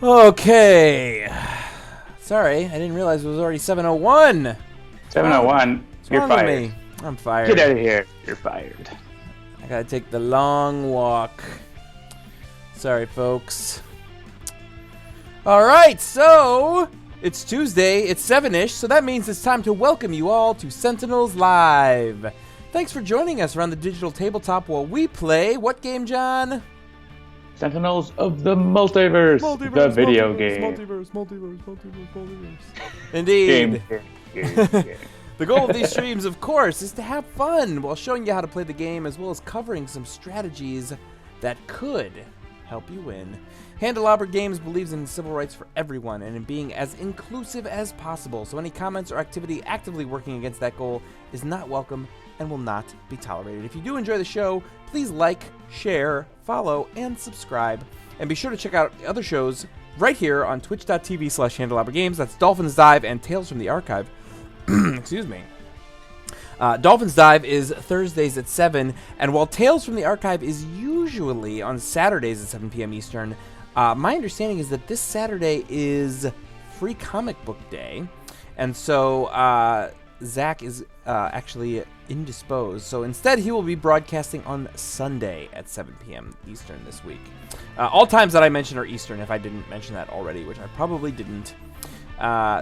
Okay. Sorry, I didn't realize it was already 7:01. 7:01. You're fired. Me? I'm fired. Get out of here. You're fired. I gotta take the long walk. Sorry, folks. Alright, so it's Tuesday, it's 7-ish, so that means it's time to welcome you all to Sentinels Live. Thanks for joining us around the digital tabletop while we play what game, John? Sentinels of the Multiverse, the video game. Multiverse. Indeed. Game. The goal of these streams, of course, is to have fun while showing you how to play the game as well as covering some strategies that could help you win. Handelabra Games believes in civil rights for everyone and in being as inclusive as possible, so any comments or activity actively working against that goal is not welcome and will not be tolerated. If you do enjoy the show, please like, share, follow, and subscribe. And be sure to check out the other shows right here on twitch.tv/Handelabra Games. That's Dolphins Dive and Tales from the Archive. Excuse me. Dolphins Dive is Thursdays at 7, and while Tales from the Archive is usually on Saturdays at 7 p.m. Eastern, my understanding is that this Saturday is Free Comic Book Day, and so Zach is actually indisposed, so instead he will be broadcasting on Sunday at 7 p.m. Eastern this week. All times that I mentioned are Eastern, if I didn't mention that already, which I probably didn't.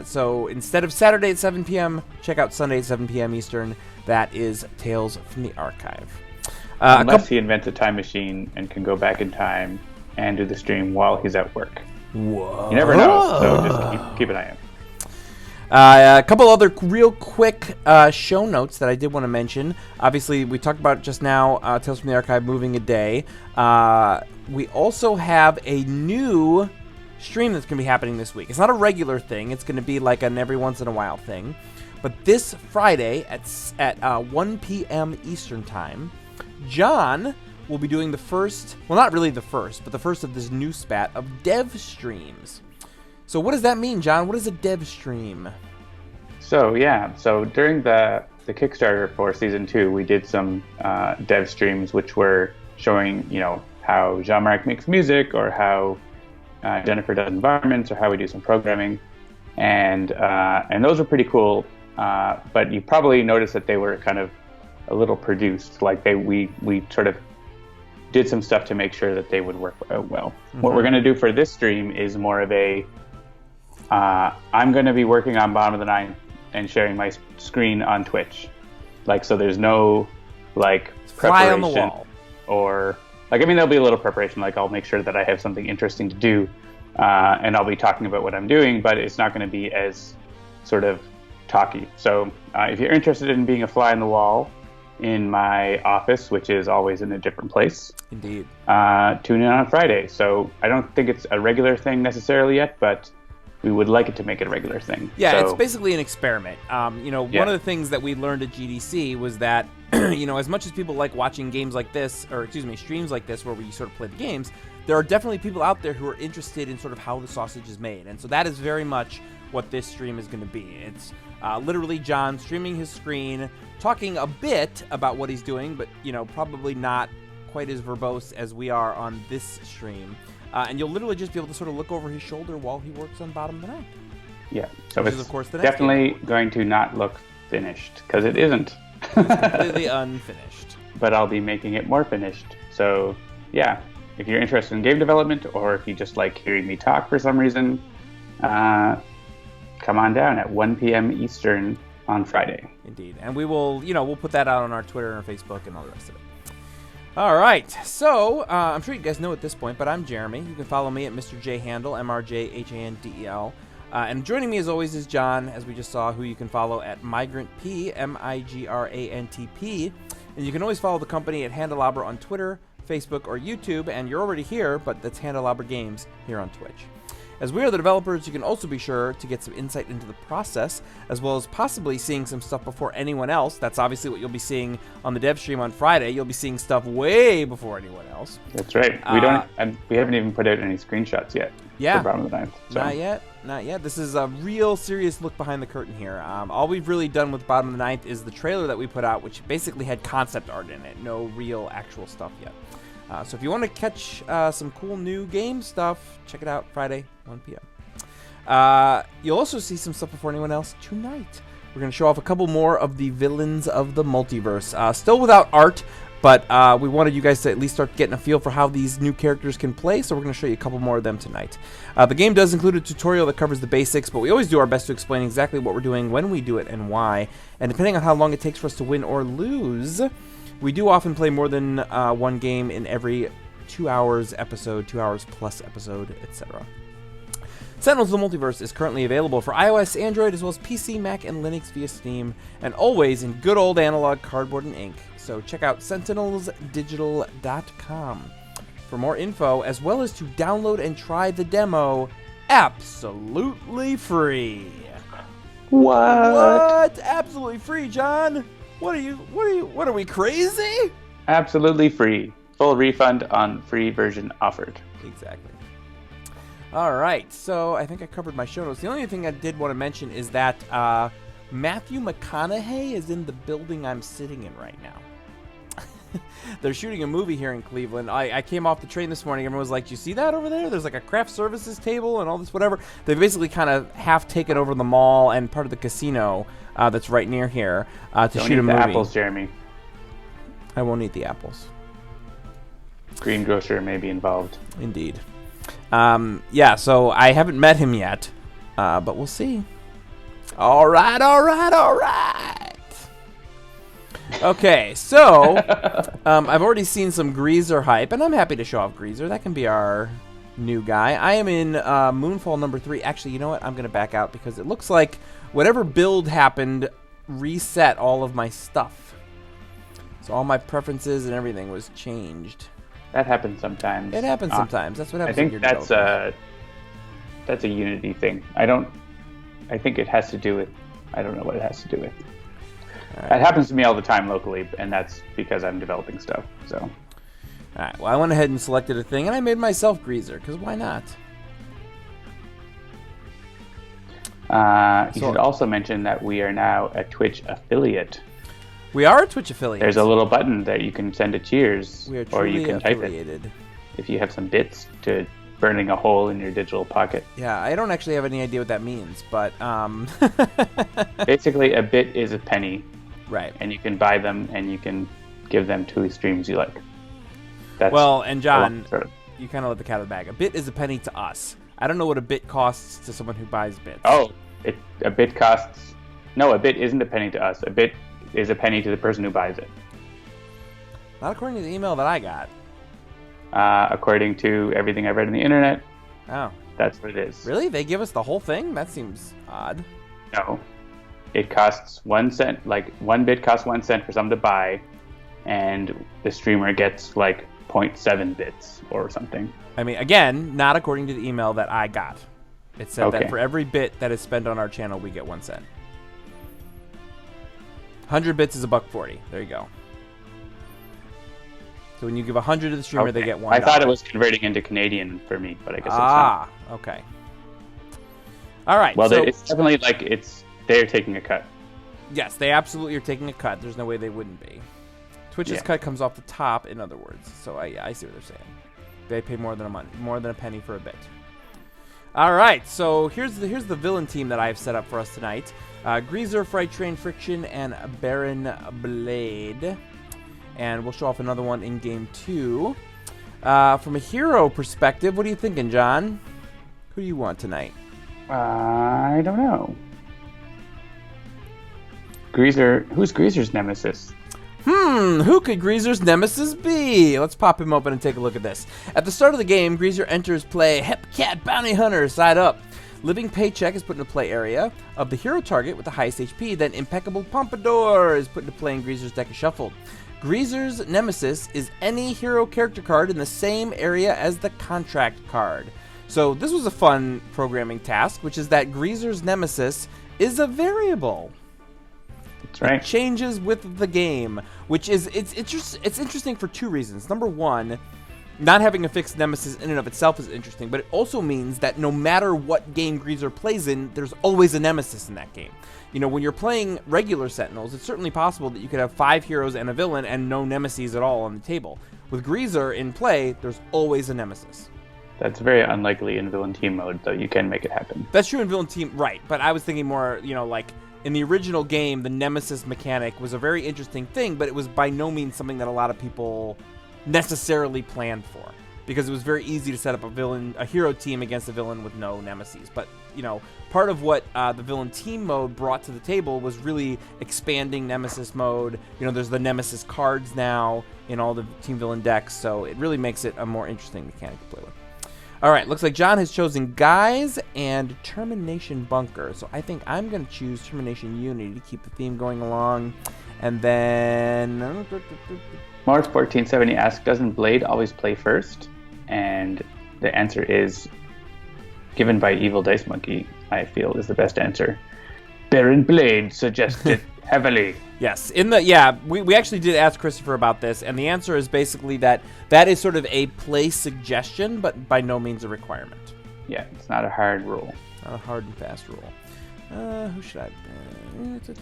So instead of Saturday at 7 p.m., check out Sunday at 7 p.m. Eastern. That is Tales from the Archive. Unless he invents a time machine and can go back in time and do the stream while he's at work. Whoa. You never know, so just keep an eye out. A couple other real quick show notes that I did want to mention. Obviously, we talked about just now Tales from the Archive moving a day. We also have a new stream that's going to be happening this week. It's not a regular thing. It's going to be like an every once in a while thing. But this Friday at 1 p.m. Eastern Time, John will be doing the first, well, not really the first, but the first of this new spat of dev streams. So what does that mean, John? What is a dev stream? So during the Kickstarter for Season 2, we did some dev streams which were showing, how Jean-Marc makes music or how Jennifer does environments or how we do some programming. And those were pretty cool, but you probably noticed that they were kind of a little produced. Like we sort of did some stuff to make sure that they would work well. Mm-hmm. What we're going to do for this stream is more of a I'm going to be working on Bottom of the Ninth and sharing my screen on Twitch. So there's no preparation fly on the wall. Or there'll be a little preparation. I'll make sure that I have something interesting to do, and I'll be talking about what I'm doing, but it's not going to be as sort of talky. So if you're interested in being a fly on the wall in my office, which is always in a different place, indeed, tune in on Friday. So I don't think it's a regular thing necessarily yet, but we would like it to make it a regular thing. Yeah, so, it's basically an experiment. One of the things that we learned at GDC was that, as much as people like watching games like this, streams like this where we sort of play the games, there are definitely people out there who are interested in sort of how the sausage is made. And so that is very much what this stream is going to be. It's literally John streaming his screen, talking a bit about what he's doing, but, probably not quite as verbose as we are on this stream. And you'll literally just be able to sort of look over his shoulder while he works on Bottom of the Ninth. Yeah, so which it's is, of course, the next definitely game. Going to not look finished, because it isn't. It's completely unfinished. But I'll be making it more finished. So, yeah, if you're interested in game development, or if you just like hearing me talk for some reason, come on down at 1 p.m. Eastern on Friday. Indeed. And we will, we'll put that out on our Twitter and our Facebook and all the rest of it. All right, so I'm sure you guys know at this point, but I'm Jeremy. You can follow me at Mr. J Handel, MRJHANDEL. And joining me as always is John, as we just saw, who you can follow at MigrantP, MIGRANTP. And you can always follow the company at Handelabra on Twitter, Facebook, or YouTube. And you're already here, but that's Handelabra Games here on Twitch. As we are the developers, you can also be sure to get some insight into the process, as well as possibly seeing some stuff before anyone else. That's obviously what you'll be seeing on the dev stream on Friday. You'll be seeing stuff way before anyone else. That's right. We haven't even put out any screenshots yet. Yeah. For Bottom of the Ninth. So. Not yet. This is a real serious look behind the curtain here. All we've really done with Bottom of the Ninth is the trailer that we put out, which basically had concept art in it. No real actual stuff yet. So if you want to catch some cool new game stuff, check it out Friday, 1 p.m. You'll also see some stuff before anyone else tonight. We're going to show off a couple more of the villains of the multiverse. Still without art, but we wanted you guys to at least start getting a feel for how these new characters can play, so we're going to show you a couple more of them tonight. The game does include a tutorial that covers the basics, but we always do our best to explain exactly what we're doing, when we do it, and why. And depending on how long it takes for us to win or lose, we do often play more than one game in every 2 hours episode, 2 hours plus episode, etc. Sentinels of the Multiverse is currently available for iOS, Android, as well as PC, Mac, and Linux via Steam, and always in good old analog cardboard and ink. So check out sentinelsdigital.com for more info, as well as to download and try the demo absolutely free. What? Absolutely free, John? What are we crazy? Absolutely free. Full refund on free version offered. Exactly. All right, so I think I covered my show notes. The only thing I did want to mention is that Matthew McConaughey is in the building I'm sitting in right now. They're shooting a movie here in Cleveland. I came off the train this morning. Everyone was like, "Do you see that over there? There's like a craft services table and all this whatever." They've basically kind of half taken over the mall and part of the casino that's right near here to shoot a movie. Don't eat the apples, Jeremy. I won't eat the apples. Greengrocer may be involved. Indeed. Yeah, so I haven't met him yet, but we'll see. All right. Okay, so I've already seen some Greazer hype, and I'm happy to show off Greazer. That can be our new guy. I am in Moonfall number 3. Actually, you know what? I'm going to back out because it looks like whatever build happened reset all of my stuff. So all my preferences and everything was changed. That happens sometimes. It happens sometimes. That's what happens. I think that's a Unity thing. I think it has to do with. I don't know what it has to do with. Right. It happens to me all the time locally, and that's because I'm developing stuff. So. All right. Well, I went ahead and selected a thing, and I made myself Greazer because why not? You should also mention that we are now a Twitch affiliate. We are a Twitch affiliate. There's a little button that you can send a cheers, we are or you can affiliated. type it if you have some bits to burning a hole in your digital pocket. Yeah, I don't actually have any idea what that means, but basically a bit is a penny. Right. And you can buy them and you can give them to streams you like. That's well, and John, you kind of let the cat out of the bag. A bit is a penny to us. I don't know what a bit costs to someone who buys bits. Oh, a bit costs... No, a bit isn't a penny to us. A bit is a penny to the person who buys it. Not according to the email that I got. According to everything I've read on the internet, oh, that's what it is. Really? They give us the whole thing? That seems odd. No. It costs 1 cent, like 1 bit costs 1 cent for someone to buy, and the streamer gets like 0.7 bits or something. I mean, again, not according to the email that I got. It said Okay. that for every bit that is spent on our channel, we get 1 cent. 100 bits is $1.40. There you go. So when you give 100 to the streamer, they get $1. I thought it was converting into Canadian for me, but I guess it's not. Ah, okay. All right. Well, so, it's definitely like they're taking a cut. yes, they absolutely are taking a cut. There's no way they wouldn't be. Twitch's Yeah. cut comes off the top, in other words. So I see what they're saying. They pay more than a penny for a bit. All right, so here's the villain team that I've set up for us tonight. Greazer, Fright, Train, Friction, and Baron Blade. And we'll show off another one in Game 2. From a hero perspective, what are you thinking, John? Who do you want tonight? I don't know. Greazer. Who's Greazer's nemesis? Who could Greazer's nemesis be? Let's pop him open and take a look at this. At the start of the game, Greazer enters play Hep Cat Bounty Hunter side up. Living Paycheck is put into play area of the hero target with the highest HP. Then Impeccable Pompadour is put into play in Greazer's deck is shuffled. Greazer's nemesis is any hero character card in the same area as the contract card. So this was a fun programming task, which is that Greazer's nemesis is a variable. That's right. It changes with the game, which is it's interesting for two reasons. Number one, not having a fixed nemesis in and of itself is interesting, but it also means that no matter what game Greazer plays in, there's always a nemesis in that game. You know, when you're playing regular Sentinels, it's certainly possible that you could have 5 heroes and a villain and no nemesis at all on the table. with Greazer in play, there's always a nemesis. That's very unlikely in villain team mode, though you can make it happen. That's true in villain team, right? But I was thinking more, like in the original game, the nemesis mechanic was a very interesting thing, but it was by no means something that a lot of people necessarily planned for, because it was very easy to set up a hero team against a villain with no nemesis. But part of what the villain team mode brought to the table was really expanding nemesis mode. There's the nemesis cards now in all the team villain decks, so it really makes it a more interesting mechanic to play with. All right, looks like John has chosen Guise and Termi-Nation Bunker. So I think I'm going to choose Termi-Nation Unity to keep the theme going along. And then... Morris 1470 asks, doesn't Blade always play first? And the answer is, given by Evil Dice Monkey, I feel is the best answer. Baron Blade suggested heavily. Yes, we actually did ask Christopher about this, and the answer is basically that is sort of a play suggestion, but by no means a requirement. Yeah, it's not a hard rule. Not a hard and fast rule. Who should I...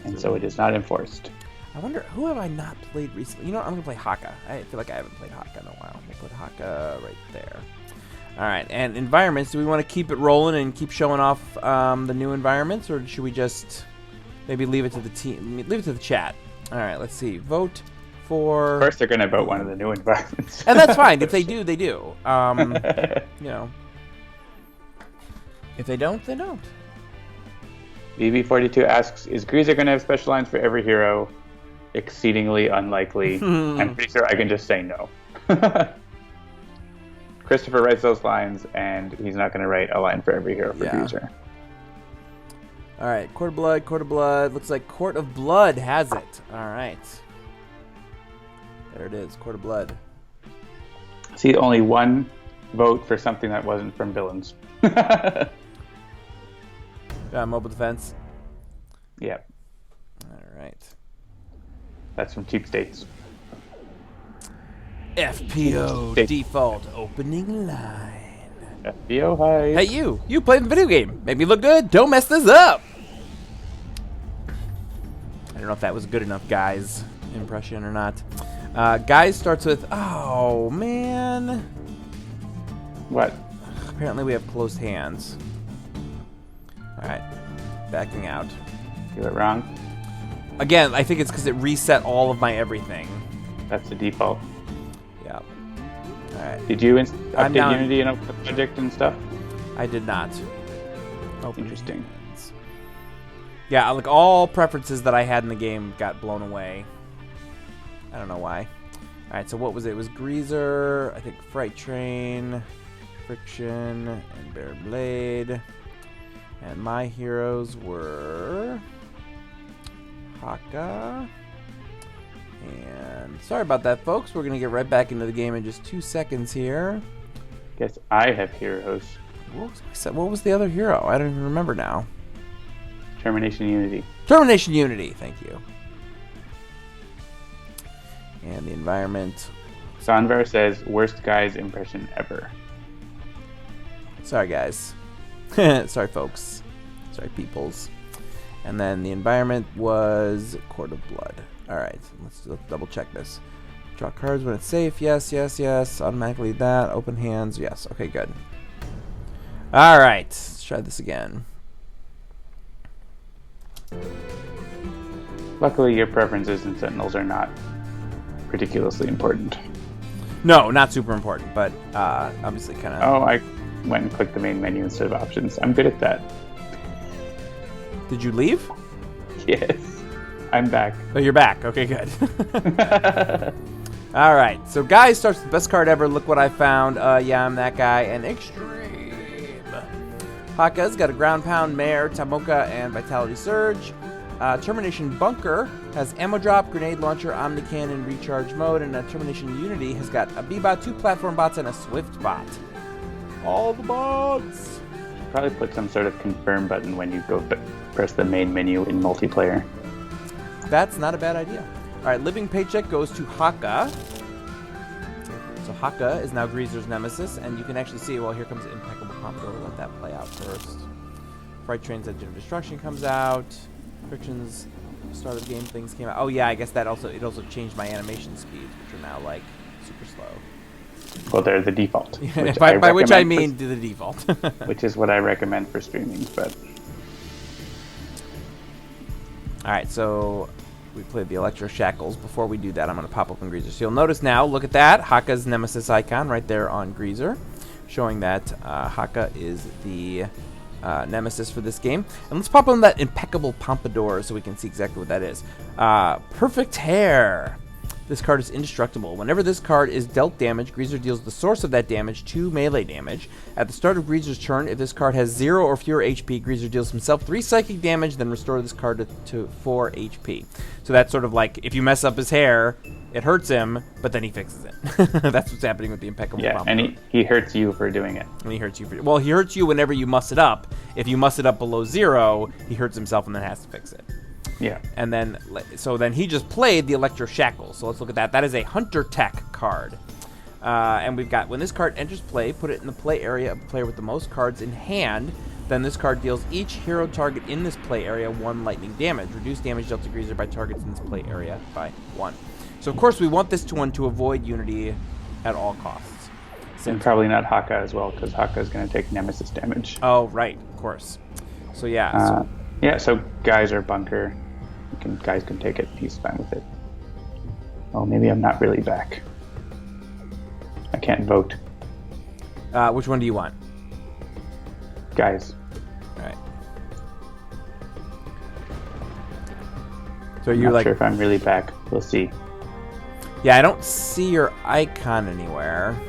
And so it is not enforced. I wonder, who have I not played recently? I'm going to play Haka. I feel like I haven't played Haka in a while. We'll put Haka right there. All right, and environments, do we want to keep it rolling and keep showing off the new environments, or should we just... maybe leave it to the team. Leave it to the chat. All right, let's see. Vote for... Of course they're going to vote one of the new environments. And that's fine. If they do, they do. If they don't, they don't. BB42 asks, is Greazer going to have special lines for every hero? Exceedingly unlikely. I'm pretty sure I can just say no. Christopher writes those lines, and he's not going to write a line for every hero for Greazer. All right, Court of Blood. Looks like Court of Blood has it. All right. There it is, Court of Blood. See, only one vote for something that wasn't from villains. Mobile defense. Yep. All right. That's from Cheap States. FPO default opening line. FPO, hi. Hey, you played the video game. Make me look good. Don't mess this up. I don't know if that was good enough, Guise impression or not. Guise starts with, oh, man. What? Apparently we have closed hands. All right, backing out. Do it wrong? Again, I think it's because it reset all of my everything. That's the default. Yeah. All right. Did you update Unity and open the project and stuff? I did not. Interesting. Yeah, like all preferences that I had in the game got blown away. I don't know why. All right, so what was it? It was Greazer, I think Fright Train, Friction, and Bear Blade. And my heroes were Haka. And sorry about that, folks. We're going to get right back into the game in just 2 seconds here. Guess I have heroes. What was the other hero? I don't even remember now. Termi-Nation Unity. Termi-Nation Unity, thank you. And the environment. Sanvar says, worst Guise impression ever. Sorry, guys. Sorry, folks. Sorry, peoples. And then the environment was Court of Blood. All right, let's double check this. Draw cards when it's safe. Yes, yes, yes. Automatically that. Open hands. Yes. Okay, good. All right, let's try this again. Luckily, your preferences in Sentinels are not ridiculously important. No, not super important, but obviously kind of... Oh, I went and clicked the main menu instead of options. I'm good at that. Did you leave? Yes. I'm back. Oh, you're back. Okay, good. All right, so Guise starts with the best card ever. Look what I found. Yeah, I'm that guy. And Extreme. Haka's got a Ground Pound, Mare, Tamoka, and Vitality Surge. Termi-Nation Bunker has Ammo Drop, Grenade Launcher, Omnicannon, Recharge Mode, and Termi-Nation Unity has got a B-Bot, 2 Platform Bots, and a Swift Bot. All the bots! Probably put some sort of confirm button when you go press the main menu in multiplayer. That's not a bad idea. All right, Living Paycheck goes to Haka. So Haka is now Greazer's nemesis, and you can actually see, well, here comes Impeccable Combo. We'll let that play out first. Fright Train's Engine of Destruction comes out. Friction's start of the game things came out. Oh yeah, I guess that also changed my animation speeds, which are now like super slow. Well, they're the default. By which I mean the default. Which is what I recommend for streaming, but... Alright, so we played the Electro Shackles. Before we do that, I'm going to pop open Greazer. So you'll notice now, look at that, Haka's Nemesis icon right there on Greazer, showing that Haka is the Nemesis for this game. And let's pop on that impeccable pompadour so we can see exactly what that is. Perfect hair. This card is indestructible. Whenever this card is dealt damage, Greazer deals the source of that damage 2 melee damage. At the start of Greazer's turn, if this card has 0 or fewer HP, Greazer deals himself 3 psychic damage, then restore this card to 4 HP. So that's sort of like, if you mess up his hair, it hurts him, but then he fixes it. That's what's happening with the impeccable pompadour. And he hurts you for doing it. And he hurts you well, he hurts you whenever you muss it up. If you muss it up below 0, he hurts himself and then has to fix it. Yeah. And then, so then he just played the Electro Shackles. So let's look at that. That is a Hunter Tech card. And we've got, when this card enters play, put it in the play area of the player with the most cards in hand. Then this card deals each hero target in this play area 1 lightning damage. Reduce damage dealt to Greazer by targets in this play area by 1. So of course we want this one to avoid unity at all costs. And probably not Haka as well, because Haka is going to take Nemesis damage. Oh, right, of course. So yeah. So Guise or Bunker. Guise can take it. He's fine with it. Oh, maybe I'm not really back. I can't vote. Which one do you want? Guise. All right. So you're not like... sure if I'm really back. We'll see. Yeah, I don't see your icon anywhere.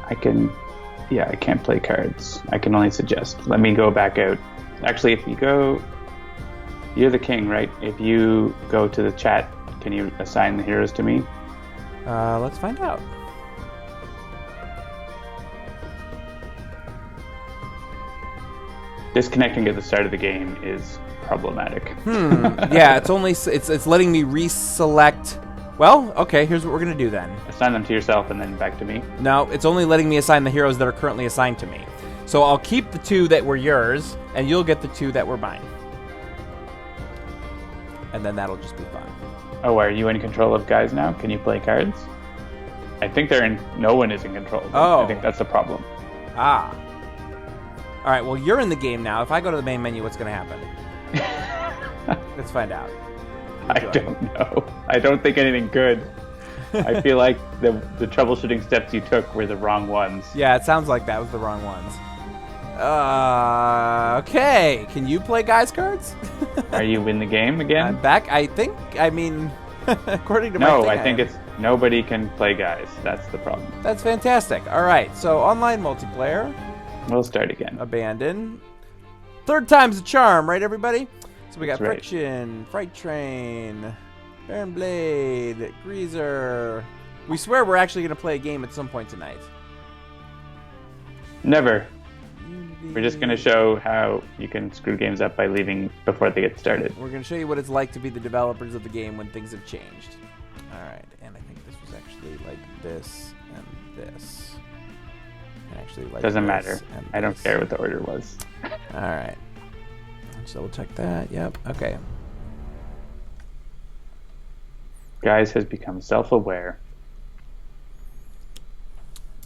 I can't play cards. I can only suggest. Let me go back out. Actually, if you go... You're the king, right? If you go to the chat, can you assign the heroes to me? Let's find out. Disconnecting at the start of the game is problematic. Yeah, it's letting me reselect. Well, okay, here's what we're gonna do then. Assign them to yourself and then back to me. No, it's only letting me assign the heroes that are currently assigned to me. So I'll keep the 2 that were yours, and you'll get the 2 that were mine. And then that'll just be fun. Oh, are you in control of Guise now? Can you play cards? I think no one is in control of them. Oh. I think that's the problem. Ah. All right, well, you're in the game now. If I go to the main menu, what's going to happen? Let's find out. I don't know. I don't think anything good. I feel like the troubleshooting steps you took were the wrong ones. Yeah, it sounds like that was the wrong ones. Okay. Can you play Guise cards? Are you in the game again? I'm back. I mean, according to my No, thing, I think it's nobody can play Guise. That's the problem. That's fantastic. All right, so online multiplayer. We'll start again. Abandon. 3rd time's a charm, right, everybody? So we got That's right. Friction, Fright Train, Baron Blade, Greazer. We swear we're actually going to play a game at some point tonight. Never. We're just going to show how you can screw games up by leaving before they get started. We're going to show you what it's like to be the developers of the game when things have changed. All right, and I think this was actually like this and this. And actually like Doesn't this matter. and I don't this. care what the order was. All right. Let's double check that. Yep. Okay. Guise has become self-aware.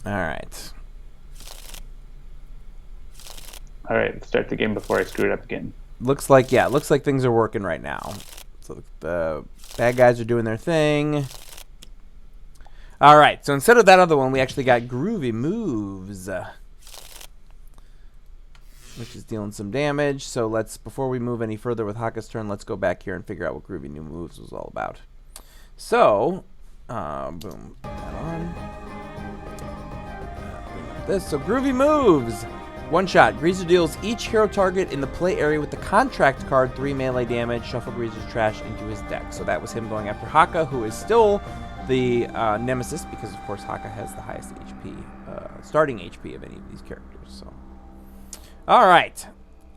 All right. All right, let's start the game before I screw it up again. Looks like things are working right now. So the bad guys are doing their thing. All right, so instead of that other one, we actually got Groovy Moves, which is dealing some damage. So before we move any further with Haka's turn, let's go back here and figure out what Groovy New Moves was all about. So, boom, put that on. Bring up this. So Groovy Moves. 1 shot. Greazer deals each hero target in the play area with the contract card 3 melee damage. Shuffle Greazer's trash into his deck. So that was him going after Haka, who is still the nemesis, because of course Haka has the highest HP, starting HP of any of these characters. So, all right.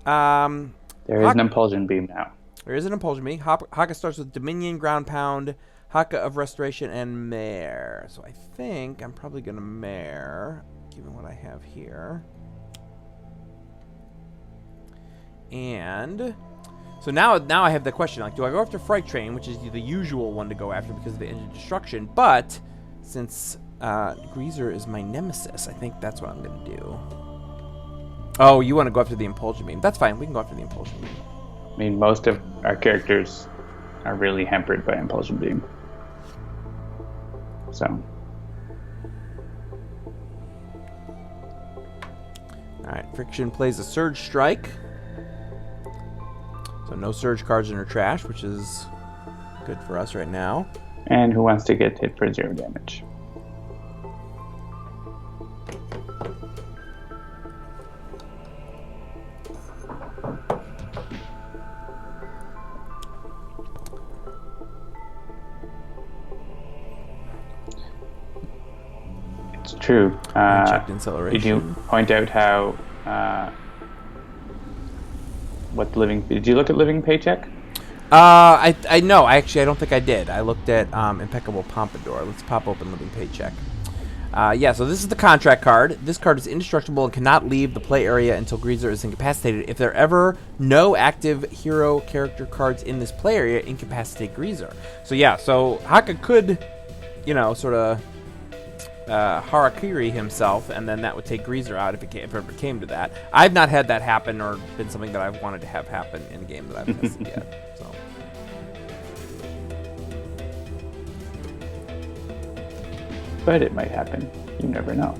There is an Impulsion Beam now. There is an Impulsion Beam. Haka starts with Dominion, Ground Pound, Haka of Restoration, and Mare. So I think I'm probably going to Mare, given what I have here. And so now I have the question, like, do I go after Fright Train, which is the usual one to go after because of the engine destruction, but since Greazer is my nemesis, I think that's what I'm going to do. Oh, you want to go after the Impulsion Beam. That's fine. We can go after the Impulsion Beam. I mean, most of our characters are really hampered by Impulsion Beam. So. Alright, Friction plays a Surge Strike. So no Surge cards in her trash, which is good for us right now. And who wants to get hit for 0 damage? It's true. Unchecked Acceleration. Did you point out how what the living? Did you look at Living Paycheck? I know. I don't think I did. I looked at Impeccable Pompadour. Let's pop open Living Paycheck. Yeah, so this is the contract card. This card is indestructible and cannot leave the play area until Greazer is incapacitated. If there are ever no active hero character cards in this play area, incapacitate Greazer. So yeah, so Haka could, sort of harakiri himself, and then that would take Greazer out if it ever came to that. I've not had that happen or been something that I've wanted to have happen in a game that I've tested yet. So. But it might happen. You never know.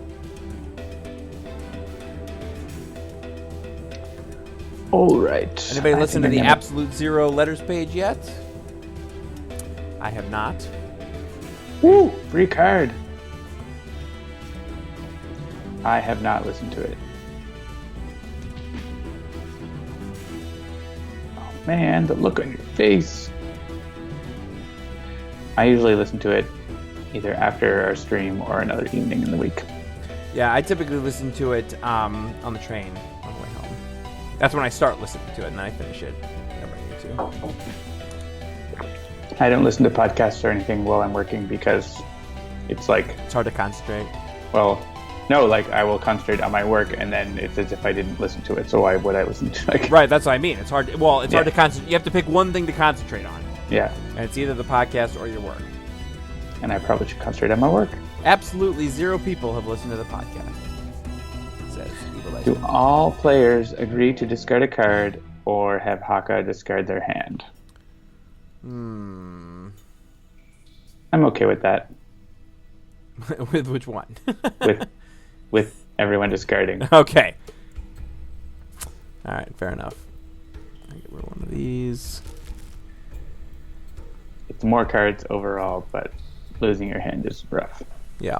All right. Anybody listen to the Absolute Zero Letters page yet? I have not. Woo! Free card. I have not listened to it. Oh man, the look on your face. I usually listen to it either after our stream or another evening in the week. Yeah, I typically listen to it on the train on the way home. That's when I start listening to it, and then I finish it whenever I need to. I don't listen to podcasts or anything while I'm working because it's hard to concentrate. Well, no, I will concentrate on my work, and then it's as if I didn't listen to it. So why would I listen to it? Right, that's what I mean. It's hard. Hard to concentrate. You have to pick one thing to concentrate on. Yeah. And it's either the podcast or your work. And I probably should concentrate on my work. Absolutely 0 people have listened to the podcast. Says Evil Legend. Do all players agree to discard a card or have Haka discard their hand? I'm okay with that. With which one? with everyone discarding. Okay. All right, fair enough. I get rid of one of these. It's more cards overall, but losing your hand is rough. Yeah.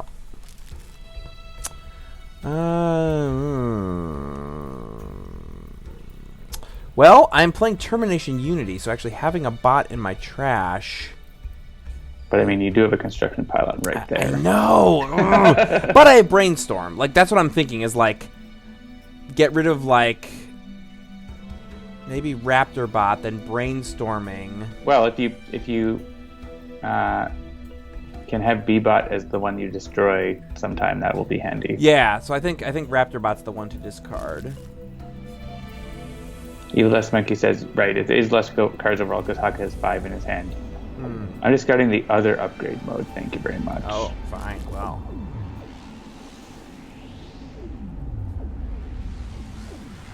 Well, I'm playing Termi-Nation Unity, so actually having a bot in my trash. But I mean, you do have a construction pylon right there. I know. But I brainstorm. That's what I'm thinking is get rid of maybe Raptor bot, then brainstorming. Well, if you can have B-bot as the one you destroy sometime, that will be handy. Yeah, so I think Raptor bot's the one to discard. Evil Less Monkey says, right, it is less cards overall because Haka has 5 in his hand. I'm discarding the other upgrade mode. Thank you very much. Oh, fine. Well.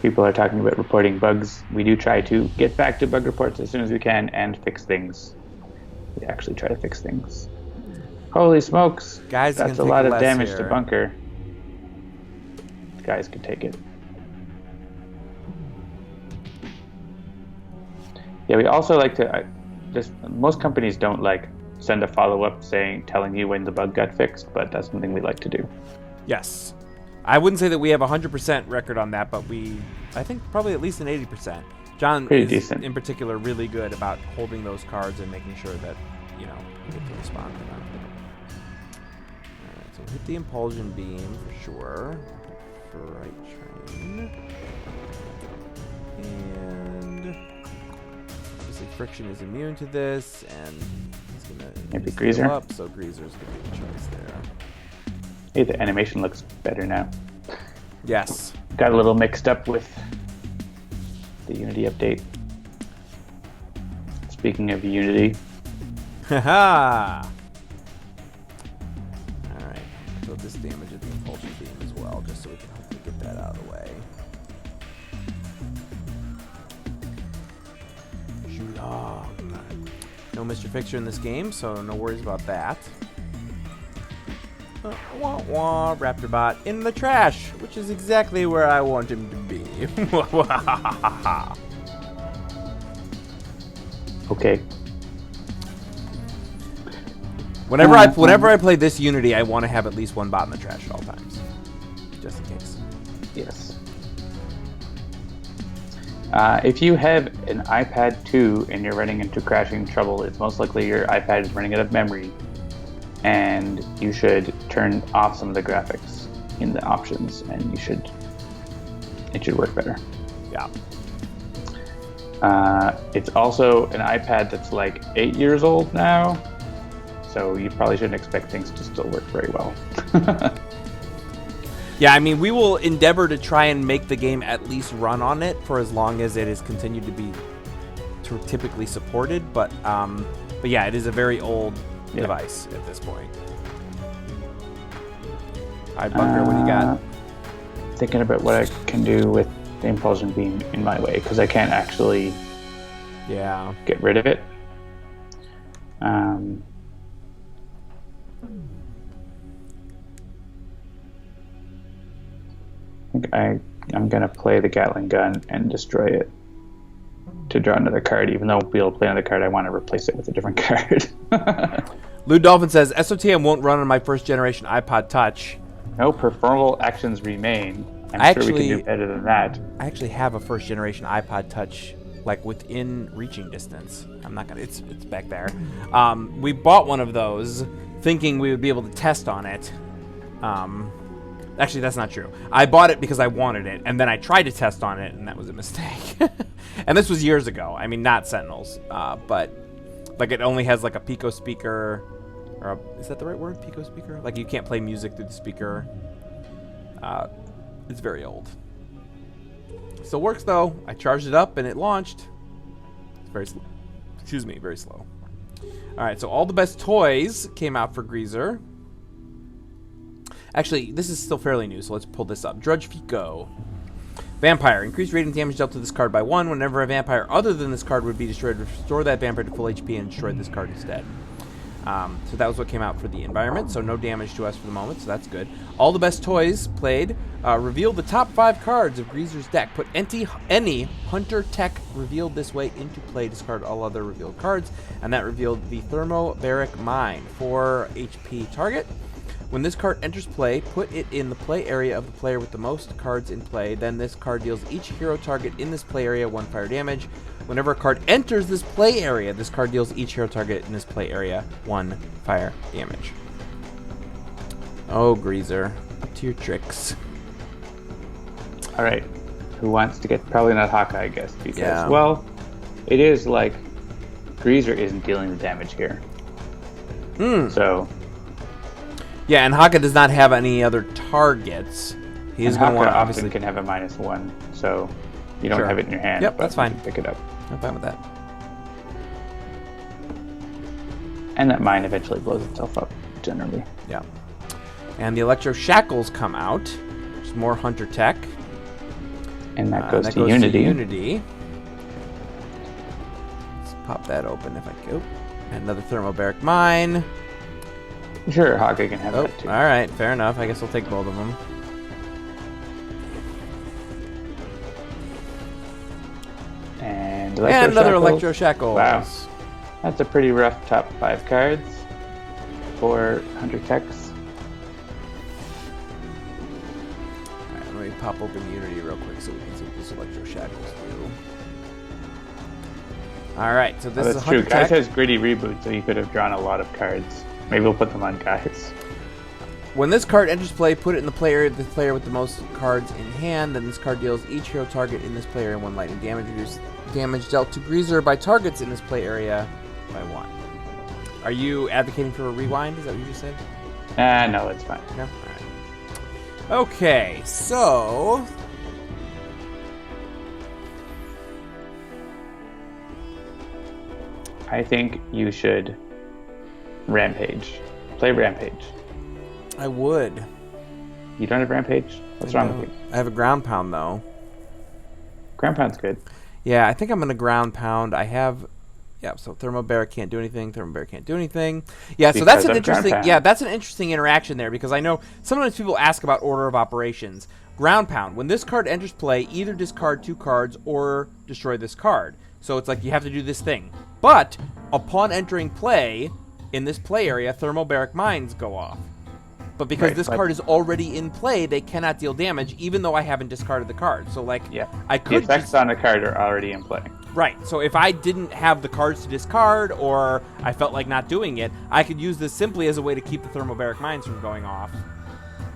People are talking about reporting bugs. We do try to get back to bug reports as soon as we can and fix things. We actually try to fix things. Holy smokes. Guys, that's a lot of damage to bunker. Guys could take it. Yeah, we also like to... most companies don't send a follow-up telling you when the bug got fixed, but that's something we like to do. Yes. I wouldn't say that we have 100% record on that, but I think probably at least an 80%. John Pretty is, decent. In particular, really good about holding those cards and making sure that, we get to respond to them. Alright, so we'll hit the Impulsion Beam for sure. Fright Train. And obviously Friction is immune to this, and he's going to maybe Greazer up, so Greazer's going to be the choice there. Hey, the animation looks better now. Yes. Got a little mixed up with the Unity update. Speaking of Unity. Haha. also this damage of the Impulsion Beam as well, just so we can hopefully get that out of the way. No Mr. Fixer in this game, so no worries about that. Wah wah, Raptorbot in the trash, which is exactly where I want him to be. Okay. Whenever I play this Unity, I want to have at least one bot in the trash at all times, just in case. Yes. If you have an iPad 2 and you're running into crashing trouble, it's most likely your iPad is running out of memory, and you should turn off some of the graphics in the options, and it should work better. Yeah. It's also an iPad that's like 8 years old now, so you probably shouldn't expect things to still work very well. Yeah, I mean, we will endeavor to try and make the game at least run on it for as long as it is continued to be typically supported. But yeah, it is a very old device at this point. All right, Bunker, what do you got? Thinking about what I can do with the Impulsion Beam in my way, because I can't actually get rid of it. I think I'm going to play the Gatling gun and destroy it to draw another card. Even though we'll play another card, I want to replace it with a different card. Lou Dolphin says, SOTM won't run on my first generation iPod Touch. No performable actions remain. I'm sure we can do better than that. I actually have a first generation iPod Touch, like within reaching distance. I'm not gonna. It's back there. We bought one of those, thinking we would be able to test on it. Actually, that's not true. I bought it because I wanted it, and then I tried to test on it, and that was a mistake. And this was years ago. I mean, not Sentinels, but like it only has like a Pico speaker, or is that the right word? Pico speaker? Like you can't play music through the speaker. It's very old. Still works though. I charged it up and it launched. It's very slow. Excuse me, very slow. All right, so all the best toys came out for Greazer. Actually, this is still fairly new, so let's pull this up. Drudge Fico. Vampire. Increased radiant damage dealt to this card by 1. Whenever a vampire other than this card would be destroyed, restore that vampire to full HP and destroy this card instead. So that was what came out for the environment, so no damage to us for the moment, so that's good. All the best toys played. Reveal the top 5 cards of Greazer's deck. Put any Hunter tech revealed this way into play. Discard all other revealed cards, and that revealed the Thermobaric Mine. 4 HP target. When this card enters play, put it in the play area of the player with the most cards in play. Then this card deals each hero target in this play area 1 fire damage. Whenever a card enters this play area, this card deals each hero target in this play area 1 fire damage. Oh, Greazer, up to your tricks. All right, who wants to get? Probably not Haka, I guess, because well, it is like Greazer isn't dealing the damage here. So. Yeah, and Haka does not have any other targets. He is going to want to obviously can have a -1, so you don't have it in your hand. Yep, that's fine. Pick it up. I'm fine with that. And that mine eventually blows itself up, generally. Yeah. And the Electro Shackles come out. There's more Hunter tech. And that goes to Unity. Let's pop that open if I go. And another Thermobaric Mine. Sure, Haka can have that too. All right, fair enough. I guess I'll take both of them. And another Electro Shackles. Wow. That's a pretty rough top 5 cards for Hunter Techs. Alright, let me pop open Unity real quick so we can see what this Electro Shackles do. Alright, so this is a Hunter Tech. Guise has Gritty Reboot, so you could have drawn a lot of cards. Maybe we'll put them on Guise. When this card enters play, put it in the play area of the player with the most cards in hand. Then this card deals each hero target in this play area 1 lightning damage. Reduce damage dealt to Greazer by targets in this play area by 1. Are you advocating for a rewind? Is that what you just said? No, it's fine. No? Alright. Okay, so... I think you should Rampage. Play Rampage. I would. You don't have Rampage? What's wrong with you? I have a ground pound, though. Ground pound's good. Yeah, I think I'm going to ground pound. I have... Yeah, so Thermobaric can't do anything. Thermobaric can't do anything. Yeah, so that's an interesting... Yeah, that's an interesting interaction there, because I know sometimes people ask about order of operations. Ground pound. When this card enters play, either discard 2 cards or destroy this card. So it's like you have to do this thing. But upon entering play, in this play area, Thermobaric Mines go off. But because this card is already in play, they cannot deal damage, even though I haven't discarded the card. So, like, I could... The effects on the card are already in play. Right. So if I didn't have the cards to discard, or I felt like not doing it, I could use this simply as a way to keep the Thermobaric Mines from going off.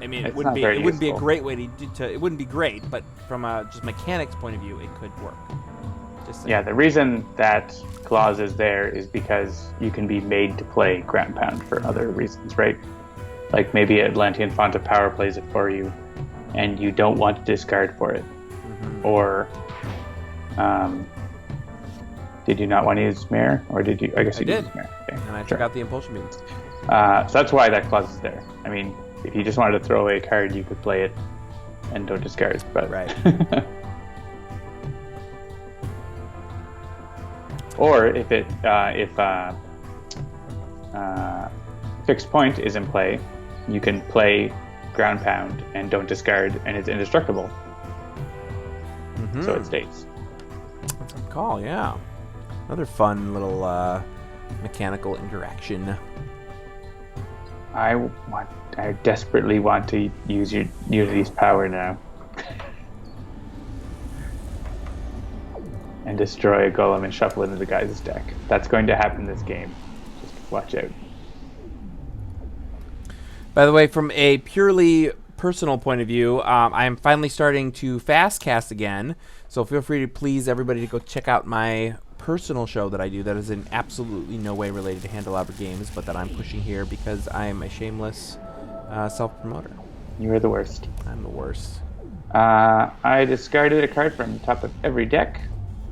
I mean, it wouldn't be a great way to it wouldn't be great, but from a just mechanics point of view, it could work. Yeah, the reason that clause is there is because you can be made to play ground pound for other reasons, right? Like maybe Atlantean Font of Power plays it for you, and you don't want to discard for it. Mm-hmm. Or, did you not want to use Mare? Or did you? I guess you did. Use Mare. Okay. And I took out the Impulsion Beam. So that's why that clause is there. I mean, if you just wanted to throw away a card, you could play it and don't discard. But right. Or if Fixed Point is in play, you can play Ground Pound and don't discard, and it's indestructible. Mm-hmm. So it stays. That's a good call, yeah. Another fun little mechanical interaction. I desperately want to use your Unity's power now. And destroy a golem and shuffle into the Guise's deck. That's going to happen this game. Just watch out. By the way, from a purely personal point of view, I am finally starting to fast cast again. So feel free to please everybody to go check out my personal show that I do that is in absolutely no way related to Handelabra games, but that I'm pushing here because I am a shameless self-promoter. You're the worst. I'm the worst. I discarded a card from the top of every deck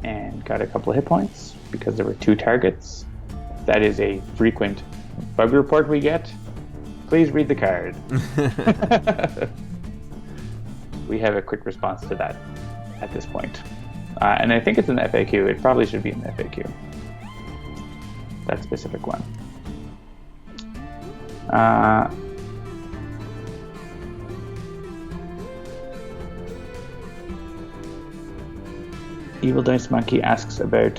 and got a couple of hit points because there were 2 targets. That is a frequent bug report we get. Please read the card. We have a quick response to that at this point. And I think it's an FAQ. It probably should be an FAQ. That specific one. Evil Dice Monkey asks about,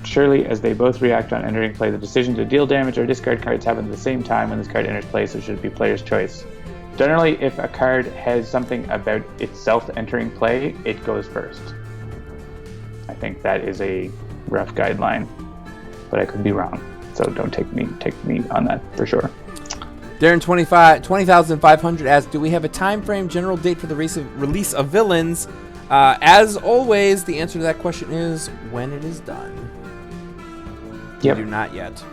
surely as they both react on entering play, the decision to deal damage or discard cards happen at the same time when this card enters play, so should it be player's choice? Generally, if a card has something about itself entering play, it goes first. I think that is a rough guideline, but I could be wrong, so don't take me on that for sure. Darren 20,500 asks, do we have a time frame, general date for the release of Villains? As always, the answer to that question is when it is done. Yep. We do not yet.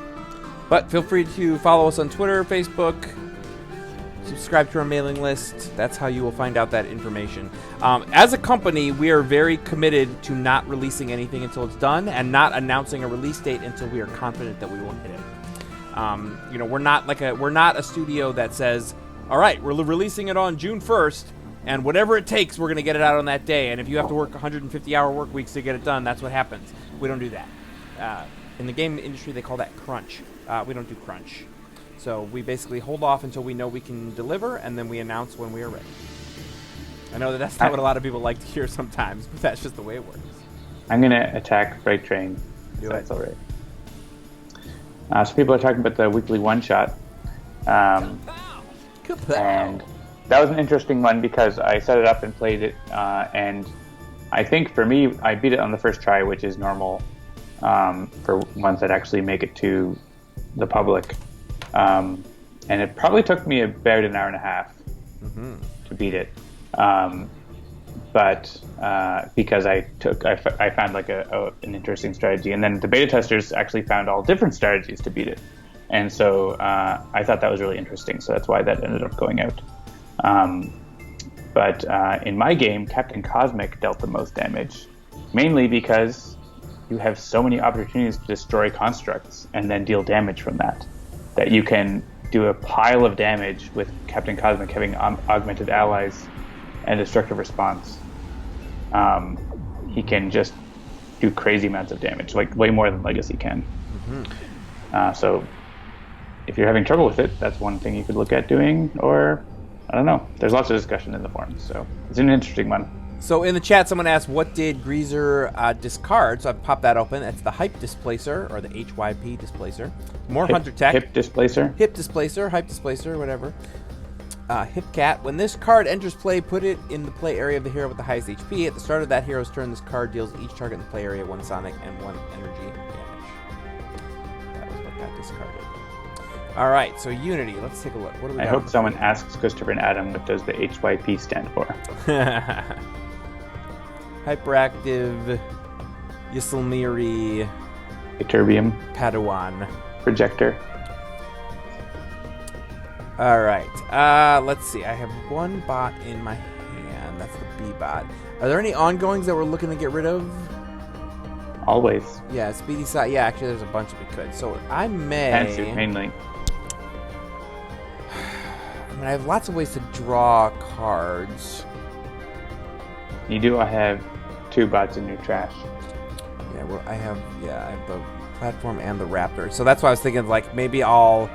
But feel free to follow us on Twitter, Facebook, subscribe to our mailing list. That's how you will find out that information. As a company, we are very committed to not releasing anything until it's done and not announcing a release date until we are confident that we will hit it. We're not a studio that says, all right, we're releasing it on June 1st. And whatever it takes, we're going to get it out on that day. And if you have to work 150-hour work weeks to get it done, that's what happens. We don't do that. In the game industry, they call that crunch. We don't do crunch. So we basically hold off until we know we can deliver, and then we announce when we are ready. I know that's not what a lot of people like to hear sometimes, but that's just the way it works. I'm going to attack Fright Train. Do that's all right. So people are talking about the weekly one-shot. And that was an interesting one because I set it up and played it, and I think for me, I beat it on the first try, which is normal for ones that actually make it to the public. And it probably took me about an hour and a half to beat it. But because I found like an interesting strategy, and then the beta testers actually found all different strategies to beat it. And so I thought that was really interesting. So that's why that ended up going out. But in my game, Captain Cosmic dealt the most damage, mainly because you have so many opportunities to destroy constructs and then deal damage from that you can do a pile of damage with Captain Cosmic having augmented allies and destructive response. He can just do crazy amounts of damage, like way more than Legacy can. So if you're having trouble with it, that's one thing you could look at doing, or I don't know. There's lots of discussion in the forums, so it's an interesting one. So in the chat, someone asked, what did Greazer discard? So I've popped that open. It's the Hype Displacer, or the HYP Displacer. More Hunter Tech. Hip Displacer. Hip Displacer, Hype Displacer, whatever. Hip Cat. When this card enters play, put it in the play area of the hero with the highest HP. At the start of that hero's turn, this card deals each target in the play area 1 sonic and 1 energy damage. That was what got discarded. All right, so Unity. Let's take a look. What do we got? I hope someone asks Christopher and Adam what does the HYP stand for. Hyperactive, Ysilmiri, Ytterbium. Padawan. Projector. All right, let's see. I have one bot in my hand. That's the B bot. Are there any ongoings that we're looking to get rid of? Always. Yeah, Speedy Side. Yeah, actually, there's a bunch that we could. So I may. Pantsuit, mainly. I mean, I have lots of ways to draw cards. You do have 2 bots in your trash. Yeah, well, I have the platform and the raptor. So that's why I was thinking, like, maybe I'll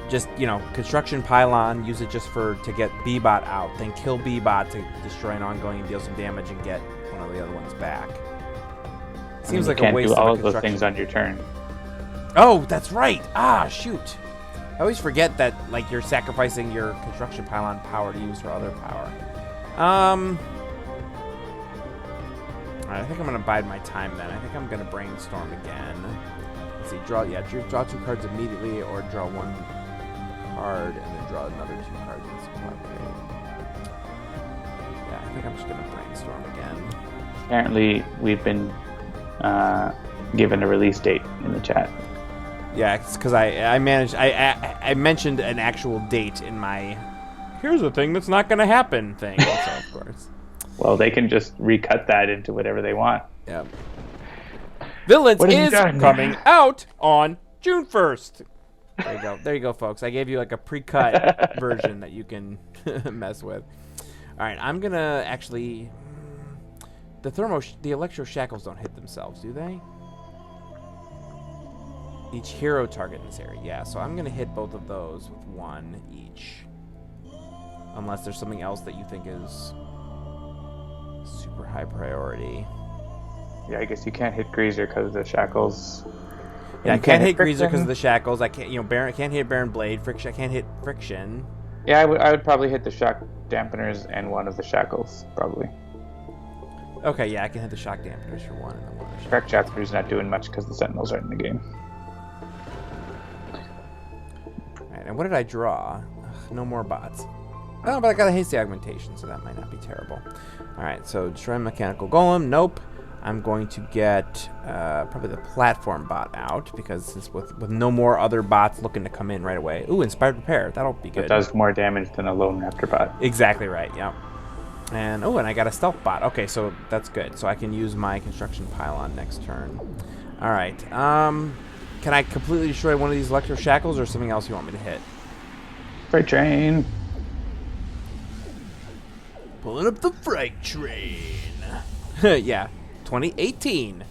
just, construction pylon, use it just to get B-bot out, then kill B-bot to destroy an ongoing and deal some damage and get one of the other ones back. Seems like a waste of a construction. You can't do all of those things on your turn. Oh, that's right. Shoot. I always forget that, like, you're sacrificing your construction pylon power to use for other power. Alright, I think I'm going to bide my time then. I think I'm going to brainstorm again. Let's see, draw 2 cards immediately, or draw 1 card and then draw another 2 cards in supply phase. Yeah, I think I'm just going to brainstorm again. Apparently, we've been given a release date in the chat. Yeah, it's because I mentioned an actual date in my here's a thing that's not going to happen thing. So, of course. Well, they can just recut that into whatever they want. Yeah. Villains is coming out on June 1st. There you go. There you go, folks. I gave you like a pre-cut version that you can mess with. All right, I'm going to actually... The electro shackles don't hit themselves, do they? Each hero target in this area. Yeah, so I'm going to hit both of those with 1 each. Unless there's something else that you think is super high priority. Yeah, I guess you can't hit Greazer because of the shackles. Yeah, I can't hit Greazer because of the shackles. I can't, Baron. I can't hit Baron Blade. Friction. I can't hit Friction. Yeah, I would probably hit the shock dampeners and 1 of the shackles, probably. Okay, yeah, I can hit the shock dampeners for 1 and then 1 of the Shock Chapter's not doing much because the Sentinels aren't in the game. Alright, and what did I draw? Ugh, no more bots. Oh, but I got a hasty augmentation, so that might not be terrible. Alright, so destroy mechanical golem. Nope. I'm going to get probably the platform bot out, because since with no more other bots looking to come in right away. Ooh, inspired repair. That'll be good. It does more damage than a lone raptor bot. Exactly right, yeah. And and I got a stealth bot. Okay, so that's good. So I can use my construction pylon next turn. Alright. Can I completely destroy one of these electro shackles, or something else you want me to hit? Freight train. Pulling up the freight train. Yeah. 2018.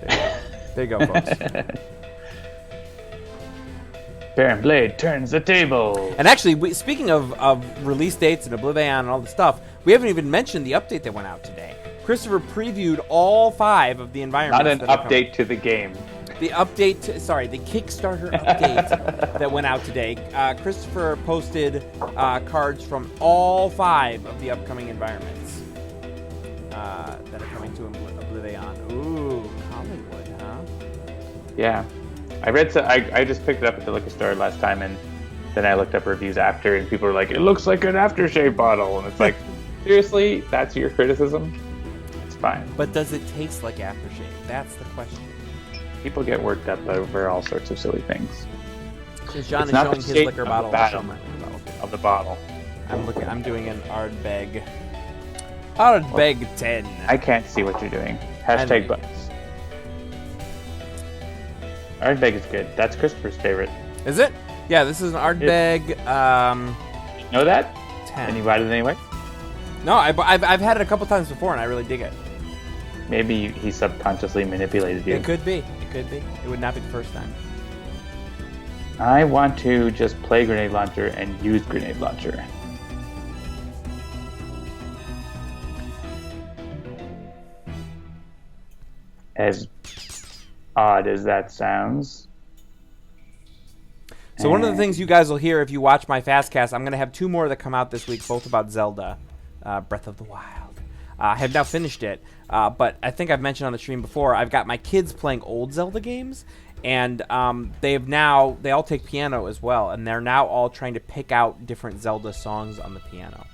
There you go, folks. Baron Blade turns the table. And actually, speaking of release dates and Oblivion and all the stuff, we haven't even mentioned the update that went out today. Christopher previewed all 5 of the environments. Not an update to the game. The update, the Kickstarter update that went out today. Christopher posted cards from all 5 of the upcoming environments that are coming to Oblivion. Ooh, Hollywood, huh? Yeah. I just picked it up at the liquor store last time, and then I looked up reviews after, and people were like, it looks like an aftershave bottle. And it's like, seriously? That's your criticism? It's fine. But does it taste like aftershave? That's the question. People get worked up over all sorts of silly things. Since John is showing his liquor bottle, I'll show my liquor bottle. Of the bottle. I'm doing an Ardbeg. Ardbeg 10. I can't see what you're doing. Hashtag bugs. Ardbeg is good. That's Christopher's favorite. Is it? Yeah, this is an Ardbeg. You know that? 10. And you bought it anyway? No, I've had it a couple times before, and I really dig it. Maybe he subconsciously manipulated you. It could be. It could be. It would not be the first time. I want to just play Grenade Launcher and use Grenade Launcher. As odd as that sounds. So one of the things you guys will hear if you watch my Fastcast, I'm going to have 2 more that come out this week, both about Zelda, Breath of the Wild. I have now finished it, but I think I've mentioned on the stream before, I've got my kids playing old Zelda games, and they all take piano as well, and they're now all trying to pick out different Zelda songs on the piano.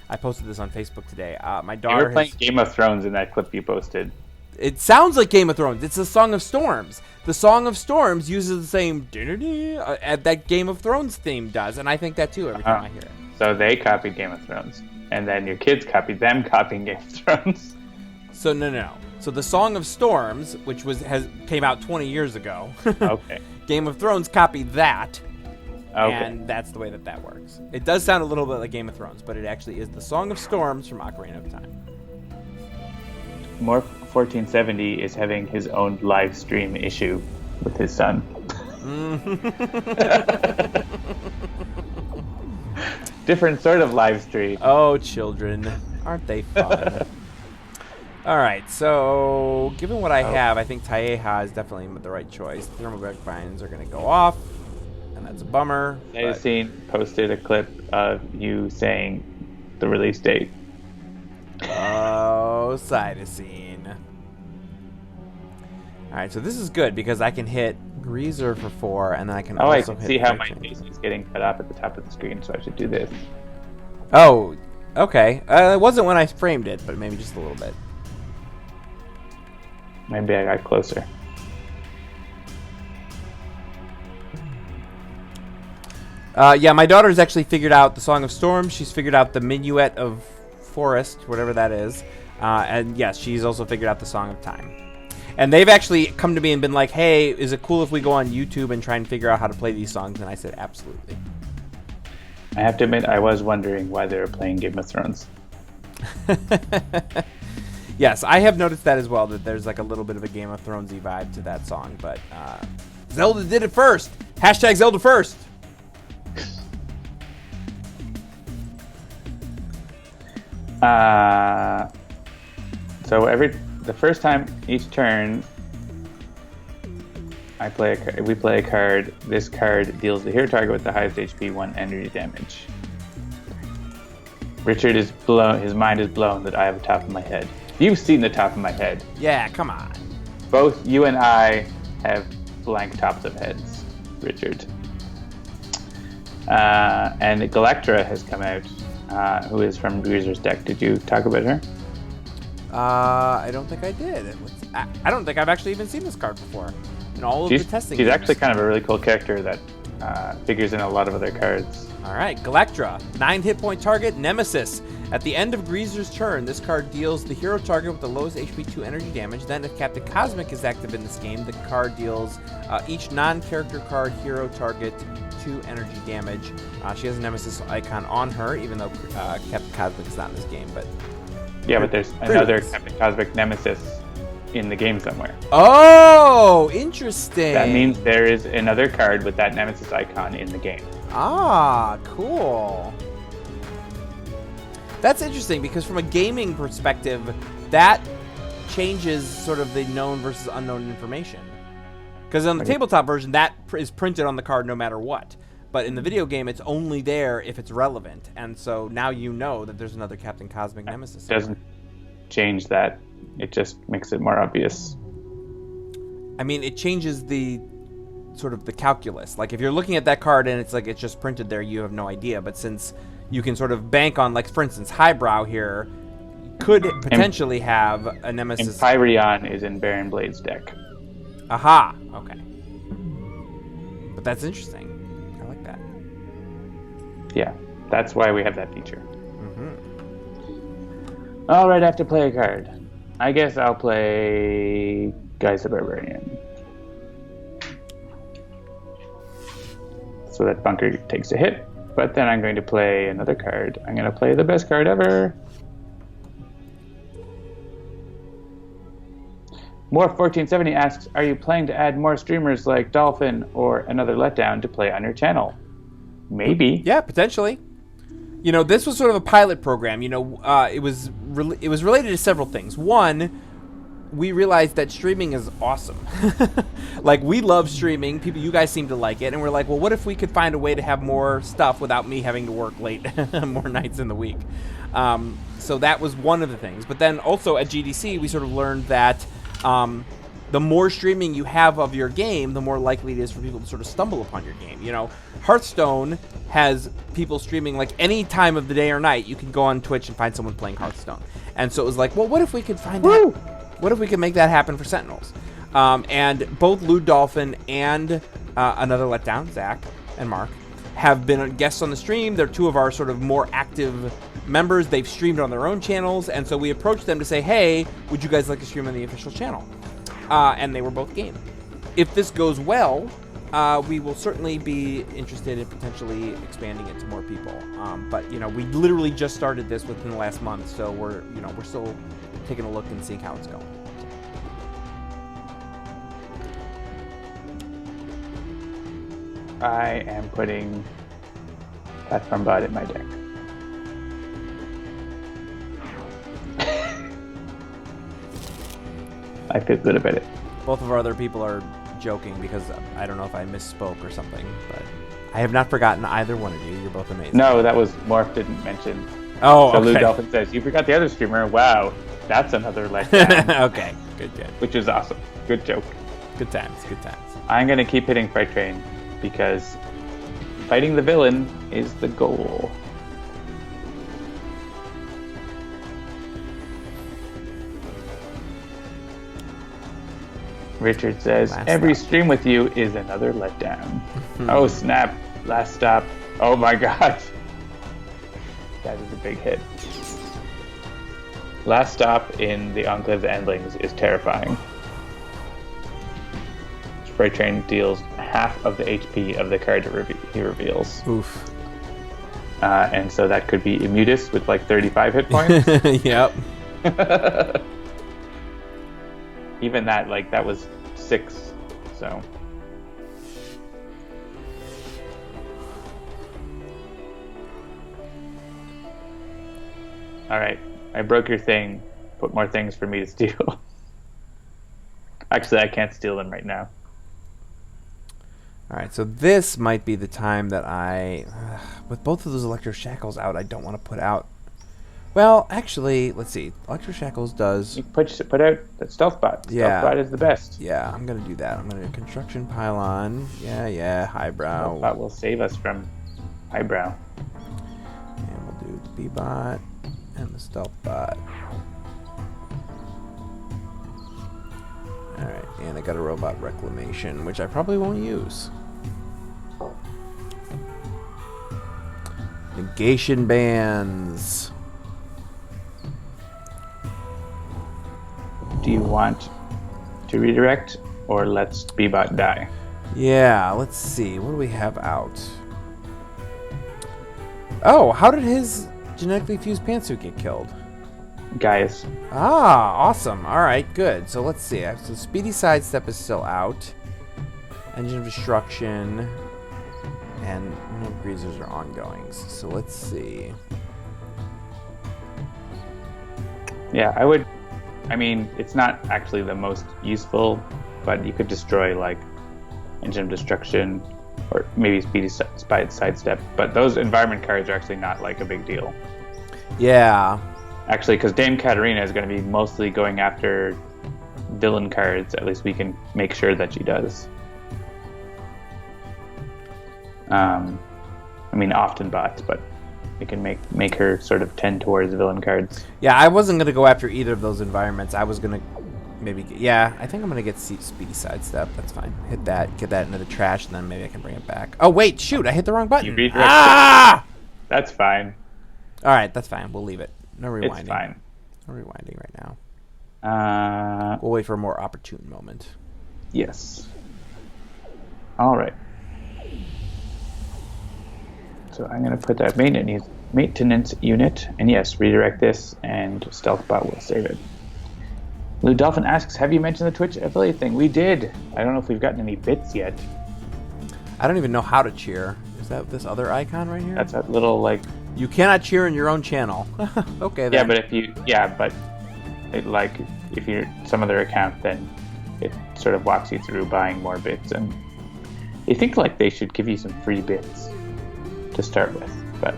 I posted this on Facebook today. My daughter You were playing Game of Thrones in that clip you posted. It sounds like Game of Thrones. It's the Song of Storms. The Song of Storms uses the same that Game of Thrones theme does, and I think that too every time I hear it. So they copied Game of Thrones, and then your kids copied them copying Game of Thrones. So no. So the Song of Storms, which came out 20 years ago. Okay. Game of Thrones copied that. Okay. And that's the way that works. It does sound a little bit like Game of Thrones, but it actually is the Song of Storms from Ocarina of Time. Morph 1470 is having his own live stream issue with his son. Different sort of live stream. Oh, children. Aren't they fun? All right, so given what I have, I think Taeha is definitely the right choice. The thermal vines are going to go off, and that's a bummer. I've seen posted a clip of you saying the release date. Oh, cytosine. All right, so this is good because I can hit Greazer for 4, and then I can also I can hit see how my Fright. face is getting cut off at the top of the screen, so I should do this. Oh, okay. It wasn't when I framed it, but maybe just a little bit. Maybe I got closer. Yeah, my daughter's actually figured out the Song of Storms. She's figured out the Minuet of Forest, whatever that is. And yes, she's also figured out the Song of Time. And they've actually come to me and been like, hey, is it cool if we go on YouTube and try and figure out how to play these songs? And I said, absolutely. I have to admit, I was wondering why they were playing Game of Thrones. Yes, I have noticed that as well, that there's like a little bit of a Game of Thrones-y vibe to that song. But Zelda did it first. Hashtag Zelda first. So the first time each turn, we play a card. This card deals the hero target with the highest HP 1 energy damage. Richard is blown. His mind is blown that I have a top of my head. You've seen the top of my head. Yeah, come on. Both you and I have blank tops of heads, Richard. And Galactra has come out, who is from Greazer's deck. Did you talk about her? I don't think I did. I don't think I've actually even seen this card before in all of the testing She's games. actually kind of a really cool character that figures in a lot of other cards. All right, Galactra, 9 hit point target, Nemesis. At the end of Greazer's turn, this card deals the hero target with the lowest HP 2 energy damage. Then, if Captain Cosmic is active in this game, the card deals each non-character card hero target 2 energy damage. She has a Nemesis icon on her, even though Captain Cosmic is not in this game. But yeah, but there's another Captain Cosmic Nemesis in the game somewhere. Oh, interesting. That means there is another card with that Nemesis icon in the game. Ah, cool. That's interesting because from a gaming perspective, that changes sort of the known versus unknown information. Because on the tabletop version, that is printed on the card no matter what. But in the video game, it's only there if it's relevant. And so now you know that there's another Captain Cosmic Nemesis. It doesn't change that. It just makes it more obvious. I mean, it changes the sort of the calculus. Like if you're looking at that card and it's like it's just printed there, you have no idea. But since you can sort of bank on, like for instance, Highbrow here could potentially have a Nemesis. And Pyreon is in Baron Blade's deck. Aha. Okay. But that's interesting. I like that. Yeah, that's why we have that feature. Mm-hmm. All right, I have to play a card. I guess I'll play Guise the Barbarian. so that bunker takes a hit. But then I'm going to play another card. I'm going to play the best card ever. More1470 asks, are you planning to add more streamers like Dolphin or another Letdown to play on your channel? Maybe. Yeah, potentially. You know, this was sort of a pilot program. You know, it was related to several things. One, we realized that streaming is awesome. Like, we love streaming. You guys seem to like it. And we're like, well, what if we could find a way to have more stuff without me having to work late, more nights in the week? So that was one of the things. But then also at GDC, we sort of learned that the more streaming you have of your game, the more likely it is for people to sort of stumble upon your game. You know, Hearthstone has people streaming like any time of the day or night. You can go on Twitch and find someone playing Hearthstone. And so it was like, well, what if we could find that? What if we could make that happen for Sentinels? And both Lou Dolphin and another Letdown, Zach and Mark, have been guests on the stream. They're two of our sort of more active members. They've streamed on their own channels, and so we approached them to say, hey, would you guys like to stream on the official channel? And they were both game. If this goes well, we will certainly be interested in potentially expanding it to more people. But you know, we literally just started this within the last month, so we're still taking a look and seeing how it's going. I am putting Platform Bot in my deck. I feel good about it. Both of our other people are joking because I don't know if I misspoke or something, but I have not forgotten either one of you. You're both amazing. No, that was Morph didn't mention. Oh, so okay. Lou Dolphin says, you forgot the other streamer. Wow, that's another letdown. Okay, good. Which is awesome. Good joke. Good times. I'm going to keep hitting Fright Train because fighting the villain is the goal. Richard says, every stream with you is another letdown. Oh, snap. Last stop. Oh, my God. That is a big hit. Last stop in the Enclave's Endlings is terrifying. Fright Train deals half of the HP of the card he reveals. Oof. And so that could be Immutus with like 35 hit points. Yep. Even that, like, that was 6, so. Alright, I broke your thing. Put more things for me to steal. Actually, I can't steal them right now. Alright, so this might be the time that with both of those Electro Shackles out, I don't want to put out. Well, actually, let's see. Electro Shackles does. You put out that Stealth Bot. Yeah. Stealth Bot is the best. Yeah, I'm going to do that. I'm going to do Construction Pylon. Yeah, Highbrow. Stealth Bot will save us from Highbrow. And we'll do the B-Bot and the Stealth Bot. Alright, and I got a Robot Reclamation, which I probably won't use. Negation Bands. Do you want to redirect or let's B-Bot die? Yeah, let's see. What do we have out? Oh, how did his genetically fused pantsuit get killed? Guise. Ah, awesome. Alright, good. So let's see. So Speedy Sidestep is still out. Engine of Destruction. And no Greazers are ongoings. So let's see. Yeah, I mean, it's not actually the most useful, but you could destroy, like, Engine of Destruction, or maybe Speedy Sidestep, but those environment cards are actually not, like, a big deal. Yeah. Actually, because Dame Katarina is going to be mostly going after villain cards, at least we can make sure that she does. I mean, often bots, but we can make her sort of tend towards villain cards. Yeah, I wasn't going to go after either of those environments. I was going to maybe... Yeah, I think I'm going to get Speedy Sidestep. That's fine. Hit that, get that into the trash, and then maybe I can bring it back. Oh, wait, shoot, I hit the wrong button. You redirect it. That's fine. All right, that's fine. We'll leave it. No rewinding. It's fine. No rewinding right now. We'll wait for a more opportune moment. Yes. All right. So I'm going to put that maintenance unit, and yes, redirect this, and Stealthbot will save it. Blue Dolphin asks, have you mentioned the Twitch affiliate thing? We did. I don't know if we've gotten any bits yet. I don't even know how to cheer. Is that this other icon right here? That's that little, like... You cannot cheer in your own channel. Okay, then. Yeah, but if you... Yeah, but it, like, if you're some other account, then it sort of walks you through buying more bits. And you think, like, they should give you some free bits to start with. But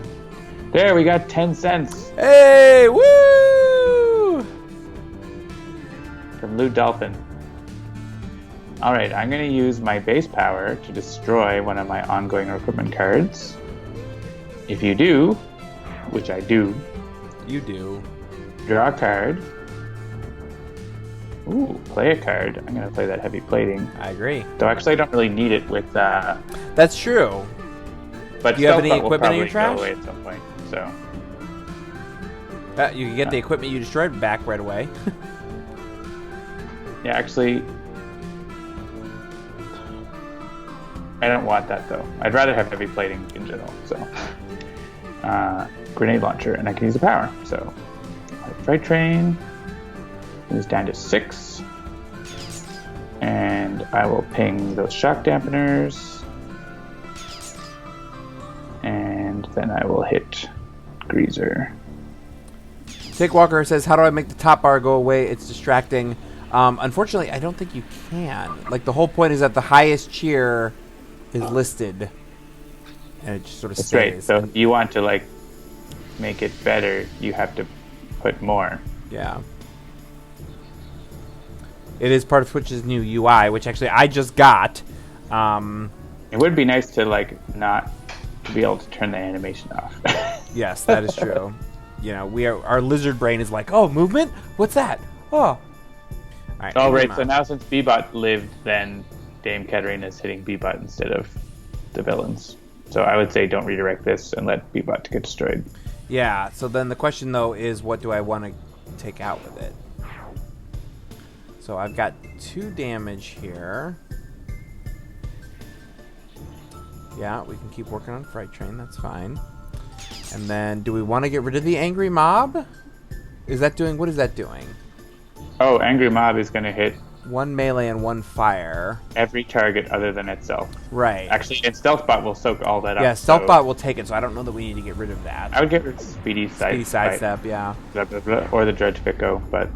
there, we got 10 cents. Hey, woo! From Blue Dolphin. Alright, I'm going to use my base power to destroy one of my ongoing recruitment cards. If you do, which I do, you do, draw a card. Ooh, play a card. I'm going to play that heavy plating. I agree. Though actually I don't really need it with... That's true. But do you have any equipment in your trash? Go away at some point, so... You can get the equipment you destroyed back right away. Yeah, actually... I don't want that, though. I'd rather have heavy plating in general, so... grenade launcher, and I can use the power, so... Fright Train is down to 6. And I will ping those shock dampeners. And then I will hit Greazer. Tick Walker says, how do I make the top bar go away? It's distracting. Unfortunately, I don't think you can. Like, the whole point is that the highest cheer is listed. And it just sort of That's stays. right. So if you want to, like, make it better, you have to put more. Yeah. It is part of Twitch's new UI, which actually I just got. It would be nice to, like, not to be able to turn the animation off. Yes, that is true. You know, our lizard brain is like, oh, movement? What's that? Oh. All right. Oh, right. So now since B-Bot lived, then Dame Katarina is hitting B-Bot instead of the villains. So I would say don't redirect this and let B-Bot get destroyed. Yeah. So then the question, though, is what do I want to take out with it? So I've got 2 damage here. Yeah, we can keep working on Fright Train. That's fine. And then, do we want to get rid of the Angry Mob? Is that doing... What is that doing? Oh, Angry Mob is going to hit... 1 melee and 1 fire. Every target other than itself. Right. Actually, and Stealthbot will soak all that up. Yeah, Stealthbot will take it, so I don't know that we need to get rid of that. I would get rid of Speedy Sidestep, yeah. Blah, blah, blah, or the Dredge Pico, but...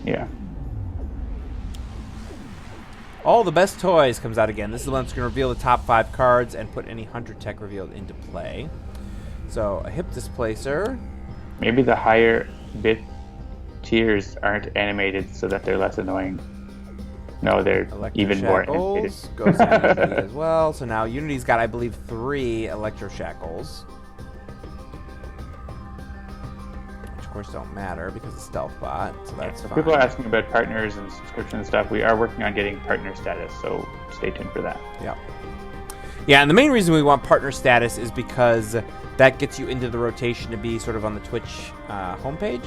Yeah. All the Best Toys comes out again. This is the one that's going to reveal the top 5 cards and put any Hunter Tech revealed into play. So, a Hip Displacer. Maybe the higher bit tiers aren't animated so that they're less annoying. No, they're even more animated. Goes on Unity as well. So now Unity's got, I believe, 3 Electro Shackles. Which, of course, don't matter because it's Stealthbot, so that's fine. People are asking about partners and subscription and stuff. We are working on getting partner status, so stay tuned for that. Yep. Yeah, and the main reason we want partner status is because that gets you into the rotation to be sort of on the Twitch homepage,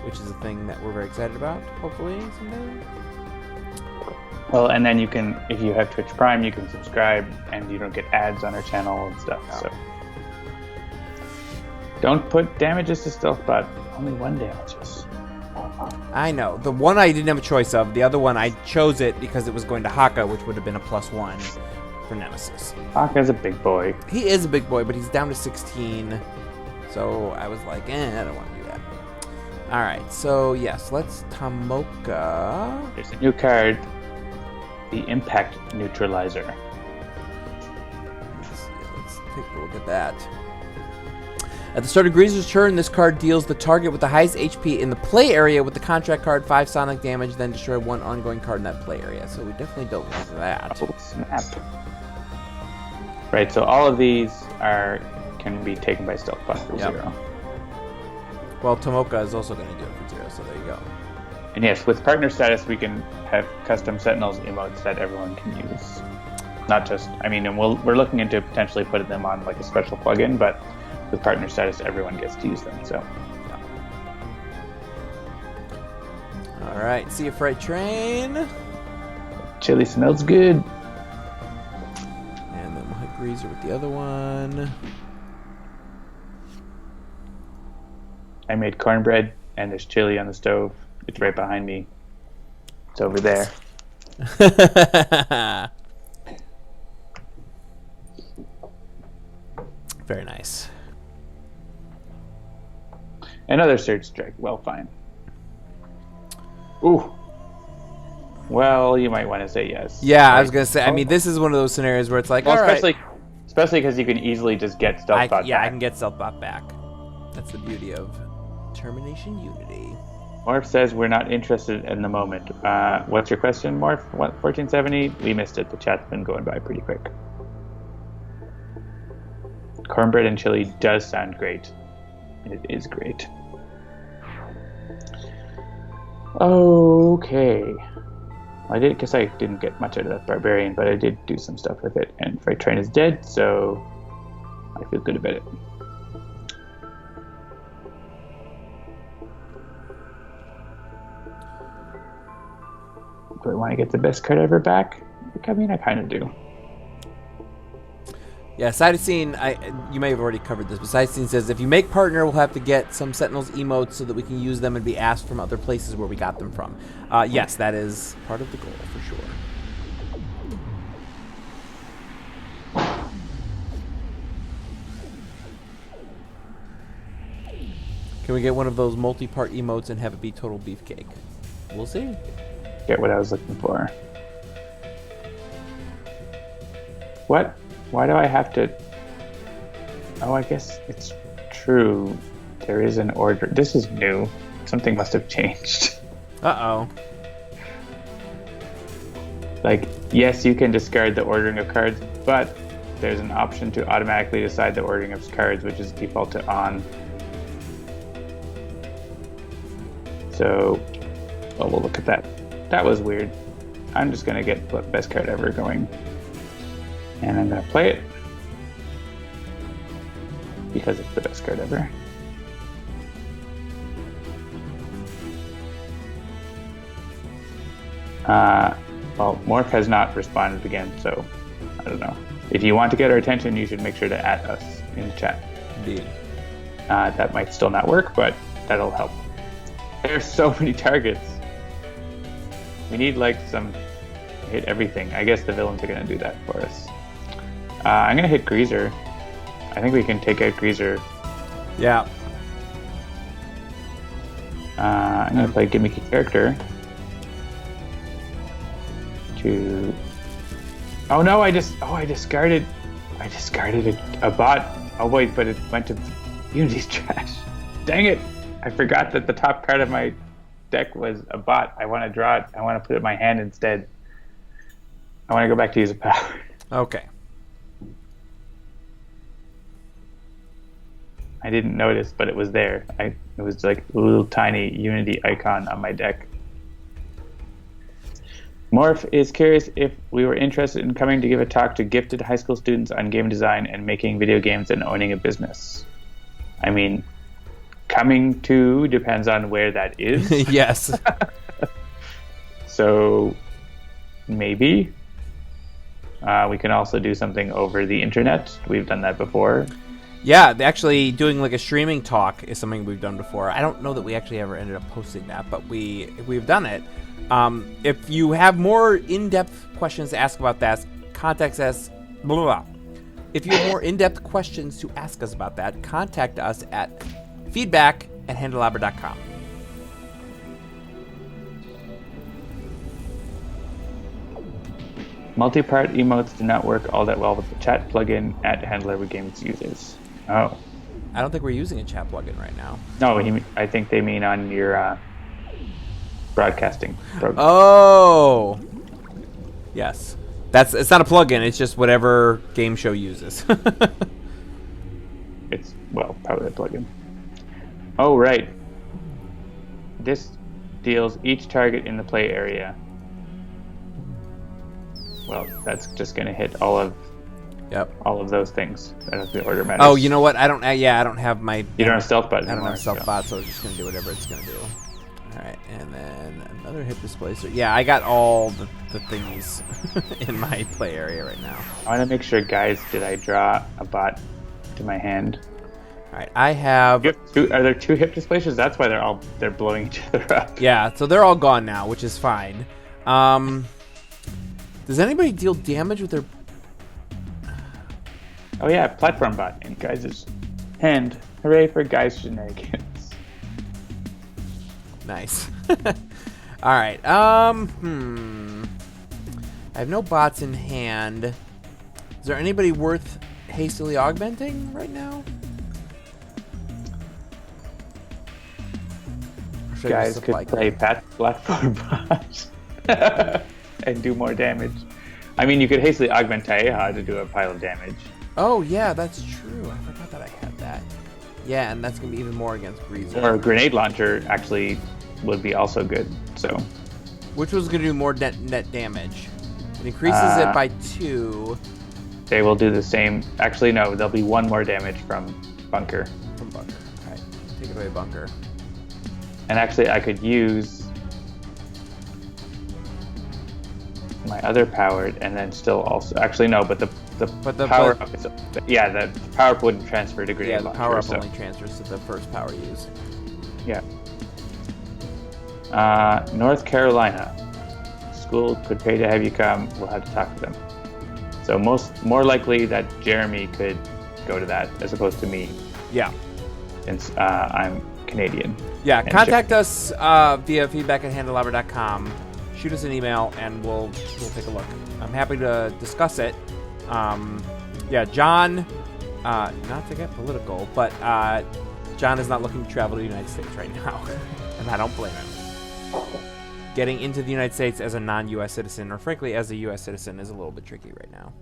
which is a thing that we're very excited about, hopefully, someday. Well, and then you can, if you have Twitch Prime, you can subscribe, and you don't get ads on our channel and stuff, so. Don't put damages to Stealthbot. Only 1 damages. I know. The one I didn't have a choice of. The other one, I chose it because it was going to Haka, which would have been a +1 for Nemesis. Haka's a big boy. He is a big boy, but he's down to 16. So I was like, I don't want to do that. All right. So, yes, let's Tomoka. There's a new card. The Impact Neutralizer. Let's take a look at that. At the start of Greazer's turn, this card deals the target with the highest HP in the play area with the contract card 5 sonic damage, then destroy 1 ongoing card in that play area. So we definitely don't want that. Oh, snap. Right, so all of these can be taken by Stealthbot for 0. Well, Tomoka is also going to do it for 0, so there you go. And yes, with partner status, we can have custom Sentinels emotes that everyone can use. Not just, I mean, and we're looking into potentially putting them on like a special plugin, but with partner status, everyone gets to use them, so. All right, see you, Fright Train. Chili smells good. And then we'll hit Greazer with the other one. I made cornbread, and there's chili on the stove. It's right behind me. It's over there. Very nice. Another surge strike. Well, fine. Ooh. Well, you might want to say yes. Yeah, right? I was gonna say. I mean, this is one of those scenarios where it's like, well, all especially because you can easily just get stealth bot. Yeah, back. I can get stealth bot back. That's the beauty of Termi-Nation Unity. Morph says we're not interested in the moment. What's your question, Morph? 1470? We missed it. The chat's been going by pretty quick. Cornbread and chili does sound great. It is great. Okay. I guess I didn't get much out of that barbarian, but I did do some stuff with it. And Fright Train is dead, so I feel good about it. Do I want to get the best card ever back? I mean, I kind of do. Yeah, Side Scene, you may have already covered this, but Side Scene says, if you make partner, we'll have to get some Sentinels emotes so that we can use them and be asked from other places where we got them from. Yes, that is part of the goal, for sure. Can we get one of those multi-part emotes and have it be total beefcake? We'll see. Get what I was looking for. What? Why do I have to... Oh, I guess it's true. There is an order. This is new. Something must have changed. Uh-oh. Like, yes, you can discard the ordering of cards, but there's an option to automatically decide the ordering of cards, which is default to on. So, well, we'll look at that. That was weird. I'm just going to get the best card ever going. And I'm going to play it because it's the best card ever. Well, Morph has not responded again, so I don't know. If you want to get our attention, you should make sure to add us in the chat. Indeed. That might still not work, but that'll help. There's so many targets. We need like some hit everything. I guess the villains are going to do that for us. I'm going to hit Greazer. I think we can take out Greazer. Yeah. I'm going to play gimmicky character. Oh no, I discarded a bot. Oh wait, but it went to Unity's trash. Dang it. I forgot that the top card of my deck was a bot. I want to draw it. I want to put it in my hand instead. I want to go back to use a power. Okay. I didn't notice, but it was there. It was like a little tiny Unity icon on my deck. Morph is curious if we were interested in coming to give a talk to gifted high school students on game design and making video games and owning a business. I mean, coming to depends on where that is. Yes. So maybe. We can also do something over the internet. We've done that before. Yeah, actually doing like a streaming talk is something we've done before. I don't know that we actually ever ended up posting that, but we've done it. If you have more in-depth questions to ask about that, contact us. Blah, blah, blah. If you have more in-depth questions to ask us about that, contact us at feedback@handelabra.com. Multi-part emotes do not work all that well with the chat plugin at Handelabra Games uses. Oh. I don't think we're using a chat plugin right now. No, I think they mean on your broadcasting program. Oh. Yes. It's not a plugin, it's just whatever game show uses. It's, well, probably a plugin. Oh, right. This deals each target in the play area. Well, that's just going to hit all of those things. I don't think the order matters. Oh, you know what? I don't have my... You don't have stealth button. I don't have stealth bot, so it's just going to do whatever it's going to do. All right, and then another hip displacer. Yeah, I got all the thingies in my play area right now. I want to make sure, guys, did I draw a bot to my hand? All right, I have... Are there 2 hip displacers? That's why they're blowing each other up. Yeah, so they're all gone now, which is fine. Does anybody deal damage with their... Oh yeah, platform bot in Guise's hand. Hooray for Guise shenanigans. Nice. All right. I have no bots in hand. Is there anybody worth hastily augmenting right now? Guys could play platform bot and do more damage. I mean, you could hastily augment Taeha to do a pile of damage. Oh yeah, that's true. I forgot that I had that. Yeah, and that's gonna be even more against Greazer. Or a grenade launcher actually would be also good. So, which was going to do more net damage? It increases it by 2. They will do the same. Actually, no. There'll be 1 more damage from Bunker. From Bunker. All right. Take it away, Bunker. And actually, I could use my other powered, and then still also. Actually, no. But the power up is. Yeah, the power up wouldn't transfer to grenade launcher. Yeah, the power up only transfers to the first power used. Yeah. North Carolina. School could pay to have you come. We'll have to talk to them. So more likely that Jeremy could go to that as opposed to me. Yeah. Since I'm Canadian. Yeah, contact us via feedback@handelabra.com. Shoot us an email and we'll take a look. I'm happy to discuss it. Yeah, John, not to get political, but John is not looking to travel to the United States right now. And I don't blame him. Getting into the United States as a non-U.S. citizen, or frankly as a U.S. citizen, is a little bit tricky right now.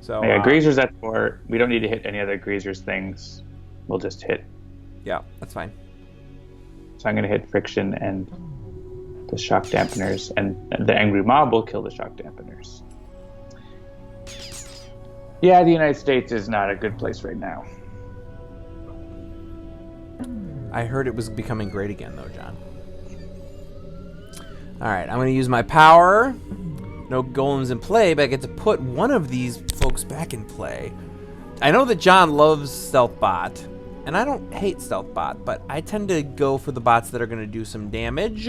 So yeah, Greazer's at 4. We don't need to hit any other Greazer's things. We'll just hit. Yeah, that's fine. So I'm going to hit friction and the shock dampeners, and the angry mob will kill the shock dampeners. Yeah, the United States is not a good place right now. I heard it was becoming great again, though, John. Alright, I'm going to use my power. No golems in play, but I get to put one of these folks back in play. I know that John loves Stealth Bot, and I don't hate Stealth Bot, but I tend to go for the bots that are going to do some damage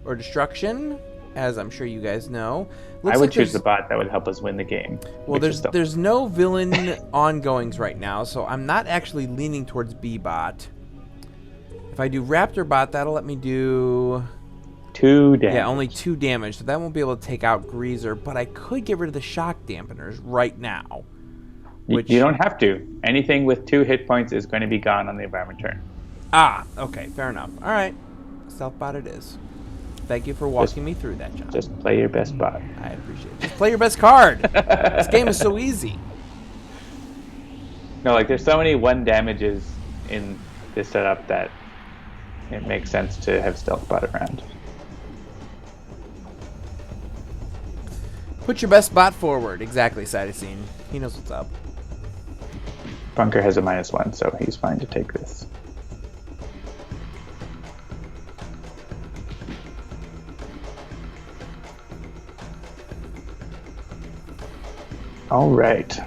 or destruction, as I'm sure you guys know. I would choose the bot that would help us win the game. Well, there's no villain ongoings right now, so I'm not actually leaning towards B-Bot. If I do Raptor Bot, that'll let me do... 2 damage. Yeah, only 2 damage, so that won't be able to take out Greazer, but I could get rid of the shock dampeners right now. Which... You don't have to. Anything with 2 hit points is going to be gone on the environment turn. Ah, okay, fair enough. All right, Stealth Bot it is. Thank you for walking me through that, John. Just play your best bot. I appreciate it. Just play your best card. This game is so easy. No, like there's so many 1 damages in this setup that it makes sense to have Stealth Bot around. Put your best bot forward. Exactly, Cytosine. He knows what's up. Bunker has a -1, so he's fine to take this. All right.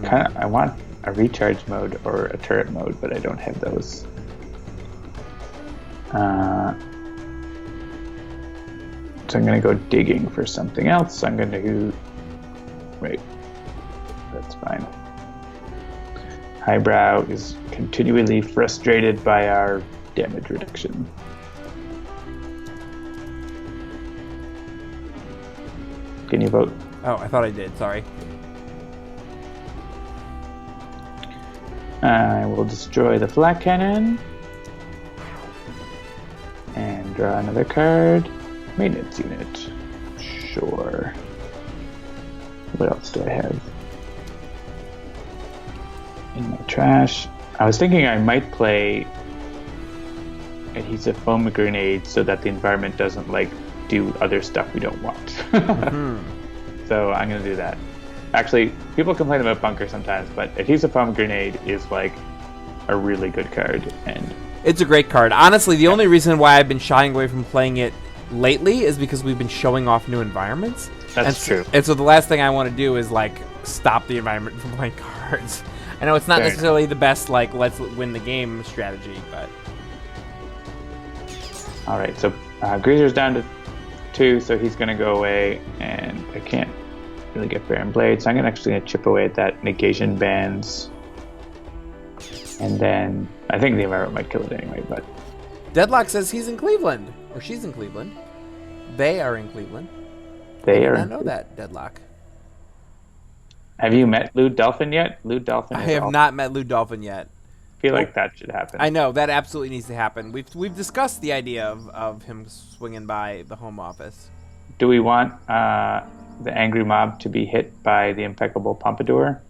I want a recharge mode or a turret mode, but I don't have those. So I'm going to go digging for something else. I'm going to... Wait. That's fine. Highbrow is continually frustrated by our damage reduction. Can you vote? Oh, I thought I did. Sorry. I will destroy the flak cannon. And draw another card. Maintenance unit. Sure. What else do I have? In my trash. I was thinking I might play adhesive foam grenade so that the environment doesn't like do other stuff we don't want. So I'm gonna do that. Actually, people complain about Bunker sometimes, but Adhesive Foam Grenade is like a really good card, and it's a great card. Honestly, the only reason why I've been shying away from playing it lately is because we've been showing off new environments. That's true. And so the last thing I want to do is like stop the environment from playing cards. I know it's not necessarily the best like let's win the game strategy, but all right. So Greazer's down to 2, so he's going to go away, and I can't really get Baron Blade, so I'm actually going to chip away at that negation bands. And then I think the environment might kill it anyway, but Deadlock says he's in Cleveland, or she's in Cleveland. They are in Cleveland. They are. I know that, Deadlock. Have you met Lou Dolphin yet? Lou Dolphin. I have not met Lou Dolphin yet. I feel like that should happen. I know that absolutely needs to happen. We've discussed the idea of him swinging by the home office. Do we want the angry mob to be hit by the impeccable Pompadour?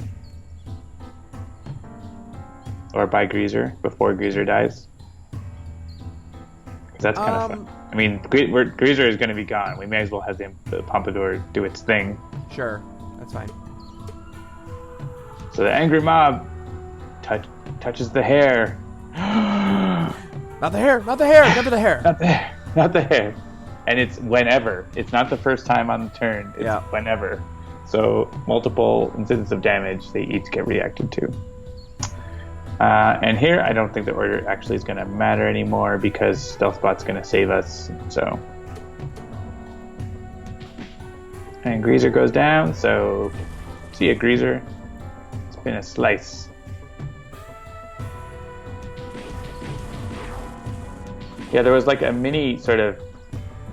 Or by Greazer before Greazer dies? Because that's kind of fun. I mean, Greazer is going to be gone. We may as well have the Pompadour do its thing. Sure, that's fine. So the angry mob touches the hair. Not the hair, not the hair, never the hair. Not the hair, not the hair. And it's whenever. It's not the first time on the turn. It's whenever. So multiple incidents of damage, they each get reacted to. And here, I don't think the order actually is going to matter anymore because Stealthbot's going to save us. So, and Greazer goes down. So, see ya, Greazer. It's been a slice. Yeah, there was like a mini sort of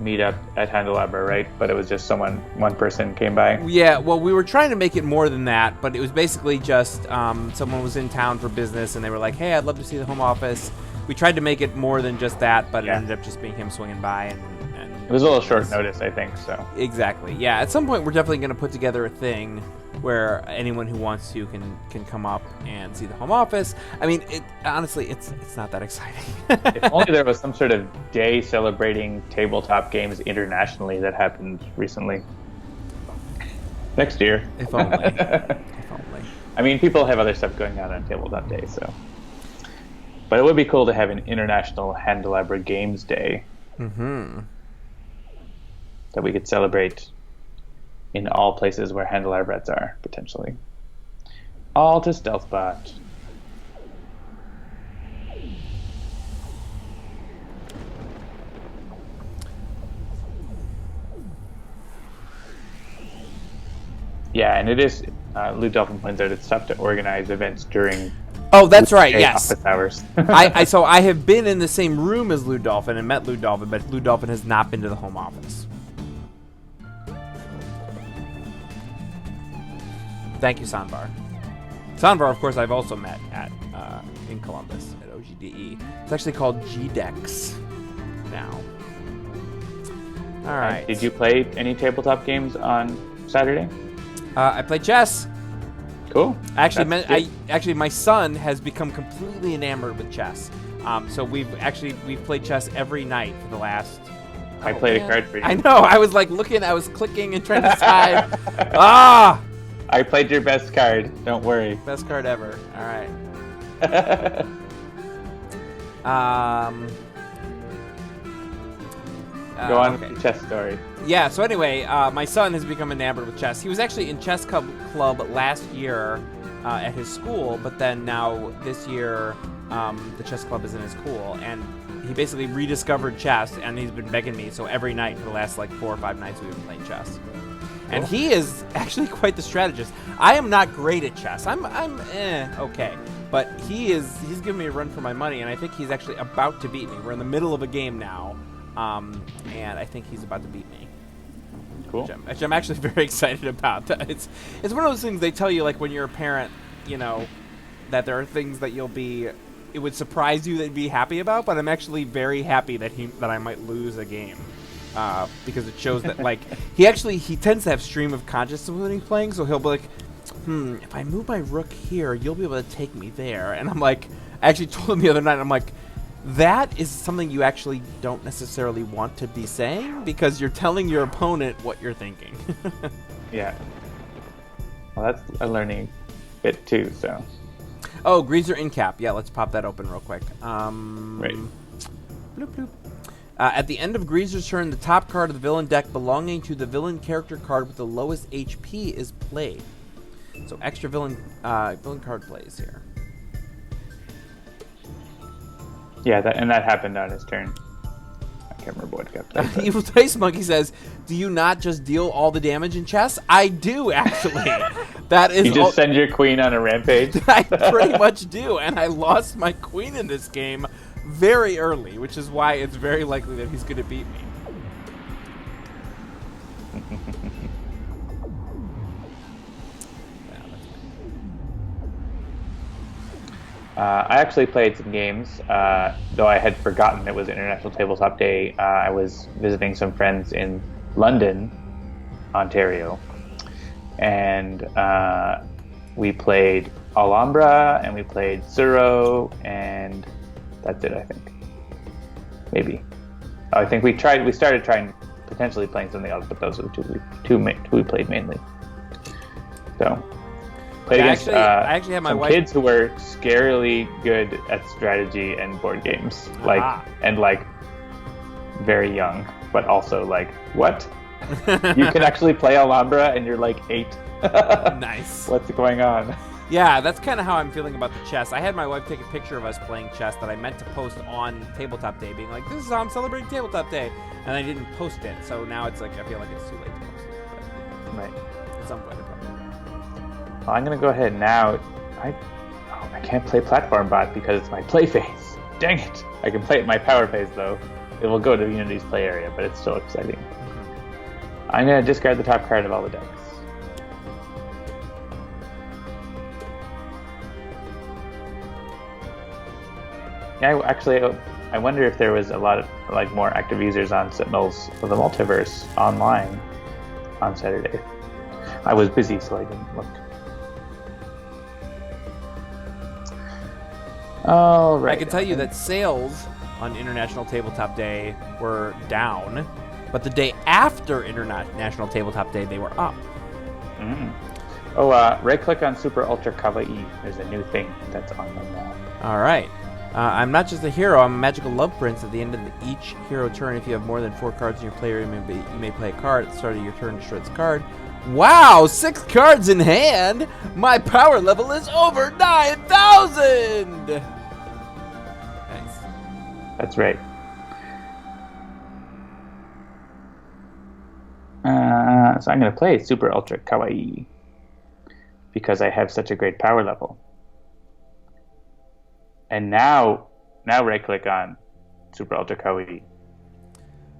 meetup at Handelabra, right? But it was just one person came by. Yeah, well, we were trying to make it more than that, but it was basically just someone was in town for business, and they were like, hey, I'd love to see the home office. We tried to make it more than just that, but it ended up just being him swinging by. And it was a little short notice, I think, so. Exactly, yeah. At some point, we're definitely going to put together a thing where anyone who wants to can come up and see the home office. I mean, honestly, it's not that exciting. If only there was some sort of day celebrating tabletop games internationally that happened recently. Next year. If only. If only. I mean, people have other stuff going on Tabletop Day, so. But it would be cool to have an International Handelabra Games Day. Mm-hmm. That we could celebrate in all places where Handelabrats are, potentially. All to Stealthbot. Yeah, and it is, Lou Dolphin points out, it's tough to organize events during that's right, yes. office hours. So I have been in the same room as Lou Dolphin and met Lou Dolphin, but Lou Dolphin has not been to the home office. Thank you, Sanvar. Sanvar, of course, I've also met at in Columbus at OGDE. It's actually called GDEX now. All right. Did you play any tabletop games on Saturday? I played chess. Cool. Actually, my son has become completely enamored with chess. So we've played chess every night for the last. I played a card for you. I know. I was like looking. I was clicking and trying to decide. I played your best card. Don't worry. Best card ever. All right. Go on with the chess story. Yeah, so anyway, my son has become enamored with chess. He was actually in chess club last year at his school, but then now this year the chess club is in his school, and he basically rediscovered chess, and he's been begging me, so every night for the last like 4 or 5 nights we've been playing chess. And he is actually quite the strategist. I am not great at chess. I'm okay. But he's giving me a run for my money, and I think he's actually about to beat me. We're in the middle of a game now, and I think he's about to beat me. Cool. Which I'm actually very excited about. It's one of those things they tell you, like when you're a parent, you know, that there are things that it would surprise you that you'd be happy about, but I'm actually very happy that I might lose a game. Because it shows that, like, he tends to have stream of consciousness when he's playing, so he'll be like, if I move my rook here, you'll be able to take me there. And I'm like, I actually told him the other night, I'm like, that is something you actually don't necessarily want to be saying, because you're telling your opponent what you're thinking. Yeah. Well, that's a learning bit too, so. Oh, Greazer in cap. Yeah, let's pop that open real quick. Right. Bloop, bloop. At the end of Greazer's turn, the top card of the villain deck belonging to the villain character card with the lowest HP is played. So extra villain card plays here. Yeah, that happened on his turn. I can't remember what got played. Evil Dice Monkey says, "Do you not just deal all the damage in chess?" I do, actually. That is. You just send your queen on a rampage. I pretty much do, and I lost my queen in this game very early, which is why it's very likely that he's going to beat me. I actually played some games, though I had forgotten it was International Tabletop Day. I was visiting some friends in London, Ontario, and we played Alhambra, and we played Zero, and that's it, I think. Maybe. I think we started trying, potentially playing something else, but those are the two we played mainly. So... Played against I actually had my some wife... kids who were scarily good at strategy and board games, like very young, but also like, what? You can actually play Alhambra and you're like 8. Nice. What's going on? Yeah, that's kind of how I'm feeling about the chess. I had my wife take a picture of us playing chess that I meant to post on Tabletop Day, being like, "This is how I'm celebrating Tabletop Day," and I didn't post it. So now it's like I feel like it's too late to post it. But Right. at some point, I probably will. Well, I'm gonna go ahead now. I can't play Platform Bot because it's my play phase. Dang it! I can play it my power phase though. It will go to Unity's play area, but it's still exciting. Mm-hmm. I'm gonna discard the top card of all the decks. Yeah, actually, I wonder if there was a lot of more active users on Sentinels of the Multiverse online on Saturday. I was busy, so I didn't look. All right. I can tell you that sales on International Tabletop Day were down, but the day after International Tabletop Day, they were up. Mm. Oh, right-click on Super Ultra Kawaii. There's a new thing that's on them now. All right. I'm not just a hero, I'm a magical love prince. At the end of each hero turn, if you have more than 4 cards in your player, you may play a card. At the start of your turn, destroy this card. Wow, 6 cards in hand! My power level is over 9,000! Nice. That's right. So I'm going to play Super Ultra Kawaii because I have such a great power level. And now right-click on Super Ultra Kawaii.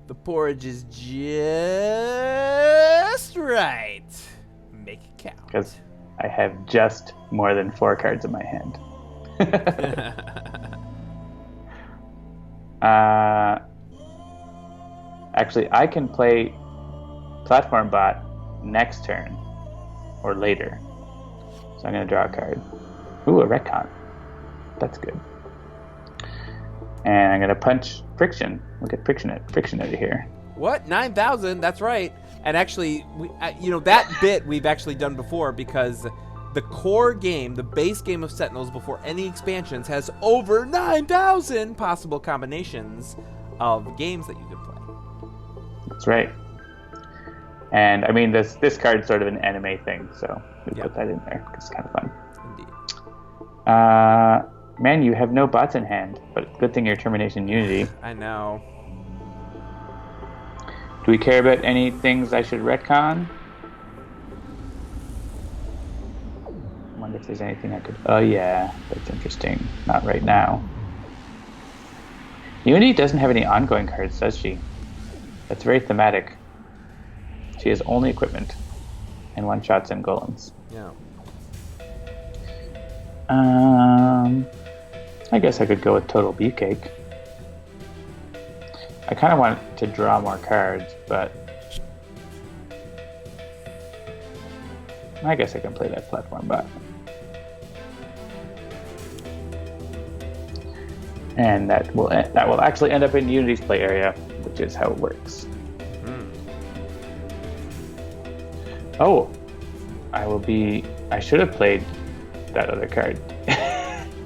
The porridge is just right. Make it count. Because I have just more than 4 cards in my hand. Actually, I can play Platform Bot next turn or later. So I'm going to draw a card. Ooh, a retcon. That's good. And I'm going to punch Friction. We'll get Friction out of here. What? 9,000? That's right. And actually, that bit we've actually done before because the core game, the base game of Sentinels before any expansions, has over 9,000 possible combinations of games that you can play. That's right. And I mean, this card's sort of an anime thing, so we put that in there because it's kind of fun. Indeed. Man, you have no bots in hand, but good thing you're Termi-Nation Unity. I know. Do we care about any things I should retcon? I wonder if there's anything I could... Oh yeah, that's interesting. Not right now. Unity doesn't have any ongoing cards, does she? That's very thematic. She has only equipment and one-shots and golems. Yeah. I guess I could go with Total Beefcake. I kind of want to draw more cards, but I guess I can play that Platform Bot. And that will actually end up in Unity's play area, which is how it works. Oh, I should have played that other card.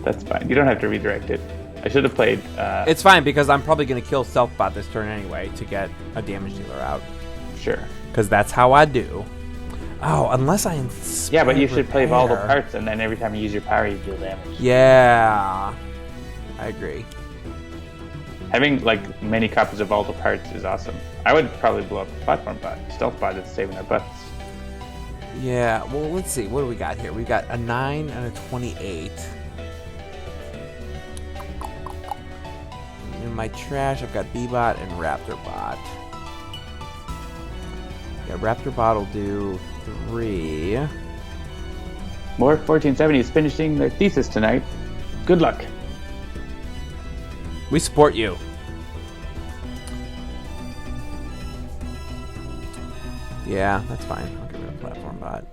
That's fine. You don't have to redirect it. I should have played... It's fine, because I'm probably going to kill Stealthbot this turn anyway to get a damage dealer out. Sure. Because that's how I do. Oh, unless I... Yeah, but you should play volatile parts, and then every time you use your power, you deal damage. Yeah. I agree. Having, like, many copies of volatile parts is awesome. I would probably blow up the platform bot. Stealth bot is saving our butts. Yeah, well, let's see. What do we got here? We got a 9 and a 28. In my trash, I've got B-Bot and Raptor-Bot. Yeah, Raptor-Bot will do 3. More 1470s finishing their thesis tonight. Good luck. We support you. Yeah, that's fine. I'll get rid of Platform Bot.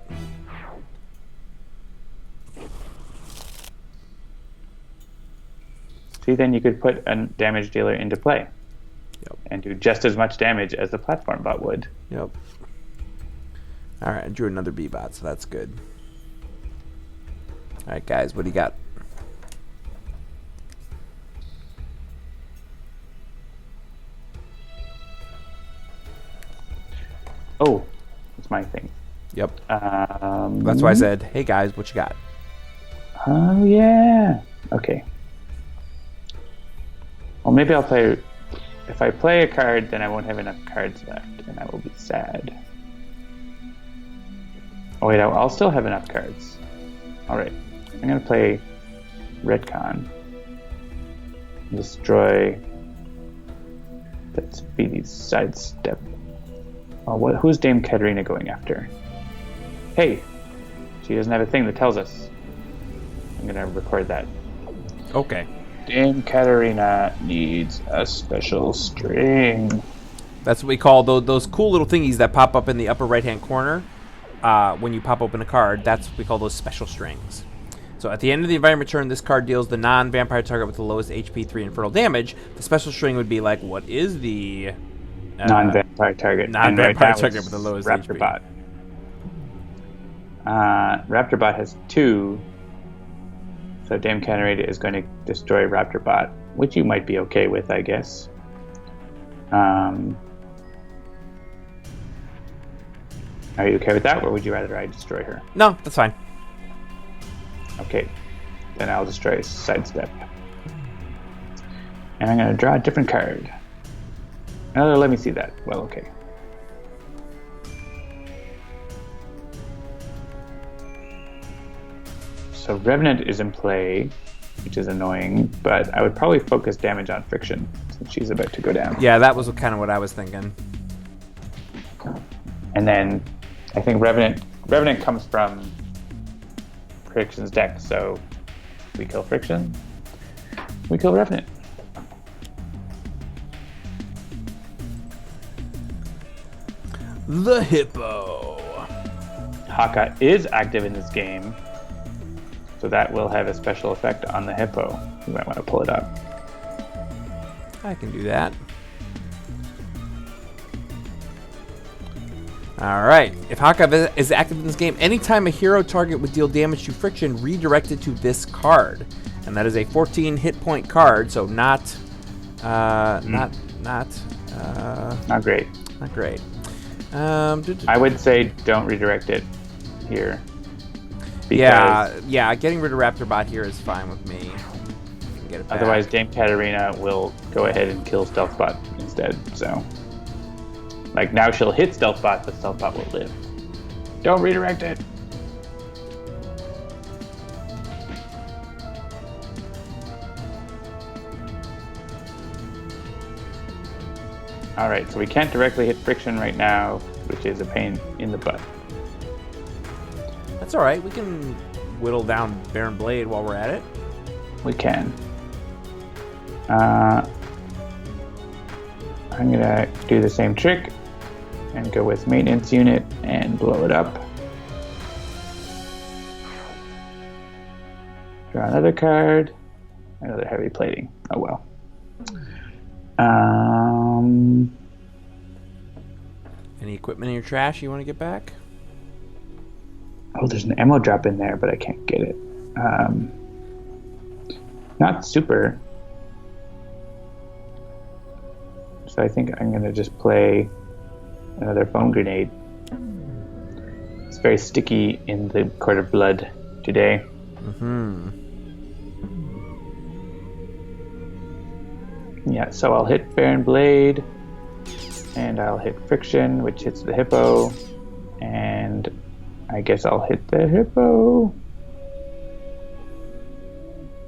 See, then you could put a damage dealer into play. Yep. And do just as much damage as the platform bot would. Yep. Alright, I drew another B-Bot, so that's good. Alright, guys, what do you got? Oh, that's my thing. Yep. That's why I said, hey guys, what you got? Oh, yeah. Okay. Well, maybe I'll play... If I play a card, then I won't have enough cards left, and I will be sad. Oh, wait, I'll still have enough cards. Alright. I'm going to play Redcon. Destroy... That's Speedy's sidestep. Oh, who's Dame Katarina going after? Hey! She doesn't have a thing that tells us. I'm going to record that. Okay. Dame Katarina needs a special string. That's what we call those cool little thingies that pop up in the upper right-hand corner when you pop open a card. That's what we call those special strings. So at the end of the environment turn, this card deals the non-vampire target with the lowest HP 3 infernal damage. The special string would be like, what is the... non-vampire target. Non-vampire target with the lowest Raptor HP. Bot. Raptor Bot has 2. So Dame Katarina is going to destroy Raptor Bot, which you might be okay with, I guess. Are you okay with that, or would you rather I destroy her? No, that's fine. Okay, then I'll destroy Sidestep. And I'm going to draw a different card. Oh, let me see that. Well, okay. So Revenant is in play, which is annoying, but I would probably focus damage on Friction, since she's about to go down. Yeah, that was kind of what I was thinking. And then I think Revenant comes from Friction's deck, so we kill Friction, we kill Revenant. The Hippo. Haka is active in this game, so that will have a special effect on the Hippo. You might want to pull it up. I can do that. Alright, if Haka is active in this game, anytime a hero target would deal damage to Friction, redirect it to this card. And that is a 14 hit point card, so not great. Not great. I would say don't redirect it here. Yeah, getting rid of Raptor Bot here is fine with me. You can get it back. Otherwise, Dame Katarina will go ahead and kill Stealthbot instead, so... Like, now she'll hit Stealthbot, but Stealthbot will live. Don't redirect it! Alright, so we can't directly hit Friction right now, which is a pain in the butt. That's alright, we can whittle down Baron Blade while we're at it. We can. I'm gonna do the same trick and go with Maintenance Unit and blow it up. Draw another card. Another Heavy Plating. Oh well. Any equipment in your trash you want to get back? Oh, there's an ammo drop in there, but I can't get it. Not super. So I think I'm going to just play another foam grenade. It's very sticky in the Court of Blood today. Yeah, so I'll hit Baron Blade, and I'll hit Friction, which hits the Hippo, and I guess I'll hit the Hippo.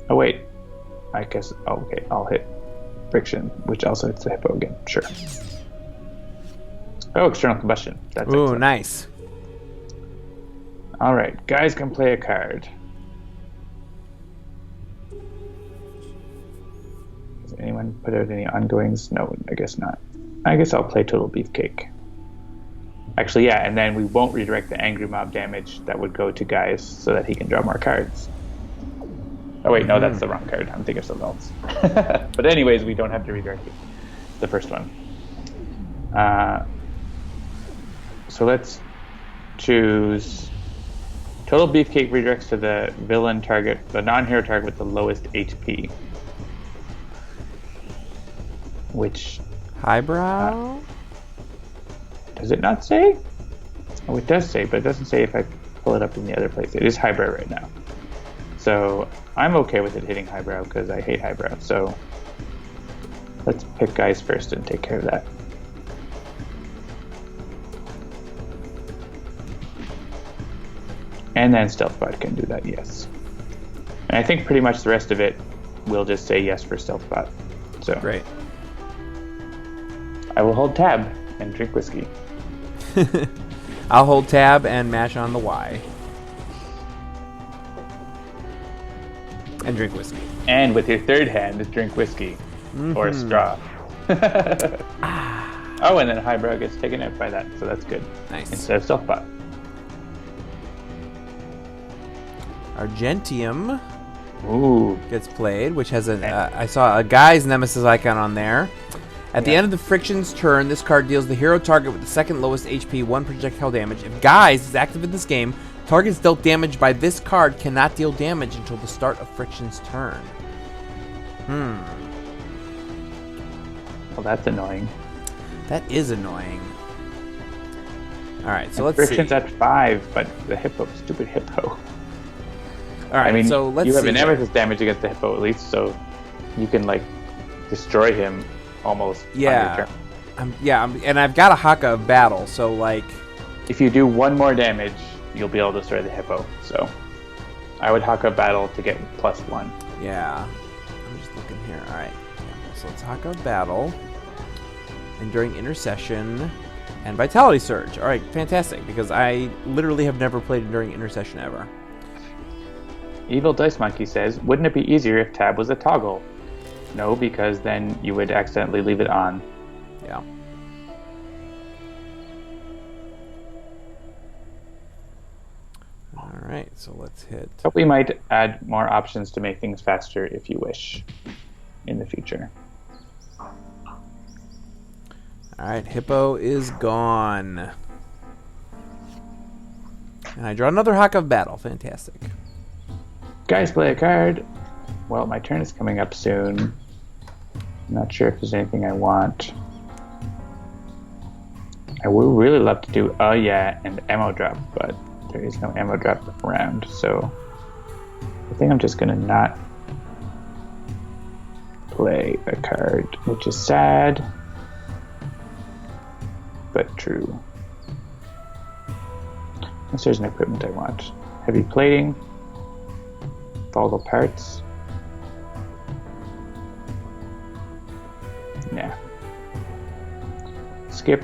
Oh wait, I guess, okay, I'll hit Friction, which also hits the Hippo again, sure. Oh, external combustion. That's Ooh, excellent. nice. Alright, guys can play a card. Does anyone put out any ongoings? No, I guess not. I guess I'll play Total Beefcake. Actually, yeah, and then we won't redirect the Angry Mob damage that would go to Guise so that he can draw more cards. Oh wait, no, that's the wrong card. I'm thinking of something else. But anyways, we don't have to redirect it. The first one. So let's choose... Total Beefcake redirects to the villain target, the non-hero target with the lowest HP. Which... Highbrow? Does it not say? Oh, it does say, but it doesn't say if I pull it up in the other place. It is Highbrow right now. So I'm okay with it hitting Highbrow because I hate Highbrow. So let's pick Guise first and take care of that. And then Stealthbot can do that, yes. And I think pretty much the rest of it will just say yes for Stealthbot. So Great. I will hold tab and drink whiskey. I'll hold tab and mash on the Y. And drink whiskey. And with your third hand, drink whiskey. Or a straw. Oh, and then Highbrow gets taken out by that, so that's good. Nice. Instead of Stealthbot. Argentium Ooh. gets played, which has I saw a Guise Nemesis icon on there. At the end of the Friction's turn, this card deals the hero target with the second lowest HP 1 projectile damage. If Guise is active in this game, targets dealt damage by this card cannot deal damage until the start of Friction's turn. Well, that's annoying. That is annoying. Alright, so And let's Friction's see. at 5, but the Hippo, stupid Hippo. Alright, I mean, so let's you have see. a Nemesis damage against the Hippo at least, so you can, like, destroy him almost on your Yeah. turn. And I've got a Haka of battle, so like... If you do one more damage, you'll be able to destroy the Hippo, so I would Haka battle to get +1. Yeah. I'm just looking here. Alright. So let's Haka battle. Enduring Intercession. And Vitality Surge. Alright, fantastic. Because I literally have never played Enduring Intercession ever. Evil Dice Monkey says, wouldn't it be easier if tab was a toggle? No, because then you would accidentally leave it on. Yeah. Alright, so let's hit... But we might add more options to make things faster if you wish in the future. Alright, Hippo is gone. And I draw another Haka of battle. Fantastic. Guys, play a card. Well, my turn is coming up soon. I'm not sure if there's anything I want. I would really love to do and ammo drop, but there is no ammo drop around, so I think I'm just gonna not play a card, which is sad, but true. Unless there's an equipment I want. Heavy plating, volatile parts. Nah. Skip.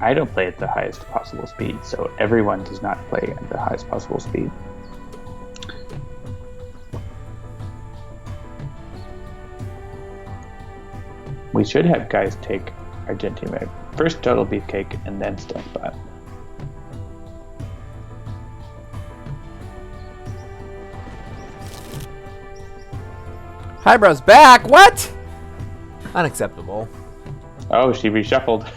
I don't play at the highest possible speed, so everyone does not play at the highest possible speed. We should have guys take Argentium. First Total Beefcake and then Stealthbot. Highbrow's back! What? Unacceptable. Oh, she reshuffled.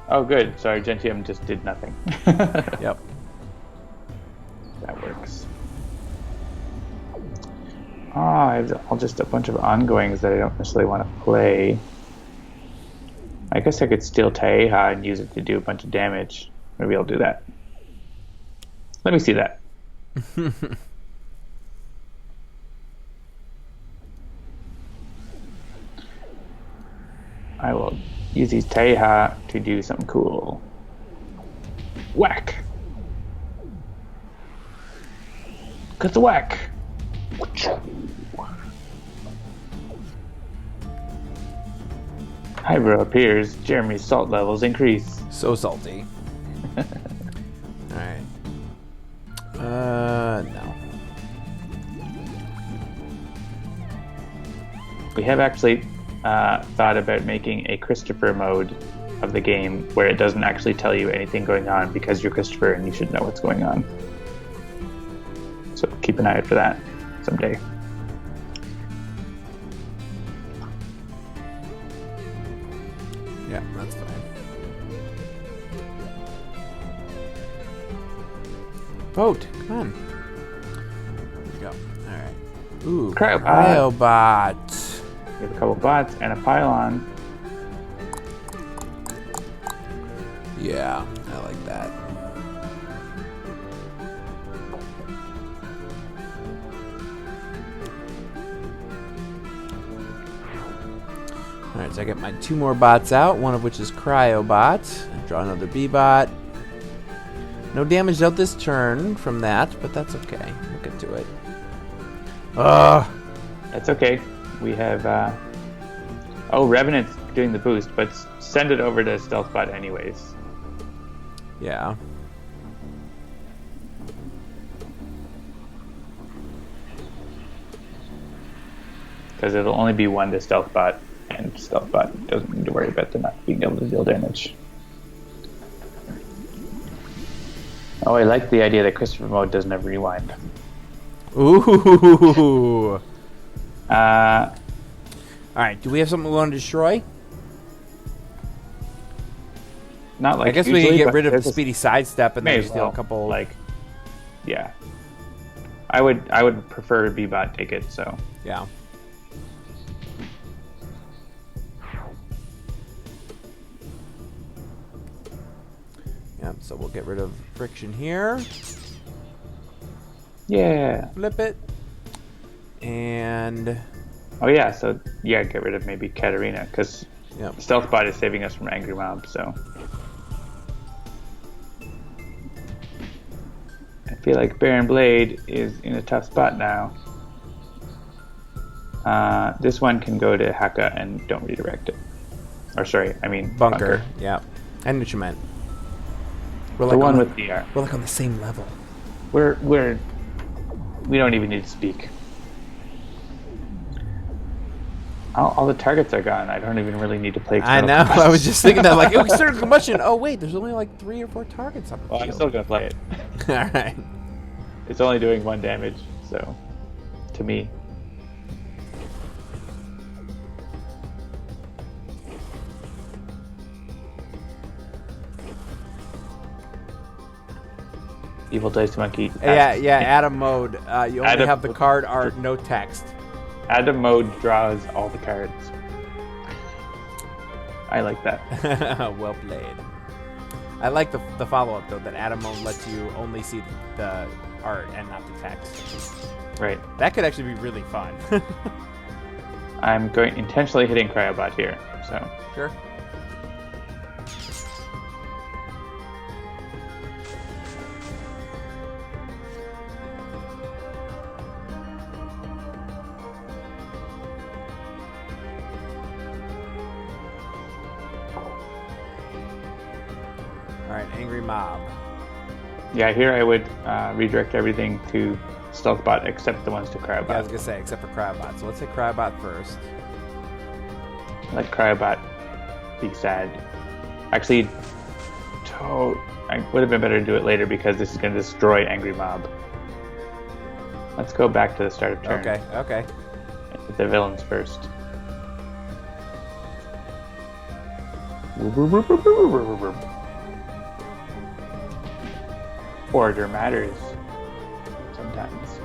Oh, good. So Argentium just did nothing. Yep. That works. Oh, I have all just a bunch of ongoings that I don't necessarily want to play. I guess I could steal Taeha and use it to do a bunch of damage. Maybe I'll do that. Let me see that. I will use these Taeha to do something cool. Whack! Got the whack! Hydra appears. Jeremy's salt levels increase. So salty. Alright. No. We have actually thought about making a Christopher mode of the game where it doesn't actually tell you anything going on because you're Christopher and you should know what's going on. So keep an eye out for that someday. Yeah, that's fine. Vote, come on. Here we go. Alright. Ooh, Cryobot. We have a couple bots and a pylon. Yeah, I like that. Alright, so I get my 2 more bots out, one of which is Cryobot. I draw another B-bot. No damage out this turn from that, but that's okay. We'll get to it. Ugh! That's okay. We have... Oh, Revenant's doing the boost, but send it over to Stealthbot anyways. Yeah. Because it'll only be 1 to Stealthbot, and Stealthbot doesn't need to worry about them not being able to deal damage. Oh, I like the idea that Christopher mode doesn't have rewind. Ooh! Alright, do we have something we want to destroy? Not like I guess we usually, can get but rid of the there's speedy sidestep and then may just as steal well. a couple. Like, yeah. I would prefer B-bot take it, so. Yeah. Yep, so we'll get rid of friction here. Yeah. Flip it. And... Oh yeah, so yeah, get rid of maybe Katarina, because Yep. Stealthbot is saving us from Angry Mob, so. I feel like Baron Blade is in a tough spot now. This one can go to Haka and don't redirect it. Or sorry, I mean Bunker. Yeah. I knew what you meant. We're The one on with the We're like on the same level. we don't even need to speak. All the targets are gone. I don't even really need to play. I know. I was just thinking that, like, oh, external combustion. Oh wait, there's only like 3 or 4 targets on the Well, I'm field. still gonna play it. All right. It's only doing 1 damage, so to me. Evil Dice Monkey. Yeah. Adam mode. You only Adam have the mode. card art, no text. Adam mode draws all the cards. I like that. Well played. I like the follow-up though, that Adam mode lets you only see the art and not the text. Right. That could actually be really fun. I'm going intentionally hitting Cryobot here, so. Sure. Alright, Angry Mob. Yeah, here I would redirect everything to Stealthbot except the ones to Cryobot. Yeah, I was gonna say, except for Cryobot. So let's hit Cryobot first. Let Cryobot be sad. Actually, it would have been better to do it later because this is going to destroy Angry Mob. Let's go back to the start of turn. Okay. Hit the villains first. Order matters sometimes.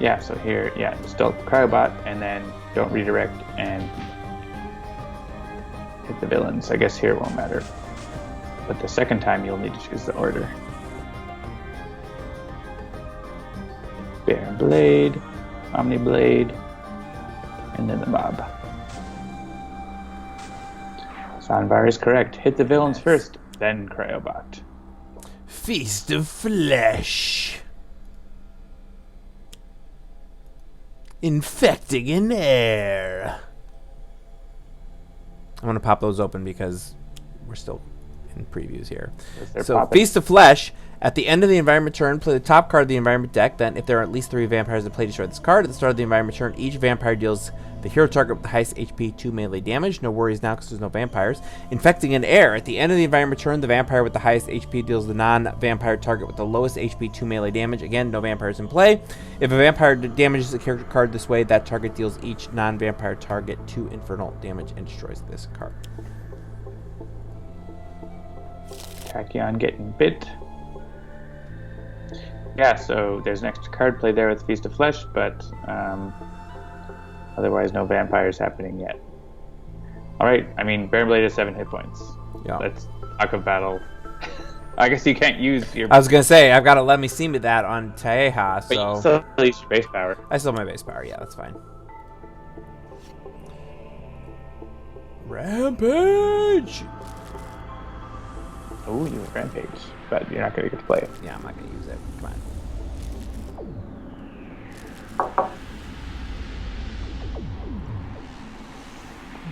Yeah, so here, still Cryobot, and then don't redirect and hit the villains. I guess here it won't matter. But the second time you'll need to choose the order. Baron Blade, Omni Blade, and then the mob. Sonvar is correct. Hit the villains first, then Cryobot. Feast of Flesh. Infecting in air. I'm going to pop those open because we're still in previews here. So, popping. Feast of Flesh. At the end of the environment turn, play the top card of the environment deck. Then, if there are at least 3 vampires that play, destroy this card. At the start of the environment turn, each vampire deals the hero target with the highest HP 2 melee damage. No worries now because there's no vampires. Infecting in air. At the end of the environment turn, the vampire with the highest HP deals the non-vampire target with the lowest HP 2 melee damage. Again, no vampires in play. If a vampire damages a character card this way, that target deals each non-vampire target 2 infernal damage and destroys this card. Tachyon getting bit. Yeah, so there's an extra card play there with Feast of Flesh, but otherwise no vampires happening yet. Alright, I mean, Baron Blade has 7 hit points. Yeah. Let's talk of battle. I guess you can't use your... I was going to say, I've got to let me see me that on Taeha, so... But you still release your base power. I still have my base power, yeah, that's fine. Rampage! Oh, you have Rampage, but you're not going to get to play it. Yeah, I'm not going to use it. Come on.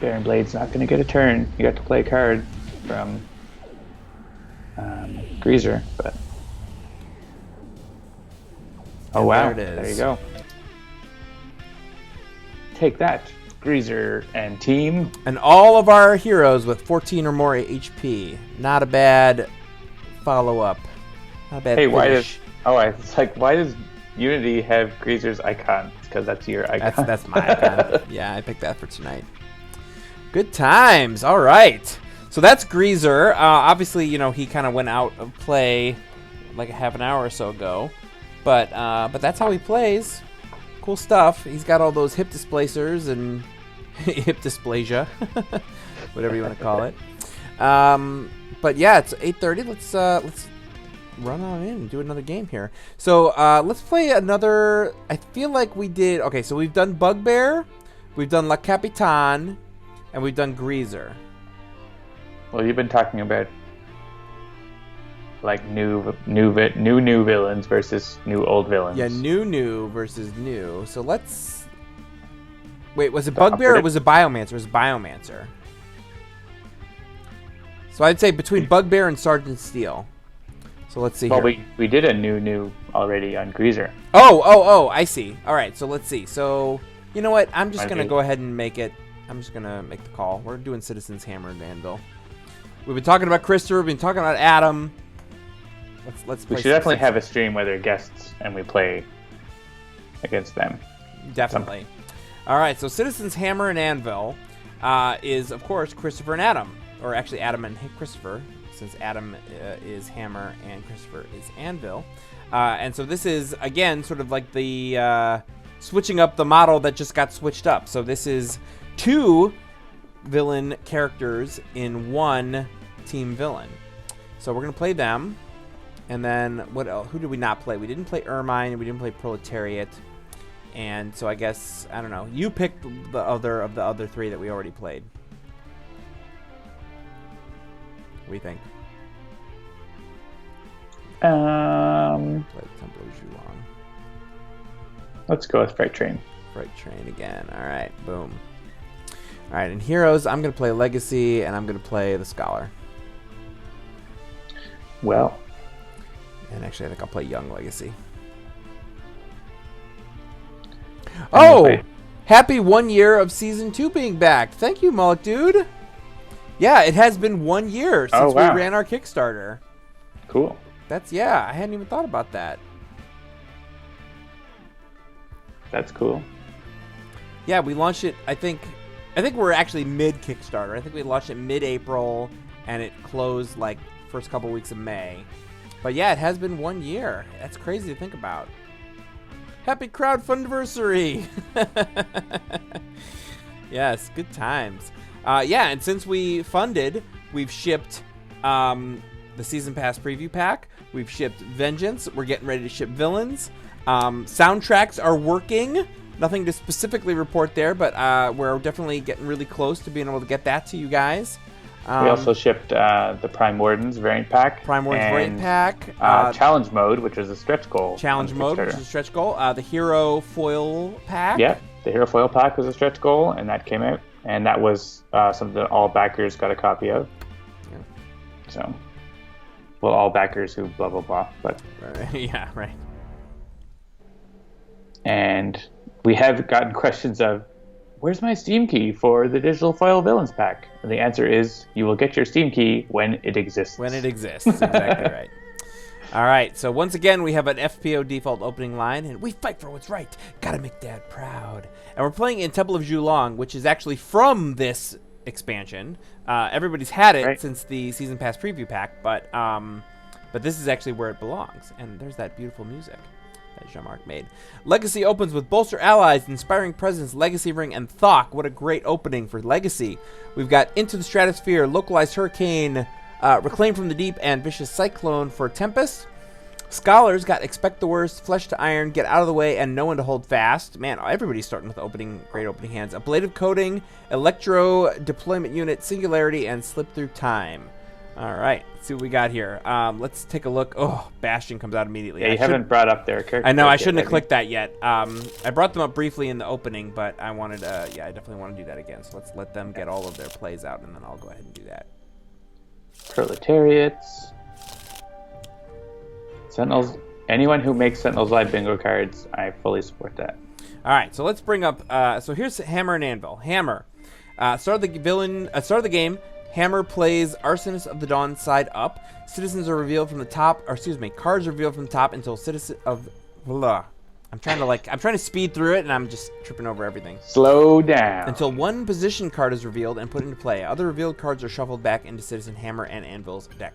Baron Blade's not going to get a turn. You got to play a card from Greazer, but... Oh, wow. There it is. There you go. Take that, Greazer and team. And all of our heroes with 14 or more HP. Not a bad follow-up. Not a bad Hey, finish. why does Unity have Greazer's icon? It's because that's your icon. That's my icon. Yeah, I picked that for tonight. Good times. All right. So that's Greazer. Obviously, you know, he kind of went out of play like a half an hour or so ago. But that's how he plays. Cool stuff. He's got all those hip displacers and hip dysplasia, whatever you want to call it. But yeah, it's 8:30. Let's run on in and do another game here. So let's play another. I feel like we did. Okay, so we've done Bugbear, we've done La Capitan, and we've done Greazer. Well, you've been talking about like new villains versus new old villains. Yeah, new versus new. So let's. Wait, was it Bugbear or was it Biomancer? It was Biomancer. So I'd say between Bugbear and Sergeant Steel. So let's see here. Well, we did a new already on Greazer. Oh, I see. All right, so let's see. So, you know what? I'm just going to go ahead and make it. I'm just going to make the call. We're doing Citizens Hammer and Anvil. We've been talking about Christopher. We've been talking about Adam. Let's play. We should definitely have a stream where they're guests and we play against them. Definitely. All right, so Citizens Hammer and Anvil is, of course, Christopher and Adam. Or actually, Adam and Christopher, since Adam is Hammer and Christopher is Anvil. And so this is, again, sort of like the switching up the model that just got switched up. So this is 2 villain characters in 1 team villain. So we're going to play them. And then, what else? Who did we not play? We didn't play Ermine. We didn't play Proletariat. And so I guess, I don't know. You picked the other of the other 3 that we already played. What do you think? Let's go with Fright Train. Fright Train again. All right, boom. All right, in Heroes, I'm going to play Legacy, and I'm going to play the Scholar. Well. And actually, I think I'll play Young Legacy. Oh! Happy 1 year of Season 2 being back. Thank you, Mullet Dude. Yeah, it has been 1 year since we ran our Kickstarter. Cool. I hadn't even thought about that. That's cool. Yeah, we launched it, I think we're actually mid-Kickstarter. I think we launched it mid-April, and it closed, like, first couple weeks of May. But yeah, it has been 1 year. That's crazy to think about. Happy crowdfundiversary! Yes, good times. Yeah, and since we funded, we've shipped the Season Pass Preview Pack. We've shipped Vengeance. We're getting ready to ship Villains. Soundtracks are working. Nothing to specifically report there, but we're definitely getting really close to being able to get that to you guys. We also shipped the Prime Wardens variant pack. Variant pack. Challenge mode, which is a stretch goal. Which is a stretch goal. The Hero Foil pack. Yeah, the Hero Foil pack was a stretch goal, and that came out. And that was something that all backers got a copy of. Yeah. So, well, all backers who blah, blah, blah. But yeah, right. And we have gotten questions of, where's my Steam key for the Digital Foil Villains pack? And the answer is, you will get your Steam key when it exists. When it exists, exactly right. All right, so once again, we have an FPO default opening line, and we fight for what's right. Gotta make Dad proud. And we're playing in Temple of Zhulong, which is actually from this expansion. Everybody's had it since the Season Pass Preview Pack, but this is actually where it belongs. And there's that beautiful music that Jean-Marc made. Legacy opens with Bolster Allies, Inspiring Presence, Legacy Ring, and Thok. What a great opening for Legacy. We've got Into the Stratosphere, Localized Hurricane, Reclaim from the Deep, and Vicious Cyclone for Tempest. Scholars got Expect the Worst, Flesh to Iron, Get Out of the Way, and No One to Hold Fast. Man, everybody's starting with great opening hands. Ablative Coding, Electro Deployment Unit, Singularity, and Slip Through Time. All right, let's see what we got here. Let's take a look. Oh, Bastion comes out immediately. Yeah, you haven't brought up their character. I know, I shouldn't have clicked that yet. I brought them up briefly in the opening, but I wanted I definitely want to do that again. So let's let them get all of their plays out, and then I'll go ahead and do that. Proletariats. Sentinels. Anyone who makes Sentinels Live bingo cards, I fully support that. All right, so let's bring up. So here's Hammer and Anvil. Hammer. Start of the game. Hammer plays Arsonist of the Dawn side up. Citizens are revealed from the top. Cards are revealed from the top until citizen of. Blah. I'm trying to speed through it, and I'm just tripping over everything. Slow down. Until one position card is revealed and put into play. Other revealed cards are shuffled back into Citizen Hammer and Anvil's deck.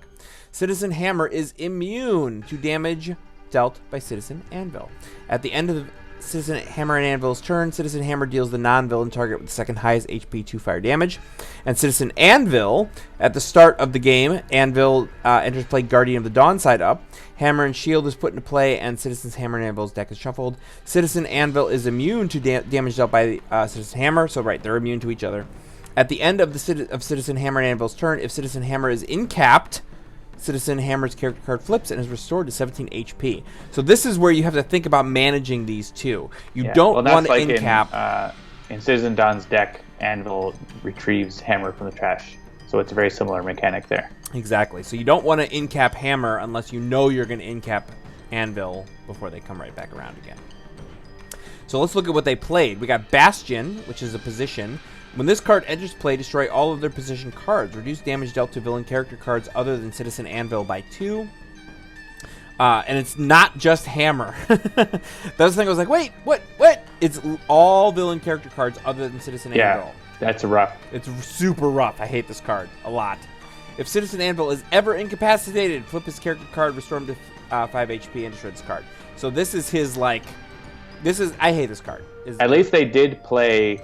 Citizen Hammer is immune to damage dealt by Citizen Anvil. At the end of Citizen Hammer and Anvil's turn, Citizen Hammer deals the non-villain target with the second highest HP 2 fire damage. And Citizen Anvil, at the start of the game, Anvil enters play Guardian of the Dawn side up. Hammer and Shield is put into play, and Citizen's Hammer and Anvil's deck is shuffled. Citizen Anvil is immune to damage dealt by Citizen Hammer, so they're immune to each other. At the end of Citizen Hammer and Anvil's turn, if Citizen Hammer is incapped, Citizen Hammer's character card flips and is restored to 17 HP. So this is where you have to think about managing these two. You don't want to incap. In Citizen Dawn's deck, Anvil retrieves Hammer from the trash. So it's a very similar mechanic there. Exactly. So you don't want to incap Hammer unless you know you're going to incap Anvil before they come right back around again. So let's look at what they played. We got Bastion, which is a position. When this card enters play, destroy all of their position cards. Reduce damage dealt to villain character cards other than Citizen Anvil by 2. And it's not just Hammer. That was the thing I was like, wait, what? It's all villain character cards other than Citizen Anvil. That's rough. It's super rough. I hate this card a lot. If Citizen Anvil is ever incapacitated, flip his character card, restore him to 5 HP, and destroy this card. So this is his, I hate this card. At least they did play,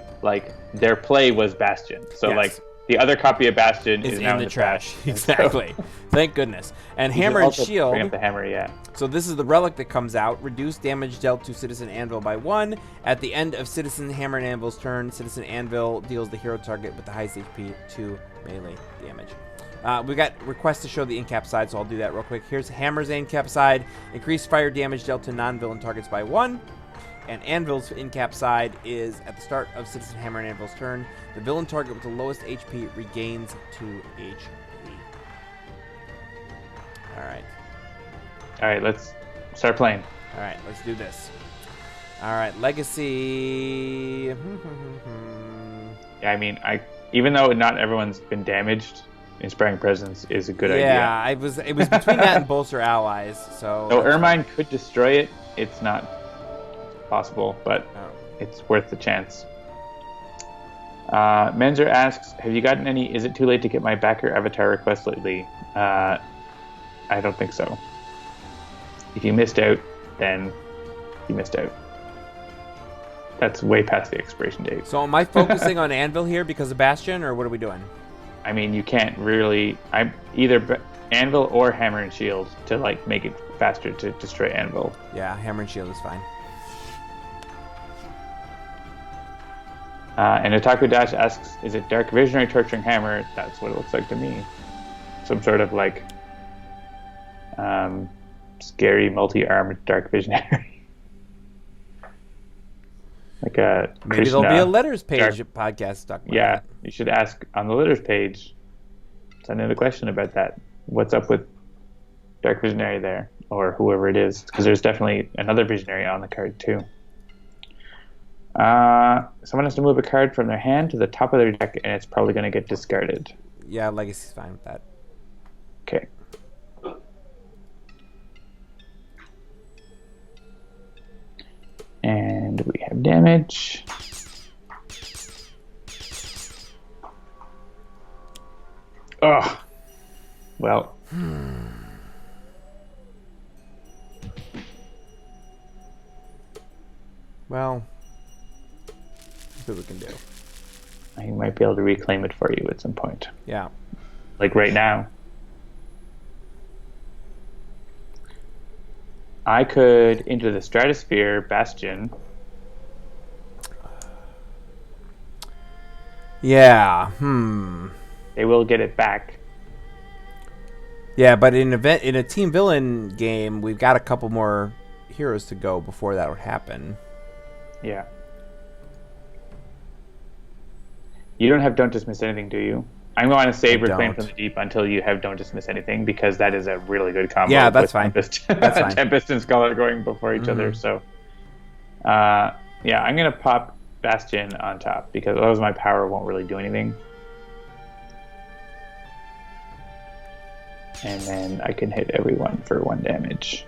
their play was Bastion. So, yes. The other copy of Bastion is now in the trash. Exactly. Thank goodness. And Hammer and Shield. Bring up the Hammer, yeah. So this is the relic that comes out. Reduce damage dealt to Citizen Anvil by 1. At the end of Citizen Hammer and Anvil's turn, Citizen Anvil deals the hero target with the highest HP 2 melee damage. We got requests to show the incap side, so I'll do that real quick. Here's Hammer's incap side. Increase fire damage dealt to non-villain targets by 1. And Anvil's incap side is at the start of Citizen Hammer and Anvil's turn. The villain target with the lowest HP regains 2 HP. All right, let's start playing. All right, let's do this. All right, Legacy. Yeah, even though not everyone's been damaged, Inspiring Presence is a good idea. Yeah, it was between that and Bolster Allies. So Ermine could destroy it. It's not possible, but it's worth the chance. Menzer asks, have you gotten any Is It Too Late to Get My Backer Avatar requests lately? I don't think so. If you missed out, then you missed out. That's way past the expiration date. So am I focusing on Anvil here because of Bastion, or what are we doing? I mean, you can't really... I'm either Anvil or Hammer and Shield to like make it faster to destroy Anvil. Yeah, Hammer and Shield is fine. And Otaku Dash asks, is it Dark Visionary Torturing Hammer? That's what it looks like to me. Some sort of like scary multi-armed Dark Visionary. Like a Maybe Krishna, there'll be a letters page podcast talking about yeah, that. you should ask on the letters page. Send in a question about that. What's up with Dark Visionary there, or whoever it is? Because there's definitely another Visionary on the card too. Someone has to move a card from their hand to the top of their deck, and it's probably going to get discarded. Yeah, Legacy's fine with that. Okay. And we have damage. Oh. Well. Well, that's what we can do. I might be able to reclaim it for you at some point. Yeah. Like right now. I could Into the Stratosphere Bastion. Yeah. They will get it back. Yeah, but in a Team Villain game, we've got a couple more heroes to go before that would happen. Yeah. You don't have Don't Dismiss Anything, do you? I'm going to save Reclaim from the Deep until you have Don't Dismiss Anything, because that is a really good combo. Yeah, that's fine. Tempest. That's fine. Tempest and Scholar going before each other. So, yeah, I'm going to pop Bastion on top, because otherwise my power won't really do anything. And then I can hit everyone for 1 damage.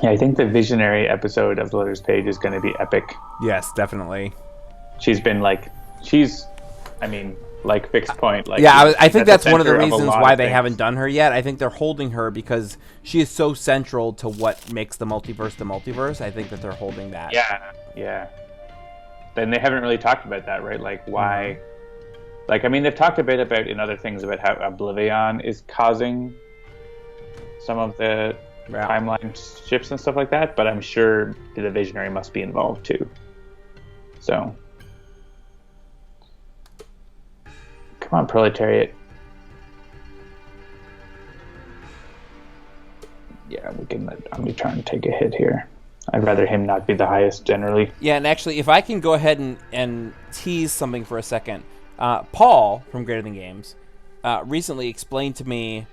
Yeah, I think the Visionary episode of the Letters page is going to be epic. Yes, definitely. She's been like, like Fixed Point. Like, yeah, I think that's one of the center reasons lot why of they things. haven't done her yet. I think they're holding her because she is so central to what makes the multiverse. I think that they're holding that. Yeah. Then they haven't really talked about that, right? Like, why... Like, I mean, they've talked a bit about in other things about how Oblivion is causing some of the timeline shifts and stuff like that, but I'm sure the Visionary must be involved too. So, come on, Proletariat. Yeah, we can let Omnitron take a hit here. I'd rather him not be the highest generally. Yeah, and actually, if I can go ahead and tease something for a second, Paul from Greater Than Games recently explained to me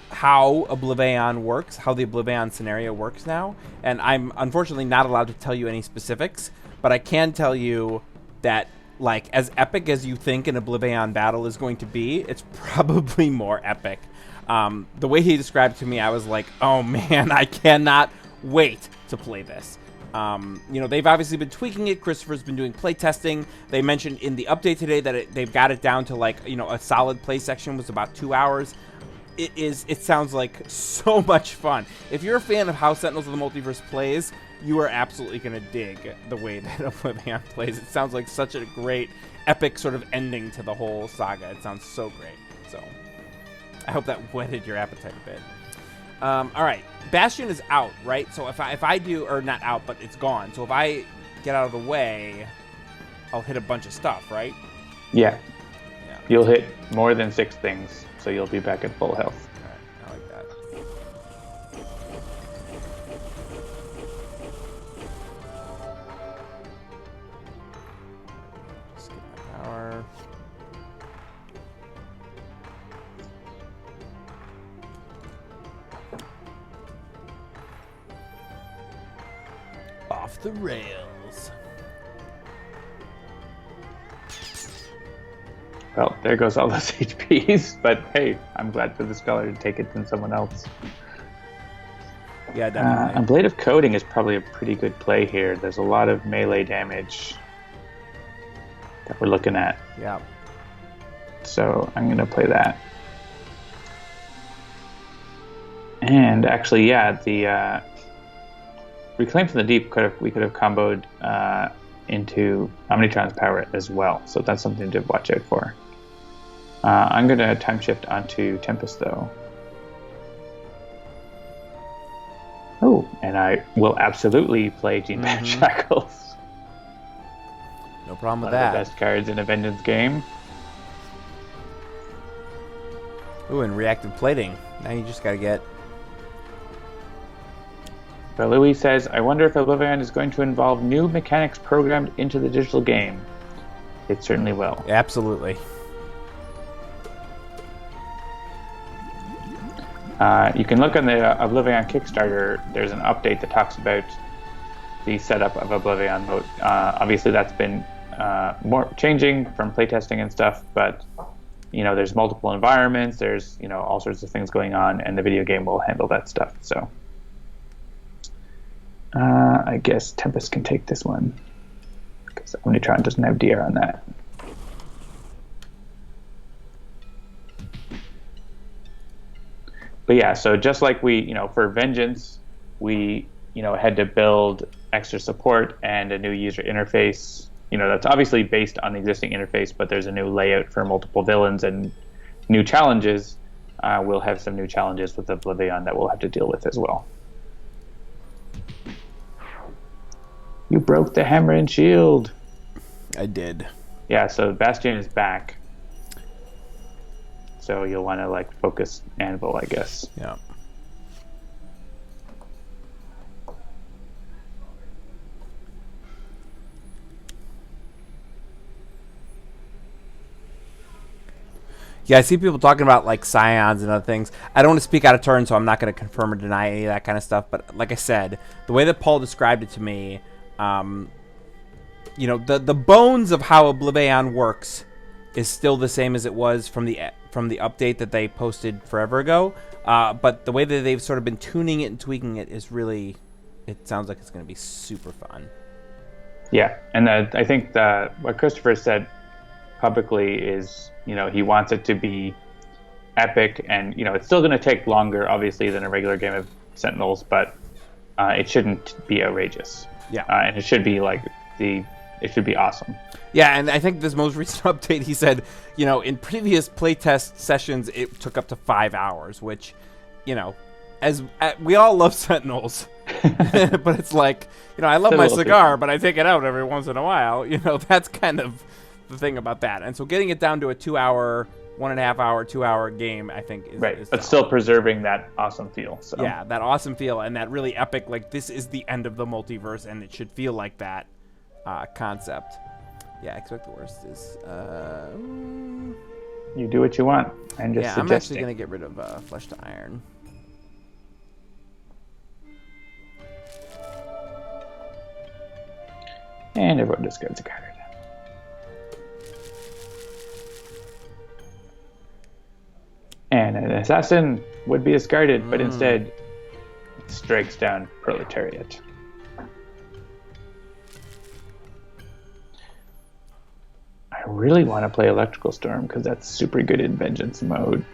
how Oblivion works, how the Oblivion scenario works now, and I'm unfortunately not allowed to tell you any specifics, but I can tell you that, like, as epic as you think an Oblivion battle is going to be, it's probably more epic. The way he described it to me, I was like, oh man, I cannot wait to play this. They've obviously been tweaking it. Christopher's been doing play testing. They mentioned in the update today that they've got it down to, like, a solid play section was about 2 hours. It sounds like so much fun. If you're a fan of how Sentinels of the Multiverse plays, you are absolutely going to dig the way that Oblivion plays. It sounds like such a great, epic sort of ending to the whole saga. It sounds so great. So I hope that whetted your appetite a bit. All right, Bastion is out, right? So if I do, or not out, but it's gone. So if I get out of the way, I'll hit a bunch of stuff, right? Yeah. You'll hit more than 6 things. So you'll be back at full health. All right, I like that. tower. Off the rails. Well, there goes all those HPs, but hey, I'm glad for the Scholar to take it than someone else. Yeah, definitely. A Blade of Coding is probably a pretty good play here. There's a lot of melee damage that we're looking at. Yeah. So I'm going to play that. And actually, yeah, the Reclaim from the Deep, we could have comboed into Omnitron's power as well. So that's something to watch out for. I'm going to time shift onto Tempest, though. Oh, and I will absolutely play Gene-Bound Shackles. No problem with One that. of the best cards in a Vengeance game. Ooh, and reactive plating. Now you just gotta get... But Louis says, I wonder if Oblivion is going to involve new mechanics programmed into the digital game. It certainly will. Absolutely. You can look on the Oblivion Kickstarter. There's an update that talks about the setup of Oblivion mode. Obviously, that's been more changing from playtesting and stuff, but there's multiple environments. There's all sorts of things going on, and the video game will handle that stuff. So I guess Tempest can take this one because Omnitron doesn't have DR on that. But yeah, so just like we, for Vengeance, we, had to build extra support and a new user interface. That's obviously based on the existing interface, but there's a new layout for multiple villains and new challenges. We'll have some new challenges with Oblivion that we'll have to deal with as well. You broke the hammer and shield. I did. Yeah, so Bastion is back. So you'll want to focus Anvil, I guess. Yeah. Yeah, I see people talking about scions and other things. I don't want to speak out of turn, so I'm not going to confirm or deny any of that kind of stuff. But like I said, the way that Paul described it to me, the bones of how Oblivion works is still the same as it was from the update that they posted forever ago. But the way that they've sort of been tuning it and tweaking it is really, it sounds like it's going to be super fun. Yeah, and I think what Christopher said publicly is, he wants it to be epic, and it's still going to take longer, obviously, than a regular game of Sentinels, but it shouldn't be outrageous. Yeah, and it should be it should be awesome. Yeah, and I think this most recent update, he said, in previous playtest sessions, it took up to 5 hours, which, as we all love Sentinels, but it's I love my cigar, but I take it out every once in a while. That's kind of the thing about that. And so getting it down to a 2 hour, 1.5 hour, 2 hour game, I think is right, is but still preserving that awesome feel. So. Yeah, that awesome feel and that really epic, this is the end of the multiverse, and it should feel like that concept. Yeah, I expect the worst is... You do what you want. I'm just suggesting. I'm actually going to get rid of Flesh to Iron. And everyone discards a card. And an assassin would be discarded, but instead it strikes down Proletariat. I really want to play Electrical Storm because that's super good in Vengeance mode,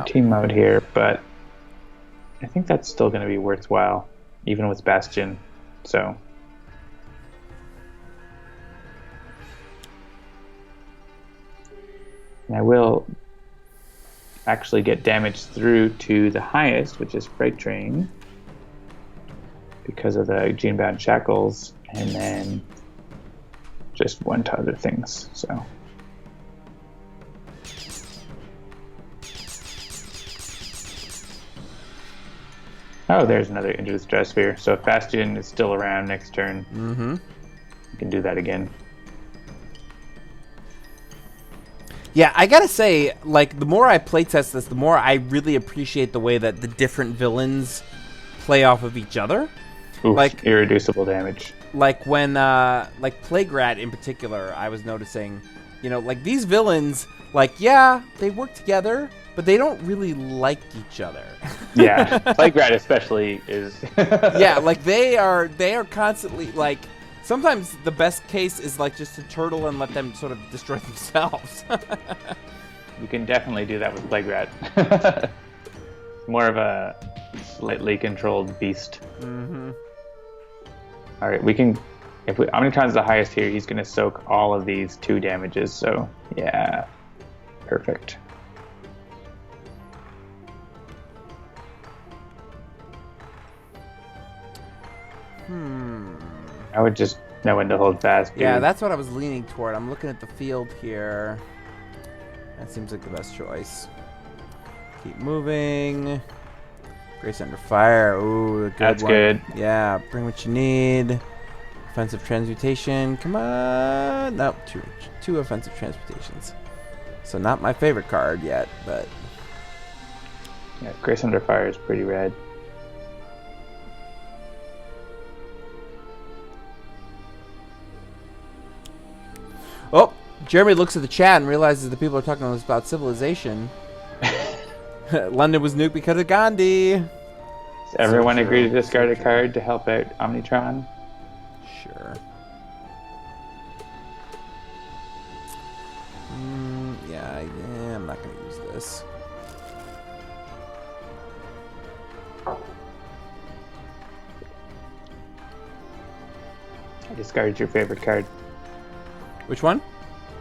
team mode here, but I think that's still going to be worthwhile, even with Bastion. So and I will actually get damage through to the highest, which is Fright Train, because of the Gene-Bound Shackles, and then just one to other things. So there's another Into the Stratosphere. So if Bastion is still around next turn, you can do that again. Yeah, I gotta say, like, the more I playtest this, the more I really appreciate the way that the different villains play off of each other. Oof, Like irreducible damage. Like when, like Plague Rat in particular, I was noticing, you know, like these villains, like, yeah, they work together, but they don't really like each other. Yeah, Plague Rat especially is. Yeah, like they are constantly, like, sometimes the best case is like just to turtle and let them sort of destroy themselves. You can definitely do that with Plague Rat. More of a slightly controlled beast. Mm-hmm. All right, we can. If Omnitron's the highest here, he's gonna soak all of these 2 damages. So yeah, perfect. I would just know when to hold fast. Dude. Yeah, that's what I was leaning toward. I'm looking at the field here. That seems like the best choice. Keep moving. Grace under fire. Ooh, good That's one. good. Yeah, bring what you need. Offensive transmutation. Come on. Nope, two offensive transmutations. So not my favorite card yet, but Yeah, Grace under fire is pretty rad. oh, Jeremy looks at the chat and realizes the people are talking to us about civilization. London was nuked because of Gandhi. Does everyone agree to discard a card to help out Omnitron? Sure. Yeah, I'm not going to use this. I discarded your favorite card, Which one?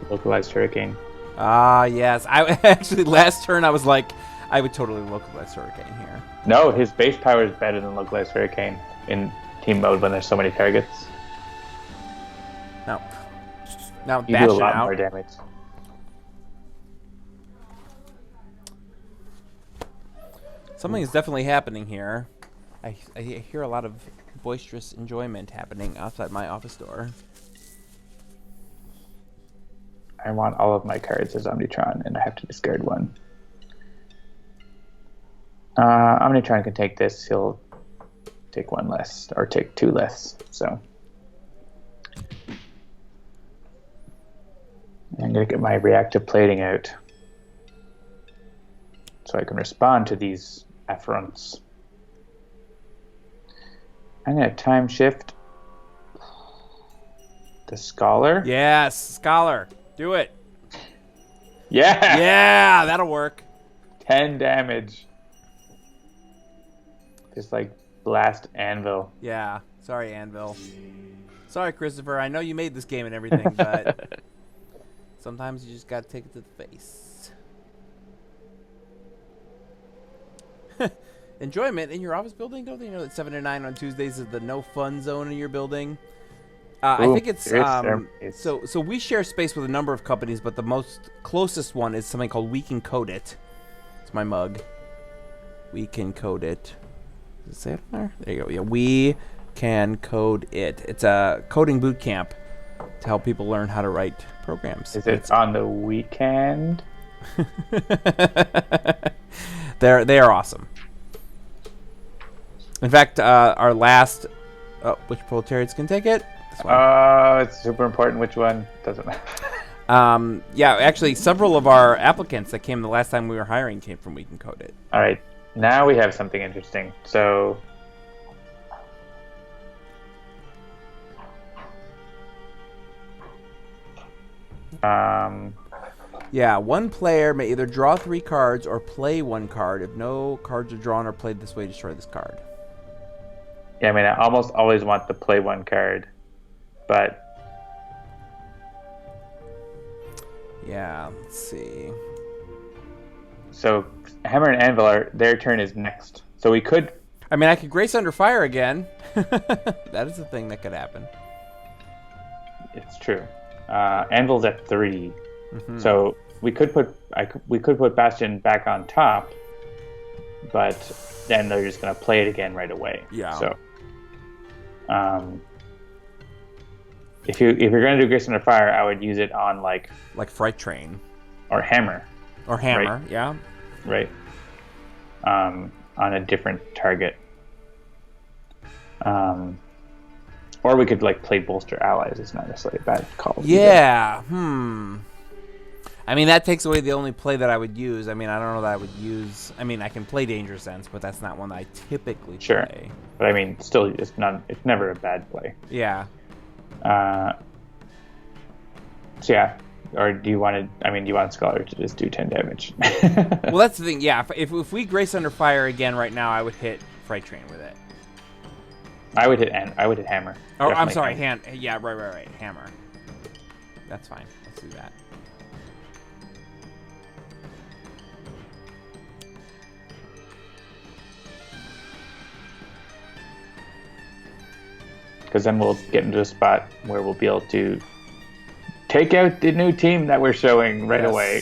Localized Hurricane. Ah, yes. I actually last turn I was like, I would totally localize Hurricane here. No, his base power is better than Localized Hurricane in team mode when there's so many targets. No. Now You bash do a it lot out. more damage. Something is definitely happening here. I hear a lot of boisterous enjoyment happening outside my office door. I want all of my cards as Omnitron, and I have to discard one. Omnitron can take this. He'll take 1 less, or take 2 less. So I'm going to get my reactive plating out so I can respond to these affronts. I'm going to time shift the Scholar. Yes, Scholar. Do it. Yeah! Yeah, that'll work. 10 damage. Just like blast Anvil. Yeah. Sorry, Anvil. Sorry, Christopher. I know you made this game and everything, but sometimes you just gotta take it to the face. Enjoyment in your office building? Don't they know that 7 to 9 on Tuesdays is the no fun zone in your building? I think it's so we share space with a number of companies, but the most closest one is something called We Can Code It. It's my mug. We Can Code It. Does it say it on there? There you go. Yeah, We Can Code It. It's a coding boot camp to help people learn how to write programs. Is it on the weekend? They are awesome. In fact, our last which proletariats can take it? It's super important which one. Doesn't matter. Yeah, actually, several of our applicants that came the last time we were hiring came from We Can Code It. All right, now we have something interesting. So, yeah, one player may either draw 3 cards or play 1 card. If no cards are drawn or played this way, destroy this card. yeah, I mean, I almost always want to play 1 card, but Yeah, let's see. so Hammer and Anvil their turn is next. So we could. I mean, I could Grace Under Fire again. That is a thing that could happen. It's true. Anvil's at 3, Mm-hmm. so we could put Bastion back on top, but then they're just gonna play it again right away. Yeah. So, if you're gonna do Grace Under Fire, I would use it on like Like Fright Train. or hammer. Or hammer, right? yeah. Right. On a different target. Or we could like play bolster allies. It's not necessarily a bad call. Yeah. I mean, that takes away the only play that I would use. I mean, I don't know that I would use. I mean, I can play Danger Sense, but that's not one that I typically play. But I mean, still, it's never a bad play. Yeah. So yeah. Or do you want Scholar to just do 10 damage? Well, that's the thing. Yeah. If we Grace Under Fire again right now, I would hit Fright Train with it. I would hit hammer. Oh, I'm sorry, yeah, right. Hammer. That's fine. Let's do that. Because then we'll get into a spot where we'll be able to take out the new team that we're showing right away.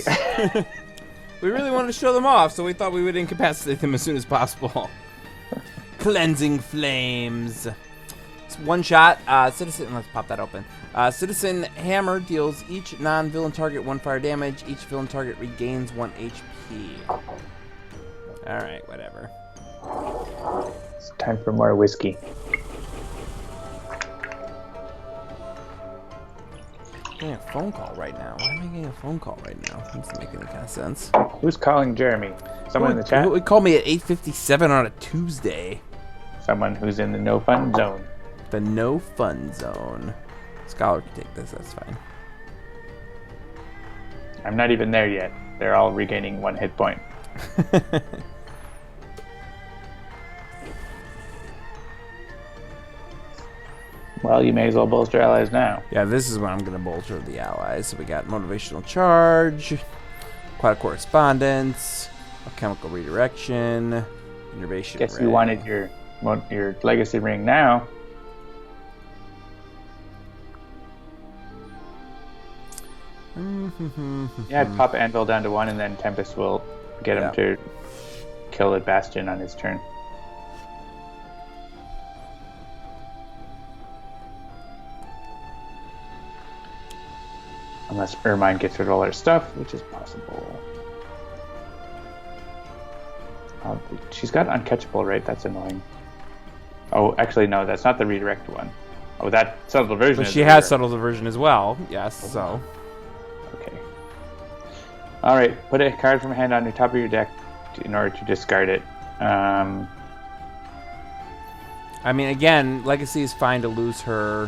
We really wanted to show them off, so we thought we would incapacitate them as soon as possible. Cleansing Flames. It's one shot. Citizen, let's pop that open. Citizen Hammer deals each non-villain target 1 fire damage. Each villain target regains 1 HP. Alright, whatever. It's time for more whiskey. I'm getting a phone call right now. Why am I getting a phone call right now? That doesn't make any kind of sense. Who's calling Jeremy? Someone in the chat? Who would call me at 8:57 on a Tuesday? Someone who's in the no fun zone. The no fun zone. Scholar can take this, that's fine. I'm not even there yet. They're all regaining 1 hit point. Well, you may as well bolster allies now. Yeah, this is when I'm going to bolster the allies. So we got Motivational Charge, Aquatic Correspondence, Alchemical Redirection, Innervation Guess Ray. you wanted your Legacy Ring now. Yeah, I'd pop Anvil down to 1, and then Tempest will get him to kill a Bastion on his turn. Unless Ermine gets rid of all her stuff, which is possible. She's got Uncatchable, right? That's annoying. Oh, actually, no, that's not the redirect one. Oh, that Subtle Diversion. But she has Subtle Diversion as well, yes, so. Okay. Alright, put a card from hand on your top of your deck in order to discard it. I mean, again, Legacy is fine to lose her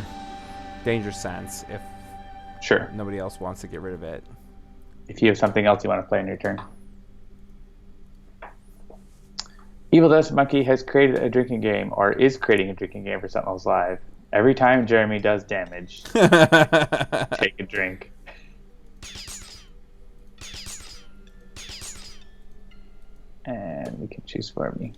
Danger Sense if nobody else wants to get rid of it. If you have something else you want to play on your turn. Evil Dust Monkey has created a drinking game, or is creating a drinking game for Sentinels Live. Every time Jeremy does damage, take a drink. And we can choose for me.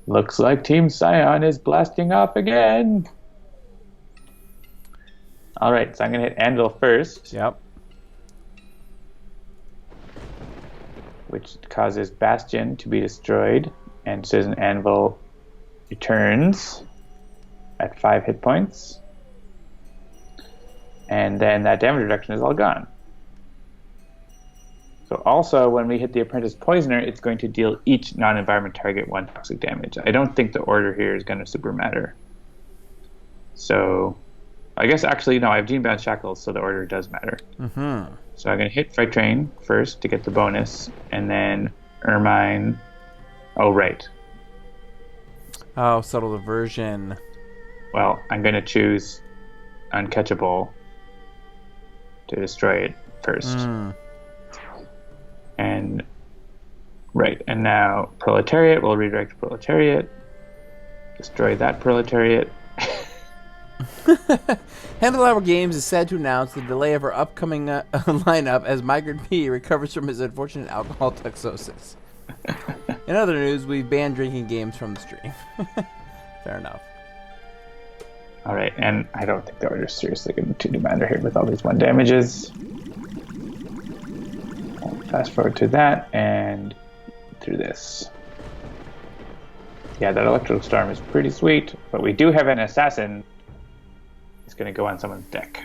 Looks like Team Scion is blasting off again. Alright, so I'm going to hit Anvil first. Yep. Which causes Bastion to be destroyed. And Citizen Anvil returns at 5 hit points. And then that damage reduction is all gone. So also, when we hit the Apprentice Poisoner, it's going to deal each non-environment target 1 toxic damage. I don't think the order here is going to super matter. So, I guess actually, no, I have Genebound Shackles, so the order does matter. Mm-hmm. So I'm going to hit Fright Train first to get the bonus, and then Ermine. Oh, right. Oh, Subtle Diversion. Well, I'm going to choose Uncatchable to destroy it first. And and now Proletariat will redirect Proletariat, destroy that Proletariat. Handelabra Games is sad to announce the delay of our upcoming lineup as Migrant P recovers from his unfortunate alcohol toxosis. In other news, we've banned drinking games from the stream. Fair enough. All right, and I don't think the order's seriously going to matter here with all these 1 damages. Fast forward to that and through this. Yeah, that Electrical Storm is pretty sweet, but we do have an assassin. It's going to go on someone's deck.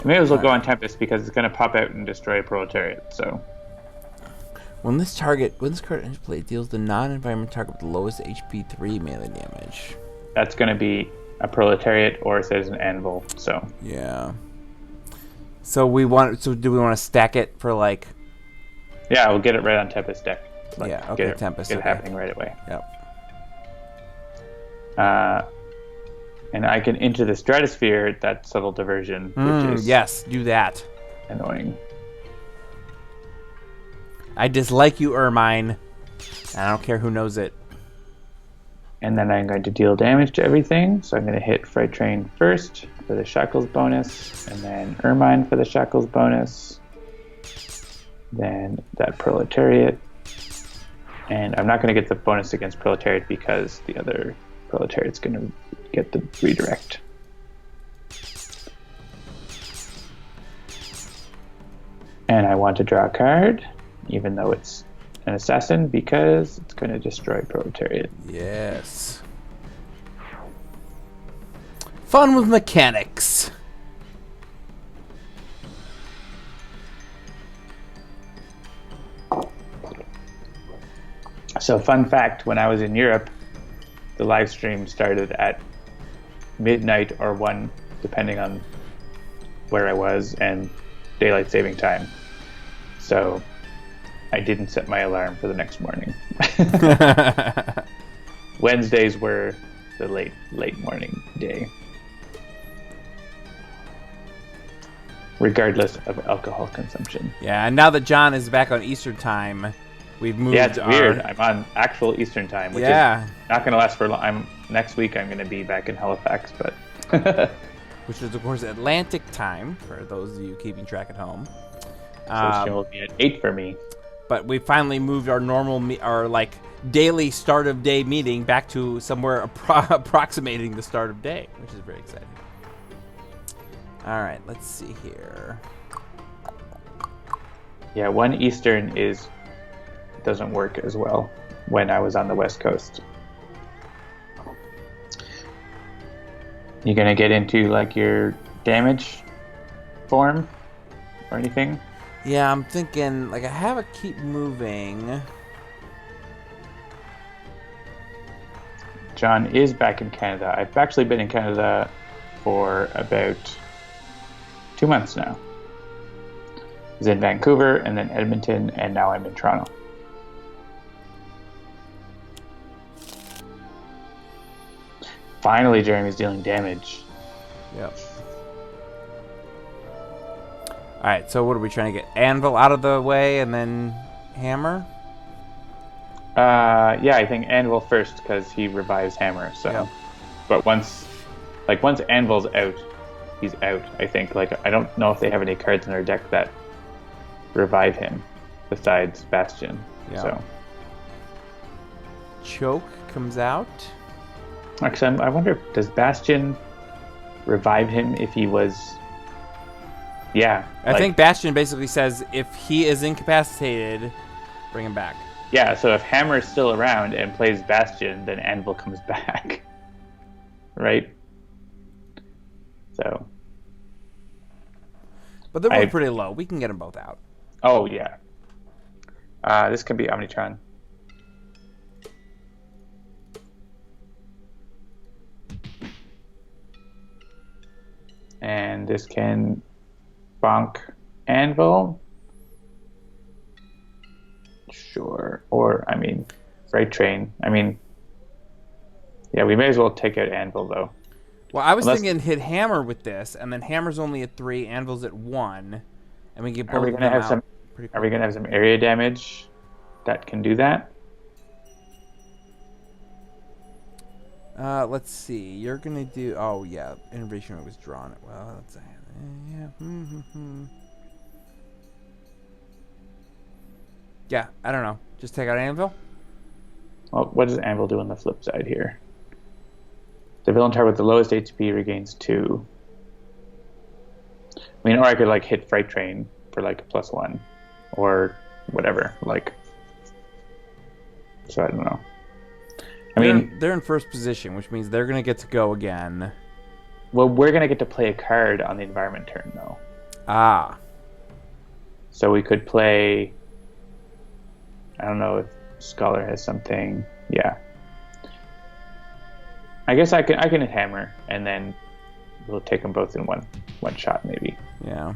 Maybe as well go on Tempest because it's going to pop out and destroy Proletariat. So when this card enters play, it deals the non-environment target with the lowest HP 3 melee damage. That's going to be a Proletariat or it says an Anvil. So yeah. So do we want to stack it for like? Yeah, we'll get it right on Tempest deck. Like, yeah. Okay. Tempest. Get it happening right away. Yep. And I can enter the Stratosphere, that subtle diversion, which is yes, do that. Annoying. I dislike you, Ermine. I don't care who knows it. And then I'm going to deal damage to everything. So I'm going to hit Fright Train first for the Shackles bonus, and then Ermine for the Shackles bonus. Then that Proletariat. And I'm not going to get the bonus against Proletariat because the other Proletariat's going to get the redirect. And I want to draw a card, even though it's an assassin, because it's going to destroy Proletariat. Yes. Fun with mechanics. So, fun fact, when I was in Europe, the live stream started at midnight or 1, depending on where I was, and daylight saving time. So I didn't set my alarm for the next morning. Wednesdays were the late morning day, regardless of alcohol consumption. Yeah, and now that John is back on Eastern time, we've moved. Yeah, it's weird. I'm on actual Eastern time, which is not going to last for long. Next week I'm going to be back in Halifax, but which is of course Atlantic time for those of you keeping track at home. So it will be at 8 for me. But we finally moved our normal, our like daily start of day meeting back to somewhere approximating the start of day, which is very exciting. All right, let's see here. Yeah, 1 Eastern doesn't work as well when I was on the West Coast. You gonna get into like your damage form or anything? Yeah, I'm thinking like I have a keep moving. John is back in Canada. I've actually been in Canada for about 2 months now. I was in Vancouver and then Edmonton, and now I'm in Toronto. Finally, Jeremy's dealing damage. Yep. All right, so what are we trying to get? Anvil out of the way and then Hammer? Yeah, I think Anvil first because he revives Hammer. So, yep. But once Anvil's out, he's out. I think. Like, I don't know if they have any cards in their deck that revive him besides Bastion. Yep. So Choke comes out. Actually, I wonder, does Bastion revive him if he was... Yeah. I think Bastion basically says if he is incapacitated, bring him back. Yeah, so if Hammer is still around and plays Bastion, then Anvil comes back. Right? So... But they're both pretty low. We can get them both out. Oh, yeah. This can be Omnitron. And this can bonk Anvil. Sure. Or, I mean, Fright Train. I mean, yeah, we may as well take out Anvil, though. Well, I was thinking hit Hammer with this, and then Hammer's only at 3, Anvil's at 1, and we get both of them out. Are we going to have some area damage that can do that? Let's see. You're gonna do. Oh yeah, innovation was drawn. Well, that's yeah. Yeah, I don't know. Just take out Anvil. Well, what does Anvil do on the flip side here? The villain target with the lowest HP regains 2. I mean, or I could like hit Fright Train for like a +1, or whatever. Like, so I don't know. I mean, they're in first position, which means they're gonna get to go again. Well, we're gonna get to play a card on the environment turn though. Ah. So we could play. I don't know if Scholar has something. Yeah. I guess I can hammer, and then we'll take them both in one shot, maybe. Yeah.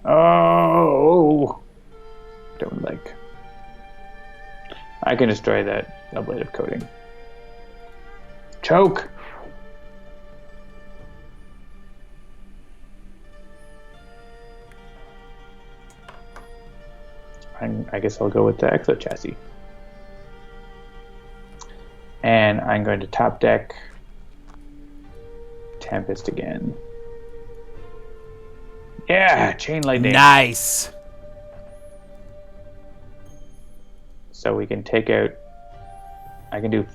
Oh, don't like. I can destroy that ablative coating. Choke. I guess I'll go with the Exo Chassis. And I'm going to top deck Tempest again. Yeah, Chain Lightning. Nice. So we can take out. I can do.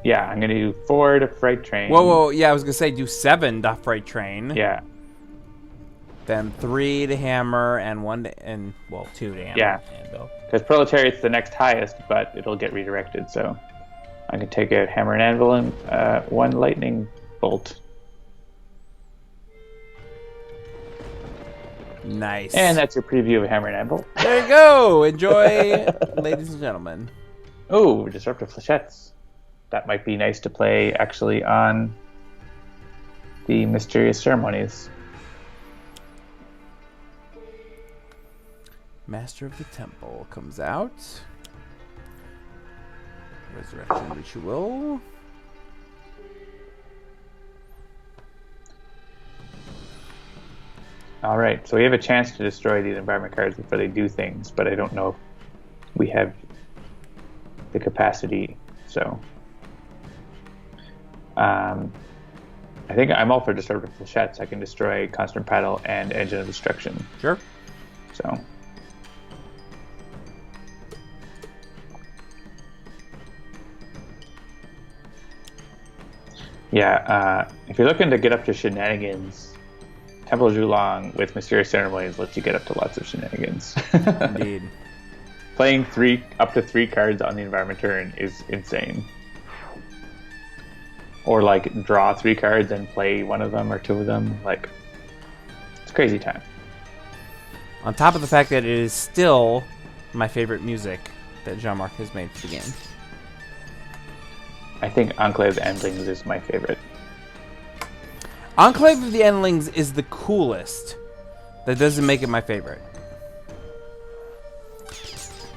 Yeah, I'm going to do 4 to Fright Train. Whoa. Yeah, I was going to say do 7 to Fright Train. Yeah. Then 3 to Hammer and 2 to Hammer. Yeah. Anvil. Because Proletariat's the next highest, but it'll get redirected, so I can take out Hammer and Anvil and 1 Lightning Bolt. Nice. And that's your preview of Hammer and Anvil. There you go. Enjoy, ladies and gentlemen. Oh, Disruptive Flechettes. That might be nice to play actually on the Mysterious Ceremonies. Master of the Temple comes out. Resurrection Ritual. Alright, so we have a chance to destroy these environment cards before they do things, but I don't know if we have the capacity, so... I think I'm all for Disruptive Flechettes. I can destroy Constant Paddle and Engine of Destruction. Sure. So... Yeah, if you're looking to get up to shenanigans, Temple of Zhulong with Mysterious Ceremonies lets you get up to lots of shenanigans. Indeed. Playing up to 3 cards on the environment turn is insane. Or like draw 3 cards and play 1 of them or 2 of them. Like, it's crazy time. On top of the fact that it is still my favorite music that Jean-Marc has made for the game. I think Enclave of the Endlings is my favorite. Enclave of the Endlings is the coolest. That doesn't make it my favorite.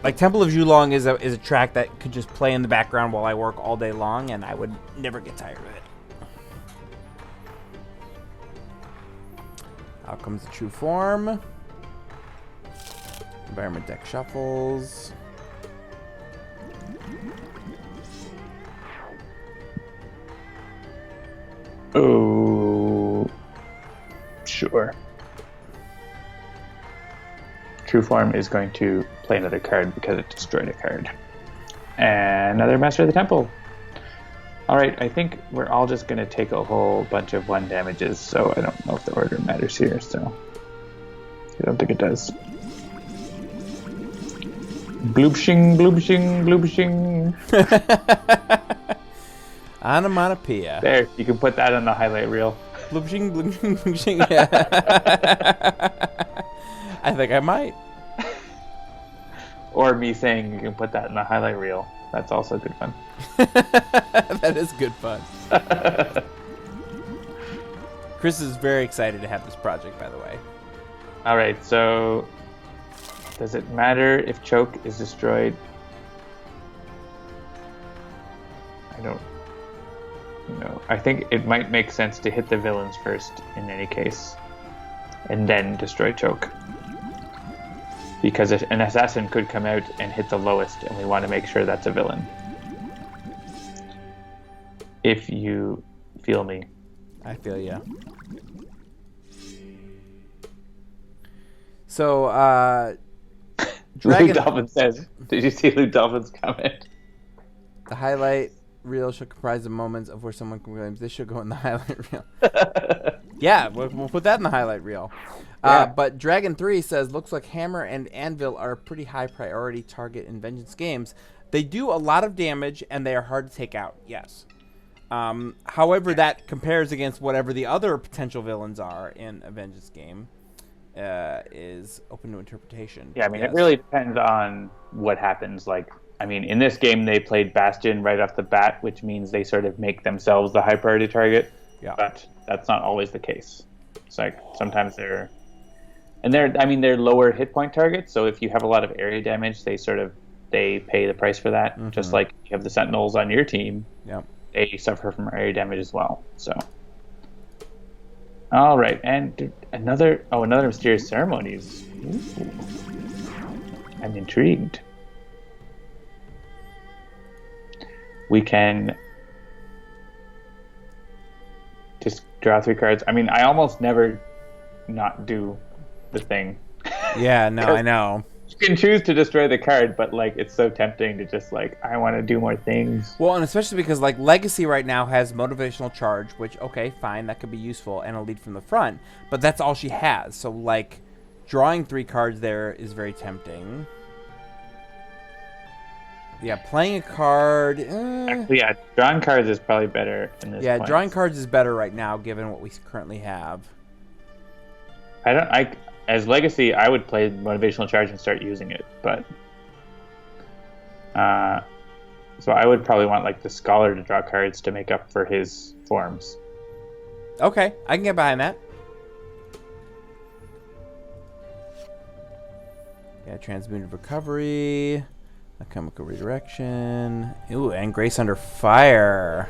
Like, Temple of Zhulong is a track that could just play in the background while I work all day long, and I would never get tired of it. Out comes the true form. Environment deck shuffles. Oh, sure. True Form is going to play another card because it destroyed a card. And another Master of the Temple. Alright, I think we're all just going to take a whole bunch of 1 damages, so I don't know if the order matters here, so I don't think it does. Bloopshing, bloopshing, bloopshing. Onomatopoeia. There, you can put that on the highlight reel. Bloopshing, bloopshing, bloopshing. Yeah. I think I might. Or me saying you can put that in the highlight reel. That's also good fun. That is good fun. Chris is very excited to have this project, by the way. Alright, so does it matter if Choke is destroyed? I don't know. I think it might make sense to hit the villains first in any case, and then destroy Choke. Because an assassin could come out and hit the lowest, and we want to make sure that's a villain. If you feel me. I feel ya. So, Lou Dolphin says, did you see Lou Dolphin's comment? The highlight reel should comprise the moments of where someone claims this should go in the highlight reel. Yeah, we'll put that in the highlight reel. Yeah. But Dragon 3 says, looks like Hammer and Anvil are a pretty high priority target in Vengeance games. They do a lot of damage, and they are hard to take out, yes. However, that compares against whatever the other potential villains are in a Vengeance game is open to interpretation. Yeah, I mean, it really depends on what happens. Like, I mean, in this game, they played Bastion right off the bat, which means they sort of make themselves the high priority target. Yeah. But that's not always the case. It's like sometimes they're lower hit point targets. So if you have a lot of area damage, they pay the price for that. Mm-hmm. Just like you have the Sentinels on your team. Yeah. They suffer from area damage as well. So. All right, and another mysterious ceremonies. Ooh. I'm intrigued. We can just draw 3 cards. I mean, I almost never not do the thing. Yeah, no, I know. You can choose to destroy the card, but like it's so tempting to just like I want to do more things. Well, and especially because like Legacy right now has motivational charge, which okay, fine, that could be useful, and a lead from the front, but that's all she has. So like drawing 3 cards there is very tempting. Yeah, playing a card. Actually, yeah, drawing cards is probably better in this. Yeah, point. Drawing cards is better right now given what we currently have. As Legacy, I would play Motivational Charge and start using it, but so I would probably want like the Scholar to draw cards to make up for his forms. Okay, I can get behind that. Yeah, Transmuted Recovery, Alchemical Redirection, ooh, and Grace Under Fire.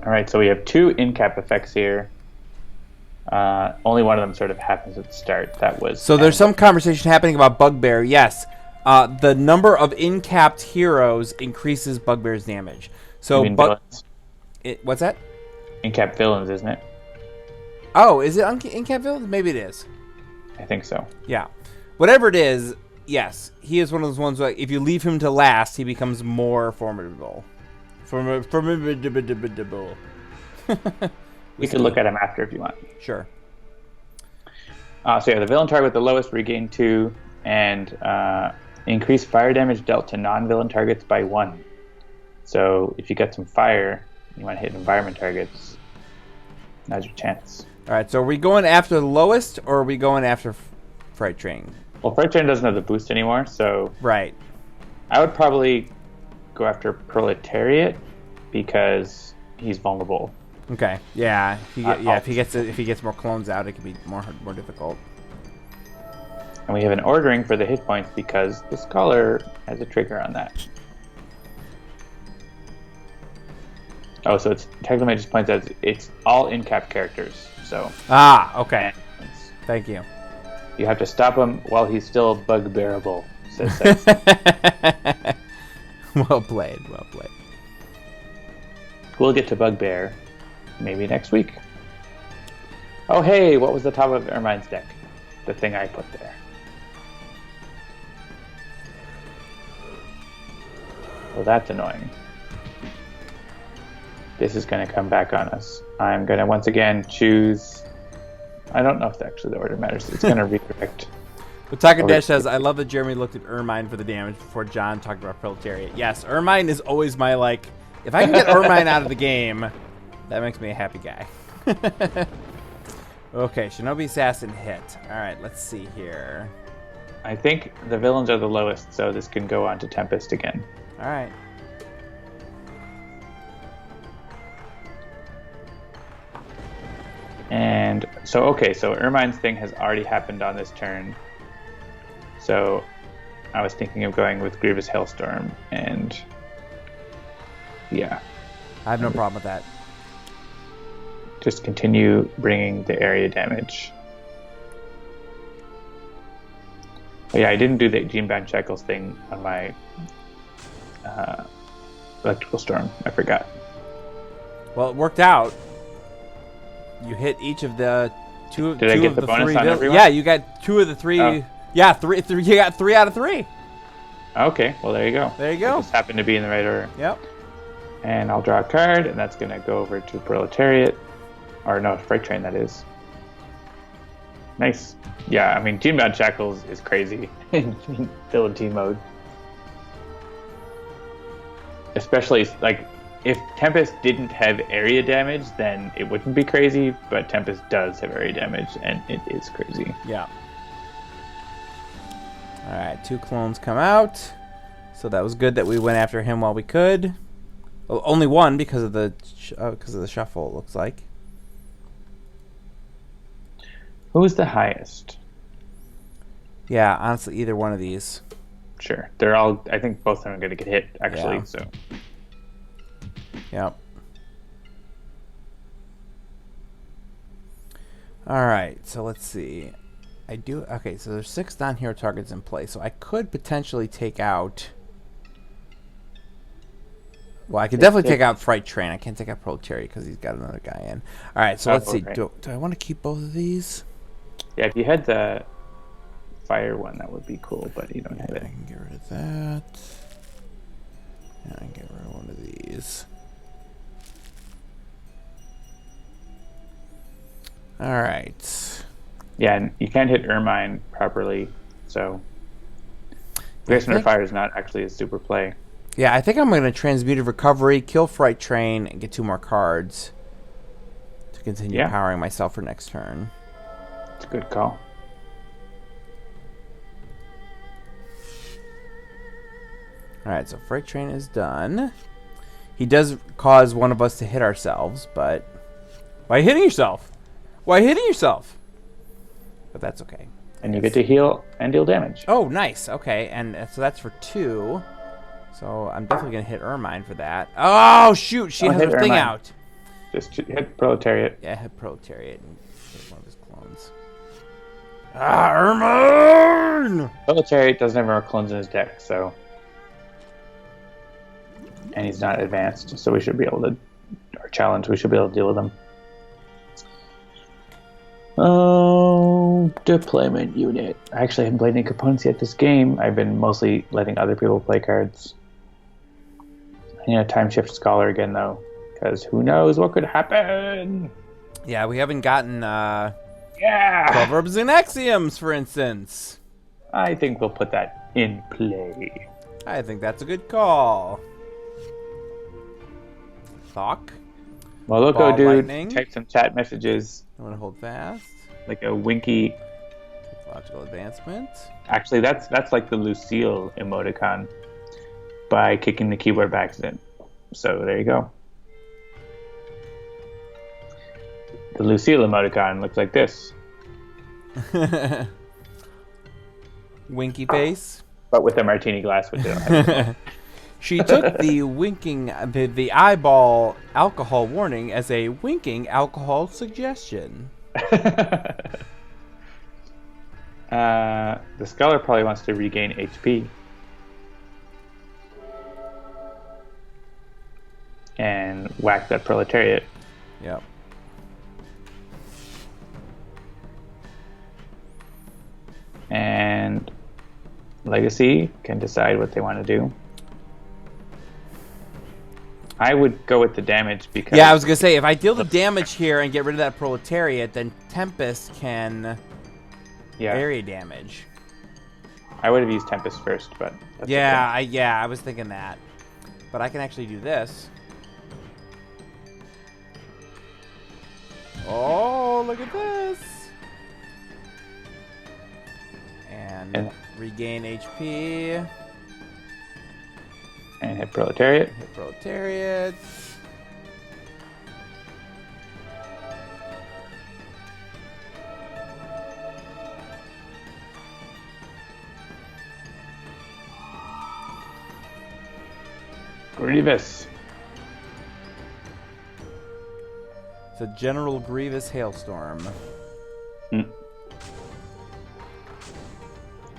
All right, so we have 2 in-cap effects here. Only one of them sort of happens at the start. That was so. There's some conversation happening about Bugbear. Yes, the number of in-capped heroes increases Bugbear's damage. So villains? What's that? In-cap villains, isn't it? Oh, is it in-cap villains? Maybe it is. I think so. Yeah, whatever it is. Yes, he is one of those ones where if you leave him to last, he becomes more formidable. Formidable. We could look at him after if you want. Sure. So yeah, the villain target with the lowest regain 2 and increase fire damage dealt to non-villain targets by 1. So if you get some fire, you want to hit environment targets. Now's your chance. All right. So are we going after the lowest, or are we going after Fright Train? Well, Fright Train doesn't have the boost anymore, so right. I would probably go after Proletariat because he's vulnerable. Okay. Yeah. If he gets more clones out, it could be more difficult. And we have an ordering for the hit points because the Scholar has a trigger on that. Oh, so it's technically just points out it's all in-cap characters. So. Okay. Thank you. You have to stop him while he's still bugbearable. Says Well played. Well played. We'll get to Bugbear maybe next week. Oh, hey, what was the top of Ermine's deck? The thing I put there. Well, that's annoying. This is going to come back on us. I'm going to once again choose... I don't know if actually the order matters. It's going to redirect. But Takadesh says, I love that Jeremy looked at Ermine for the damage before John talked about Proletariat. Yes, Ermine is always my, like... If I can get Ermine out of the game, that makes me a happy guy. Okay, Shinobi Assassin hit. All right, let's see here. I think the villains are the lowest, so this can go on to Tempest again. All right. And so, okay, so Ermine's thing has already happened on this turn. So I was thinking of going with Grievous Hailstorm, and yeah. I have no problem with that. Just continue bringing the area damage. Oh yeah, I didn't do the Genebound Shackles thing on my Electrical Storm. I forgot. Well, it worked out. You hit each of the two Did I get the bonus on everyone? Yeah, you got 2 of the 3. Oh. Yeah, three. You got 3 out of 3. Okay, well there you go. There you go. It just happened to be in the right order. Yep. And I'll draw a card, and that's going to go over to Proletariat. Or no, Fright Train, that is. Nice. Yeah, I mean, Genebound Shackles is crazy in villain team mode. especially like if Tempest didn't have area damage, then it wouldn't be crazy. But Tempest does have area damage, and it is crazy. Yeah. All right, 2 clones come out. So that was good that we went after him while we could. Well, only 1 because of the shuffle. It looks like. Who's the highest? Yeah, honestly, either one of these. Sure, they're all. I think both of them are going to get hit. Actually, Yeah. so. Yep. All right, so let's see. Okay, so there's 6 non-hero targets in play, so I could potentially take out. Well, I could definitely take out Fright Train. I can't take out Proletariat because he's got another guy in. All right, so let's see. Right. Do I want to keep both of these? Yeah, if you had the fire one, that would be cool, but you don't have I it. can get rid of that. And I can get rid of one of these. All right. Yeah, and you can't hit Ermine properly, so Grace Under Fire is not actually a super play. Yeah, I think I'm going to Transmutive Recovery, kill Fright Train, and get 2 more cards to continue powering myself for next turn. It's a good call. Alright, so Fright Train is done. He does cause one of us to hit ourselves, but... Why hitting yourself? Why hitting yourself? But that's okay. And you get to heal and deal damage. Oh, nice. Okay, and so that's for 2. So I'm definitely going to hit Ermine for that. Oh, shoot! She has her thing out. Just hit Proletariat. Yeah, hit Proletariat and hit one of his clones. Ah, Ermine! Proletariat doesn't have more clones in his deck, so... And he's not advanced, so we should be able to... Our challenge, we should be able to deal with him. Oh, deployment unit. I actually haven't played any components yet this game. I've been mostly letting other people play cards. I need a Time Shift Scholar again, though, because who knows what could happen? Yeah, we haven't gotten Yeah! Proverbs and Axioms, for instance. I think we'll put that in play. I think that's a good call. Thok. Moloko dude, lightning. type some chat messages. I want to hold fast. Like a winky. Technological advancement. Actually, that's like the Lucille emoticon by kicking the keyboard by accident. So there you go. The Lucille emoticon looks like this. Winky face. But with a martini glass, which they don't have. She took the winking, the eyeball alcohol warning as a winking alcohol suggestion. The Scholar probably wants to regain HP. And whack that Proletariat. Yep. And Legacy can decide what they want to do. I would go with the damage because... Yeah, I was going to say, if I deal the damage here and get rid of that Proletariat, then Tempest can area damage. I would have used Tempest first, but... That's okay. I was thinking that. But I can actually do this. Oh, look at this! And regain HP. And hit Proletariat. Hit Proletariat. Grievous. It's a General Grievous Hailstorm.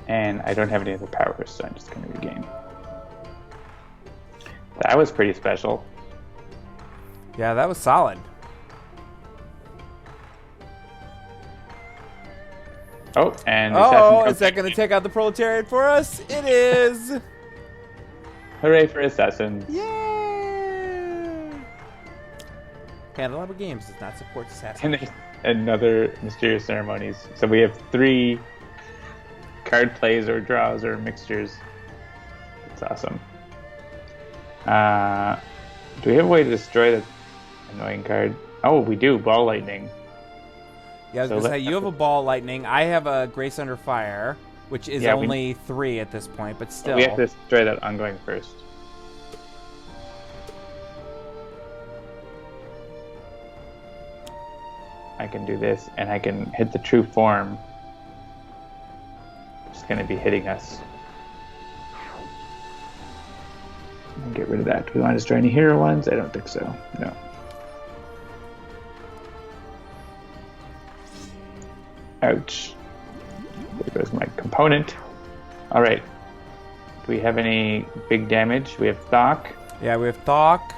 And I don't have any other powers, so I'm just going to regain. That was pretty special. Yeah, that was solid. Oh, and is that going to take out the Proletariat for us? It is! Hooray for Assassin. Yay! Handelabra Games does not support assassination. And another Mysterious Ceremonies. So we have 3 card plays or draws or mixtures. It's awesome. Do we have a way to destroy that annoying card? Oh, we do. Ball lightning. Yeah, I was going to say, you have a ball lightning. I have a Grace Under Fire, which is only 3 at this point, but still. We have to destroy that ongoing first. I can do this, and I can hit the true form. It's going to be hitting us. Get rid of that. Do we want to destroy any hero ones? I don't think so. No. Ouch. There goes my component. All right. Do we have any big damage? We have Thok. Yeah, we have Thok.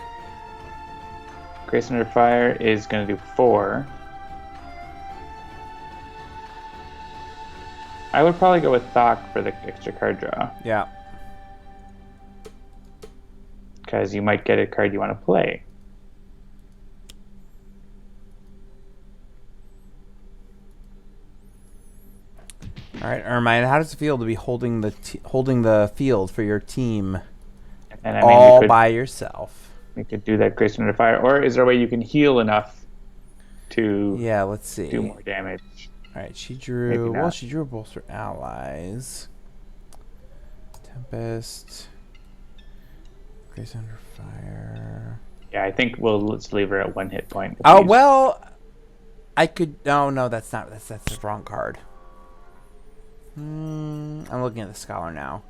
Grace Under Fire is going to do 4. I would probably go with Thok for the extra card draw. Yeah. Because you might get a card you want to play. All right, Ermine, how does it feel to be holding the field for your team And I mean, all by yourself? We could do that Grace Under Fire. Or is there a way you can heal enough to let's see. do more damage? All right, she drew... Well, she drew both her allies. Tempest. Grace Under Fire. Yeah, I think let's leave her at 1 hit point. Oh, well... I could... No, that's not... That's the wrong card. I'm looking at the Scholar now.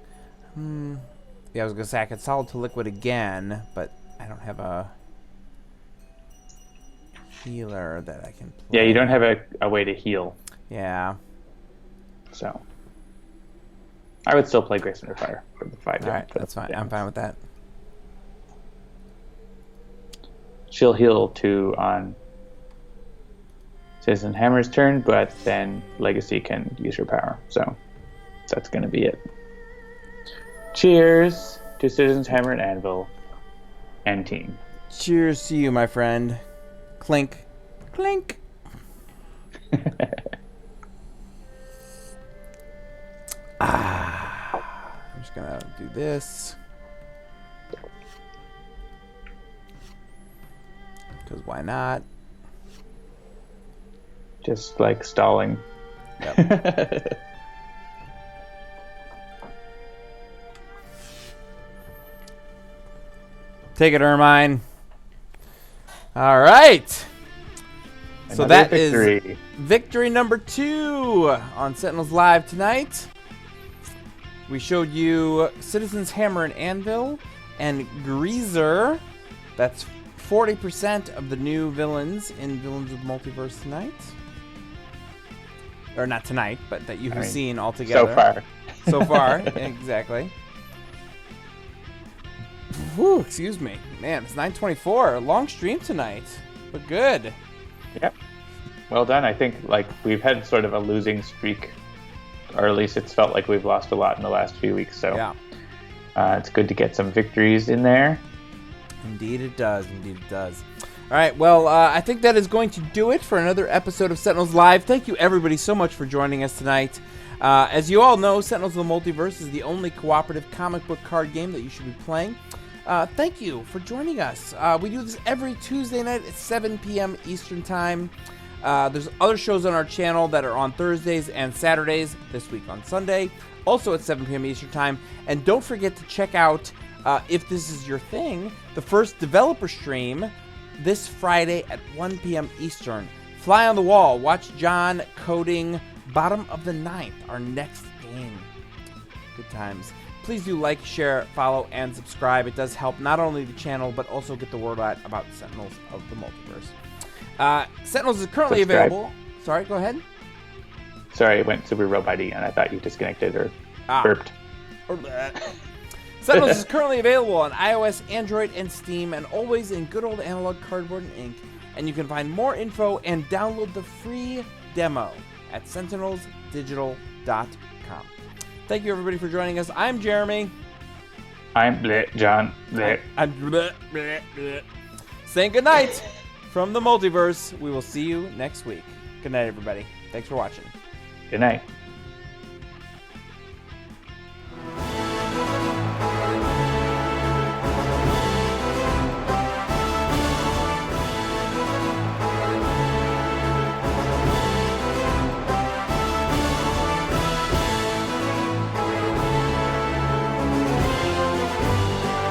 Yeah, I was going to say I could Solid to Liquid again, but I don't have a healer that I can play. Yeah, you don't have a way to heal. Yeah. So I would still play Grace Under Fire for the 5. All right, that's fine. I'm fine with that. She'll heal 2 on Citizen Hammer's turn, but then Legacy can use her power. So that's going to be it. Cheers to Citizen's Hammer and Anvil and team. Cheers to you, my friend. Clink. Clink. I'm just going to do this. Because why not? Just like stalling. Yep. Take it, Ermine. All right. So that is victory number 2 on Sentinels Live tonight. We showed you Citizen's Hammer and Anvil and Greazer. That's 40% of the new villains in Villains of the Multiverse tonight. Or not tonight, but that you have seen altogether. So far, exactly. Whew, excuse me. Man, it's 9:24. A long stream tonight, but good. Yep. Well done. I think we've had sort of a losing streak, or at least it's felt like we've lost a lot in the last few weeks. So yeah. It's good to get some victories in there. Indeed it does. Indeed it does. All right, well, I think that is going to do it for another episode of Sentinels Live. Thank you, everybody, so much for joining us tonight. As you all know, Sentinels of the Multiverse is the only cooperative comic book card game that you should be playing. Thank you for joining us. We do this every Tuesday night at 7 p.m. Eastern Time. There's other shows on our channel that are on Thursdays and Saturdays, this week on Sunday, also at 7 p.m. Eastern Time. And don't forget to check out, if this is your thing, the first developer stream this Friday at 1 p.m. Eastern. Fly on the wall. Watch John coding Bottom of the Ninth, our next game. Good times. Please do like, share, follow, and subscribe. It does help not only the channel, but also get the word out about Sentinels of the Multiverse. Sentinels is currently available. Sorry, go ahead. Sorry, it went super robot-y, and I thought you disconnected or burped. Sentinels is currently available on iOS, Android, and Steam, and always in good old analog cardboard and ink. And you can find more info and download the free demo at sentinelsdigital.com. Thank you, everybody, for joining us. I'm Jeremy. I'm John. I'm saying good night from the Multiverse. We will see you next week. Good night, everybody. Thanks for watching. Good night.